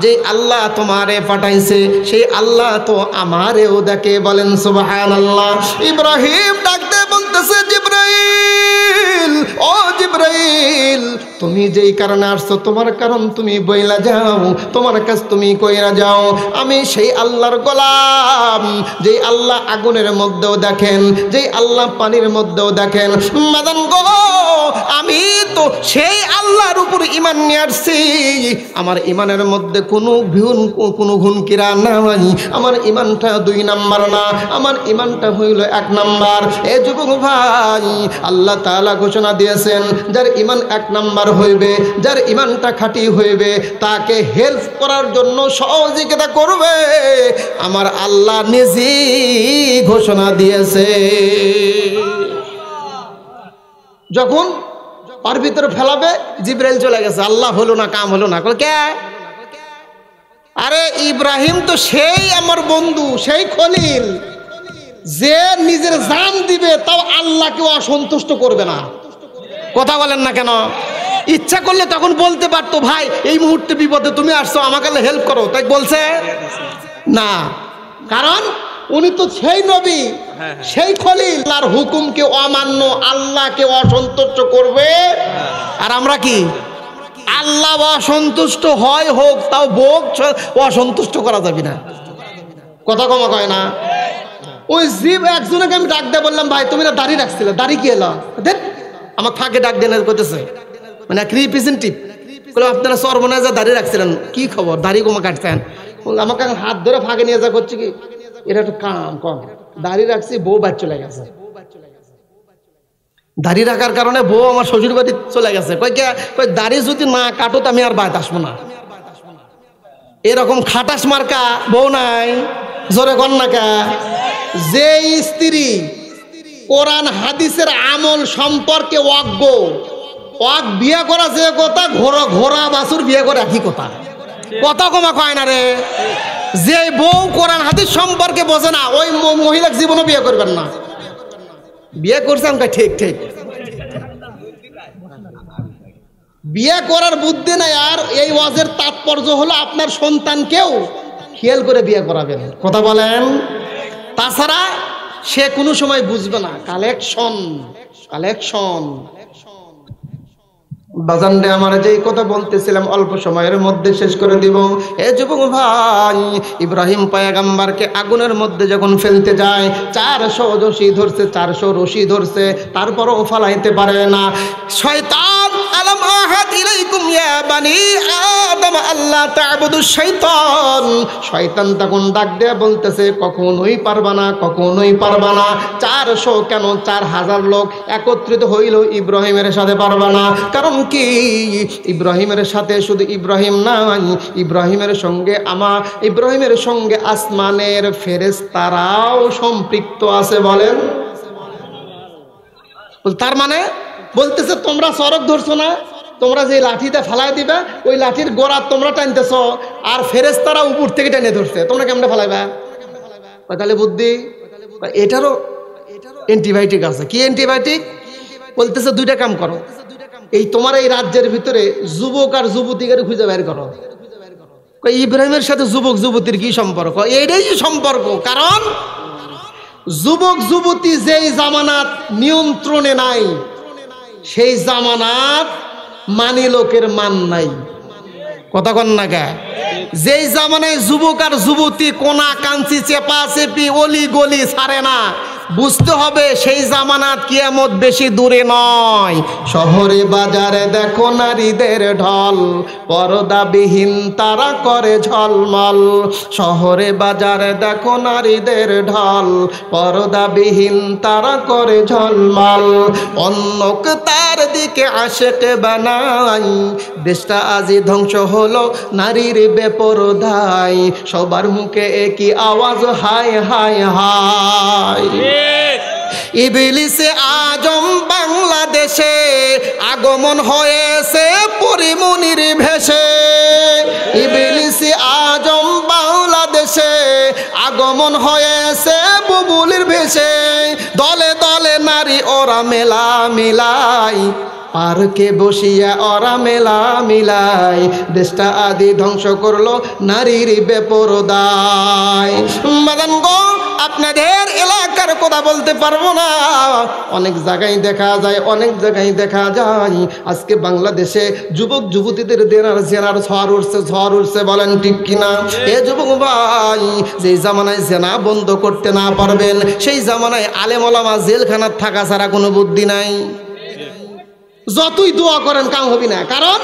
যে আল্লাহ তোমারে পাঠাইছে সেই আল্লাহ তো আমারেও দেখে, বলেন সুবহানাল্লাহ। ইব্রাহিম ডাক দিয়ে বলতেছে, জিব্রাইল ও জিব্রাইল তুমি যেই কারণে আসছো, তোমার কারণ তুমি বইলা যাও, তোমার কাছ তুমি কইরা যাও, আমি সেই আল্লাহর গোলাম, যেই আল্লাহ আগুনের মধ্যেও দেখেন, যেই আল্লাহ পানির মধ্যেও দেখেন। মাদান গো, আমি তো সেই আল্লাহর উপর ঈমান নিয়ে আসছি, আমার ঈমানের মধ্যে কোনো গুণ কিরা নাই, আমার ঈমানটা 2 নাম্বার না, আমার ঈমানটা হইল 1 নাম্বার। এ যুবক ভাই, আল্লাহ তাআলা ঘোষণা দিয়েছেন, যার ঈমান 1 নাম্বার হইবে, যার ঈমানটা খাঁটি হইবে, তাকে হেল্প করার জন্য সহযোগিতা করবে, আমার আল্লাহ নিজেই ঘোষণা দিয়েছে। যখন ওর ভিতরে ফেলাবে, জিব্রাইল চলে গেছে, আল্লাহ হলো না, কাম হলো না। কে? আরে ইব্রাহিম তো সেই আমার বন্ধু, সেই খলিল, যে নিজের জান দিবে তাও আল্লাহকে অসন্তুষ্ট করবে না। কথা বলেন না কেন? ইচ্ছা করলে তখন বলতে পারতো, ভাই এই মুহূর্তে বিপদে তুমি আসছো, আমাকে হেল্প করো, তাই বলছে না। কারণ উনি তো সেই নবী, সেই খলিল, আল্লাহর হুকুমকে অমান্য, আল্লাহকে অসন্তুষ্ট করবে। আর আমরা কি? আল্লাহ অসন্তুষ্ট হয় হোক, তাও বোক অসন্তুষ্ট করা যাবে না। কথা কমা কয় না? ওই জীব একজনকে আমি ডাক দিয়ে বললাম, ভাই তুমি না দাড়ি রাখছিলে, দাড়ি কি এলো? দেখ আমার ফাঁকে ডাক দিয়ে করতেছে, মানে এক রিপ্রেজেন্টেটিভ, আপনারা সর্বনাশ যা দাড়ি রাখছিলেন, কি খবর, দাড়ি কমা কাটছেন? আমাকে হাত ধরে ফাঁকে নিয়ে যা করছে কি, এটা একটু কাম কম, দাড়ি রাখছি, বউ বাদ চলে গেছে। দাড়ি রাখার কারণে বউ আমার শ্বশুর বাড়ি চলে গেছে, কই দাড়ি যদি না কাটো তো আমি আর বাড়িতে আসবো না। এরকম খাটাস মার্কা বউ নাই, জোরে কর না কা। যে স্ত্রী কোরআন হাদিসের আমল সম্পর্কে অজ্ঞ, বিয়ে করা যে কথা, ঘোড়া বাছুর বিয়ে করে একই কথা, কথা কমা কয় না রে। যে বউ কোরআন হাদিস সম্পর্কে বোঝে না ওই মহিলা জীবনও বিয়ে করবেন না। বিয়ে করছেন ঠিক ঠিক, বিয়ে করার বুদ্ধি নাই। আর এই ওয়াজের তাৎপর্য হলো আপনার সন্তানকেও খেয়াল করে বিয়ে করাবেন, কথা বলেন। তাছাড়া সে কোনো সময় বুঝবে না। কালেকশন বাজানরে আমার যেই কথা বলতেছিলাম অল্প সময়ের মধ্যে শেষ করে দিব। এ যুবক ভাই, ইব্রাহিম পয়গম্বরকে আগুনের মধ্যে যখন ফেলতে যায় 400 রশি ধরছে, 400 রশি ধরছে, তারপরও ফালাইতে পারে না। শয়তান, আলাম আহাদ ইলাইকুম ইয়া বানি আদম আল্লাহ তা'বুদুশ শাইতান। শয়তান তখন ডাক দিয়ে বলতেছে কখনোই পারবা না, কখনোই পারবা না। 400 কেন 4000 লোক একত্রিত হইলেও ইব্রাহিমের সাথে পারবা না। কারণ কি, ইব্রাহিমের সাথে শুধু ইব্রাহিম নাই, ইব্রাহিমের সঙ্গে আসমানের ফেরেশতারাও সম্পৃক্ত আছে। বলেন, তার মানে বলতেছে তোমরা সড়ক ধরছো না, তোমরা যে লাঠিতে ফালাই দিবে ওই লাঠির গোড়া তোমরা টানতেছ, আর ফেরেশতারা উপর থেকে টেনে ধরছে, তোমরা কেমনে ফালাইবা? তাহলে বুদ্ধি। এটারও অ্যান্টিবায়োটিক আছে। কি অ্যান্টিবায়োটিক? বলতেছে দুইটা কাম করো, এই তোমার এই রাজ্যের ভিতরে যুবক আর যুবতীকে খুঁজে বের করো। ইব্রাহিমের সাথে যুবক যুবতীর কি সম্পর্ক? এটাই সম্পর্ক। কারণ যুবক যুবতী যেই জামানাত নিয়ন্ত্রণে নাই, সেই জামানাত মানি লোকের মান নাই, কথা কন না কে। যেই জামানায় যুবক আর যুবতী কোনা কাঞ্চি চেপা চেপি অলি গলি ছাড়ে না, বুঝতে হবে সেই জামানাত কিয়ামত বেশি দূরে নয়। শহরে বাজারে দেখো নারীদের ঢল, পর্দাবিহীন তারা করে ঝলমল। শহরে বাজারে দেখো নারীদের ঢল, পর্দাবিহীন তারা করে ঝলমল। অন্যক তার দিকে আশেকে বানাই, দেশটা আজই ধ্বংস হলো নারীর বেপরদায়। সবার মুখে একই আওয়াজ, হায় হায় হায়। ইবলিসে আজম বাংলাদেশে আগমন হয়েছে পরিমনির ভেসে। ইবলিসে আজম বাংলাদেশে আগমন হয়েছে বুবুলির ভেসে। দলে দলে নারী ওরা মেলা মিলাই, পার্কে বসিয়া ওরা মেলা মিলাই। দেশটা আদি ধ্বংস করলো নারীর বেপরদায়। বাদান গো, আপনাদের এলাকার কথা বলতে পারবো না, অনেক জায়গায় দেখা যায়, অনেক জায়গায় দেখা যায়। আজকে বাংলাদেশে যুবক যুবতীদের জেনার ঝড় উঠছে, বলেন ঠিক কিনা? এ যুবক ভাই, যেই জামানায় জেনা বন্ধ করতে না পারবেন, সেই জামানায় আলেম ওলামা জেলখানার থাকা ছাড়া কোনো বুদ্ধি নাই। যতই দোয়া করেন কাম হবি না। কারণ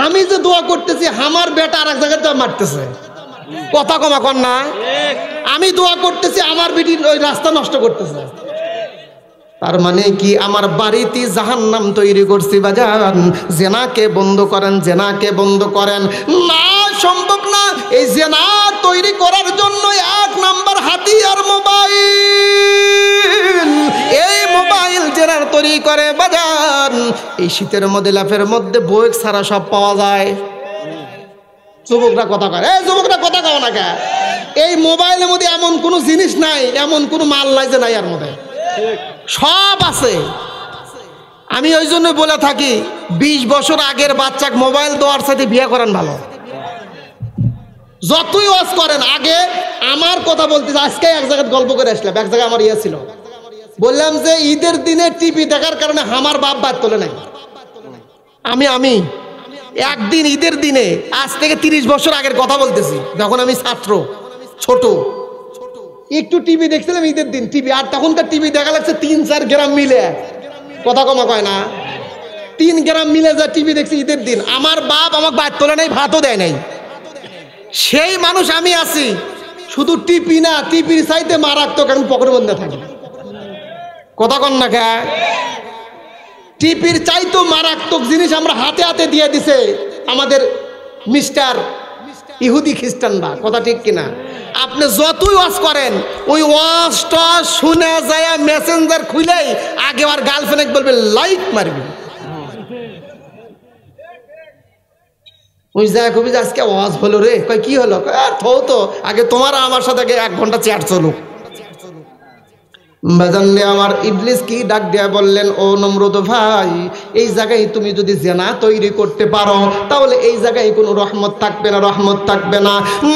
আমি যে দোয়া করতেছি আমার বেটা আর এক জায়গায় মারতেছে, কথা কমা কর না। আমি দোয়া করতেছি আমার বেটি ওই রাস্তা নষ্ট করতেছে। তার মানে কি, আমার বাড়িতে জাহান্নাম তৈরি করছি বাজান। জেনাকে বন্ধ করেন, জেনাকে বন্ধ করেন। না, সম্ভব না। এই জেনা তৈরি করার জন্য 1 নাম্বার হাতিয়ার মোবাইল। এই মোবাইল জেনার তৈরি করে বাজান। এই শীতের মধ্যে লাফের মধ্যে বই ছাড়া সব পাওয়া যায়। যুবকরা কথা কয়, এই যুবকরা কথা কও না কে? এই মোবাইলের মধ্যে এমন কোনো জিনিস নাই, এমন কোনো মাল নাই যে নাই, এর মধ্যে সব আছে। আমি ওই জন্য বলে থাকি 20 বছর আগের বাচ্চাকে মোবাইল দেওয়ার সাথে বিয়ে করেন ভালো। যতই ওয়াজ করেন, আগে আমার কথা বলতে, আজকে এক জায়গায় গল্প করে আসলাম, এক জায়গায় আমার ছিল, বললাম যে ঈদের দিনে টিভি দেখার কারণে আমার বাপ বাদ তোলে নাই। আমি একদিন ঈদের দিনে, আজ থেকে 30 বছর আগের কথা বলতেছি, যখন আমি ছাত্র ছোট, একটু টিভি দেখছিলাম ঈদের দিন টিভি। আর তখনকার টিভি দেখা লাগছে 3-4 গ্রাম মিলে, কথা কমা কয় না, 3 গ্রাম মিলে যা টিভি দেখছি ঈদের দিন। আমার বাপ আমাকে বাদ তোলে নাই, ভাতও দেয় নাই। সেই মানুষ আমি আছি, শুধু টিপি না, টিপির চাইতে মারাত্মক এখন পকেট বন্ধে থাকি, কথা কন না খা। টিপির চাইতো মারাত্মক জিনিস আমরা হাতে হাতে দিয়ে দিছে আমাদের মিস্টার ইহুদি খ্রিস্টানরা, কথা ঠিক কিনা? আপনি যতই ওয়াজ করেন ওই ওয়াজটা শুনে যায় মেসেঞ্জার খুলেই আগে আর গার্লফ্রেন্ড বলবে লাইক মারবি, ওই যায় কবি আজকে ওয়াজ হলো রে, কয় কি হলো, তো আগে তোমার আমার সাথে আগে 1 ঘন্টা চেয়ার চলুক। বাজানলে আমার ইবলিস কি ডাক দেয়া বললেন, ও নমরুদ ভাই, এই জায়গায় তুমি যদি জেনা তৈরি করতে পারো তাহলে এই জায়গায় কোনো রহমত থাকবে না, রহমত থাকবে না।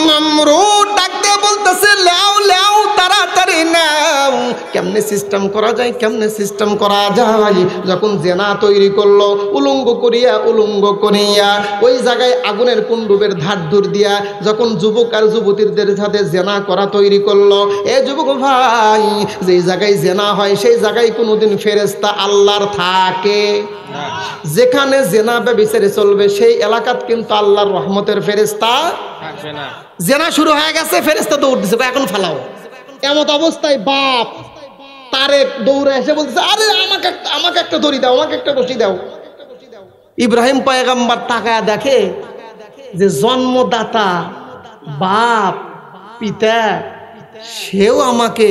নমরুদ ডাক দেয়া বলতেছে, লেও লেও তাড়াতাড়ি নাও, কেমনে সিস্টেম করা যায়, কেমনে সিস্টেম করা যায়। যখন জেনা তৈরি করলো উলঙ্গ করিয়া ওই জায়গায় আগুনের কুণ্ডুবের ধার দূর দিয়া যখন যুবক আর যুবতীদের সাথে জেনা করা তৈরি করলো, এ যুবক ভাই, যে জায়গায় জেনা হয় সেই জায়গায় কোনোদিন ফেরেশতা আল্লাহর থাকে? যেখানে জেনা ব্যভিচারে চলবে সেই এলাকাত কিন্তু আল্লাহর রহমতের ফেরেশতা থাকবে না। জেনা শুরু হয়ে গেছে, ফেরেশতা দৌড় দিছে, এখন ফালাও। এমত অবস্থায় বাপ তারেক দৌড়ে এসে বলতেছে, আরে আমাকে একটা দড়ি দাও, আমাকে একটা রশি দাও। ইব্রাহিম পয়গম্বর তাকায়া দেখে যে জন্মদাতা বাপ পিতা সেও আমাকে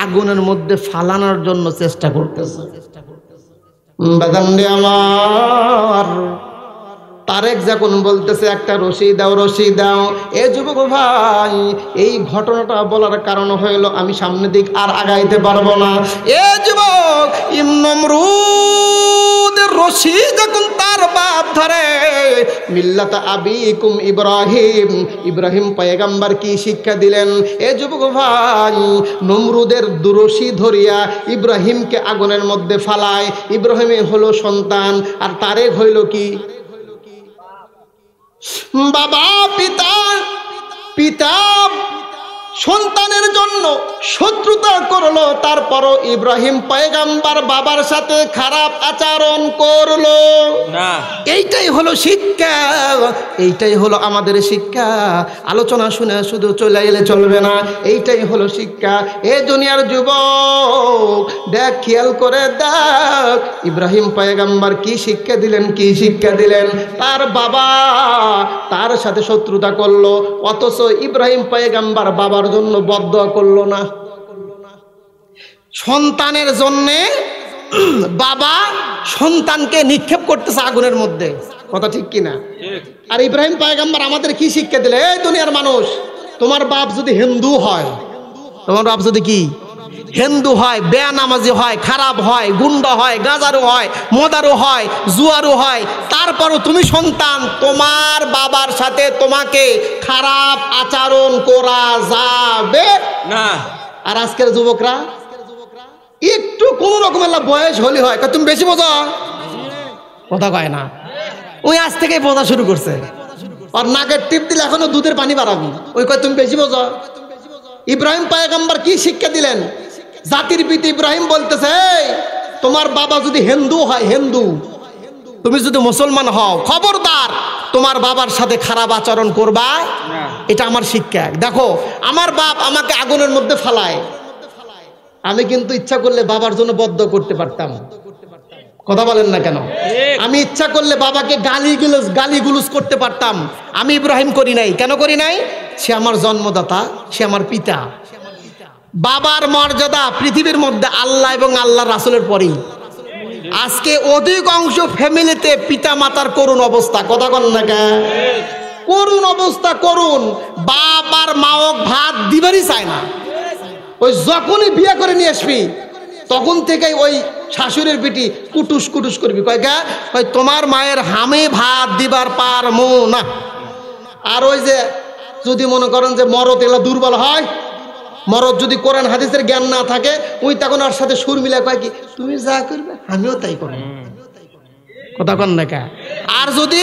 আগুনের মধ্যে ফালানোর জন্য চেষ্টা করতেছে। বাদান্ডে আমার তারেক যখন বলতেছে একটা রশি দাও, রশি দাও, এ যুবক ভাই, এই ঘটনাটা বলার কারণ হইল আমি সামনের দিক আর আগাইতে পারবো না। এ যুবক, নমরুদের রশি যখন তার বাপ ধরে, মিল্লাতা আবিকুম ইব্রাহিম, ইব্রাহিম পয়গম্বর কি শিক্ষা দিলেন? এ যুবক ভাই, নমরুদের রশি ধরিয়া ইব্রাহিমকে আগুনের মধ্যে ফালায়। ইব্রাহিমে হলো সন্তান আর তারেক হইল কি? বাবা পিতা সন্তানের জন্য শত্রুতা করলো, তারপরও ইব্রাহিম পয়গম্বর বাবার সাথে খারাপ আচরণ করলো না। এইটাই হলো শিক্ষা, এইটাই হলো আমাদের শিক্ষা। আলোচনা শুনে শুধু চলে এলে চলবে না, এইটাই হলো শিক্ষা। এ দুনিয়ার যুবক দেখ, খেয়াল করে দেখ, ইব্রাহিম পয়গম্বর কি শিক্ষা দিলেন, কি শিক্ষা দিলেন? তার বাবা তার সাথে শত্রুতা করলো, অথচ ইব্রাহিম পয়গম্বর বাবার জন্য বদদোয়া করলো না। সন্তানের জন্য বাবা সন্তানকে নিক্ষেপ করতেছে আগুনের মধ্যে, কথা ঠিক কিনা? আর ইব্রাহিম পয়গম্বর আমাদের কি শিক্ষা দিলে, এই দুনিয়ার মানুষ, তোমার বাপ যদি হিন্দু হয়, তোমার বাপ যদি কি হিন্দু হয়, বেনামাজি হয়, খারাপ হয়, গুন্ডা হয়, গাজারু হয়, মদারু হয়, জুয়ারু হয়, তারপরও তুমি সন্তান, তোমার বাবার সাথে তোমাকে খারাপ আচরণ করা যাবে না। আর আজকের যুবকরা একটু কোন রকমের বয়স হলে হয়, তুমি বেশি বোঝো, কথা কয় না, ওই আজ থেকেই বোঝা শুরু করছে। আর নাকের টিপ দিলে এখনো দুধের পানি বাড়াবি, ওই কয় তুমি বেশি বোঝো। ইব্রাহিম পয়গম্বর কি শিক্ষা দিলেন? জাতির পিতা ইব্রাহিম বলতেছে, তোমার বাবা যদি হিন্দু হয়, হিন্দু, তুমি যদি মুসলমান হও, খবরদার তোমার বাবার সাথে খারাপ আচরণ করবা, এটা আমার শিক্ষা। দেখো, আমার বাপ আমাকে আগুনের মধ্যে ফালায়, আমি কিন্তু ইচ্ছা করলে বাবার জন্য বদদোয়া করতে পারতাম, কথা বলেন না কেন? আমি ইচ্ছা করলে বাবাকে গালিগুলোজ করতে পারতাম, আমি ইব্রাহিম করি নাই। কেন করি নাই? সে আমার জন্মদাতা, সে আমার পিতা। বাবার মর্যাদা পৃথিবীর মধ্যে আল্লাহ এবং আল্লাহ রাসূলের পরেই। আজকে অধিকাংশ ফ্যামিলিতে পিতা মাতার করুণ অবস্থা, কথা বলেন না কেন? করুণ অবস্থা, করুণ। বাবার মাও ভাত দিবারই চায় না। ওই যখনই বিয়ে করে নিয়ে আসবি তখন থেকেই ওই শাশুড়ির পিটি কুটুস কুটুস করবি, কয় তোমার মায়ের হামে ভাত দিবার পারমু না। আর ওই যে যদি মনে করেন যে মরদ এগুলা দুর্বল হয়, মরদ যদি কোরআন হাদিসের জ্ঞান না থাকে, ওই তখন ওর সাথে সুর মিলা কয় কি, তুমি যা করবে আমিও তাই করব, কথা কন না কে? আর যদি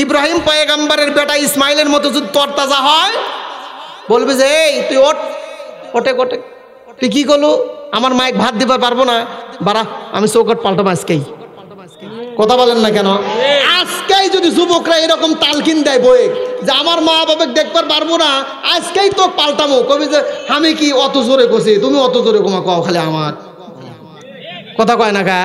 ইব্রাহিম পয়গম্বরের বেটা ইসমাইলের মতো যদি তরতাজা হয়, বলবে যে এই তুই ওটে তুই কি করলু, আমার মাইক ভাত দিতে পারবো না, বাড়া আমি চৌকট পাল্টাবো আজকেই, কথা বলেন না কেন? আজকেই যদি যুবকরা এরকম তালকিন দেয় বই যে আমার মা বাবা দেখবার পারবো না, আজকেই তো পাল্টামো, কবি যে আমি কি অত জোরে করছি, তুমি অত জোরে কমা কও খালি আমার, কথা কয় না কা?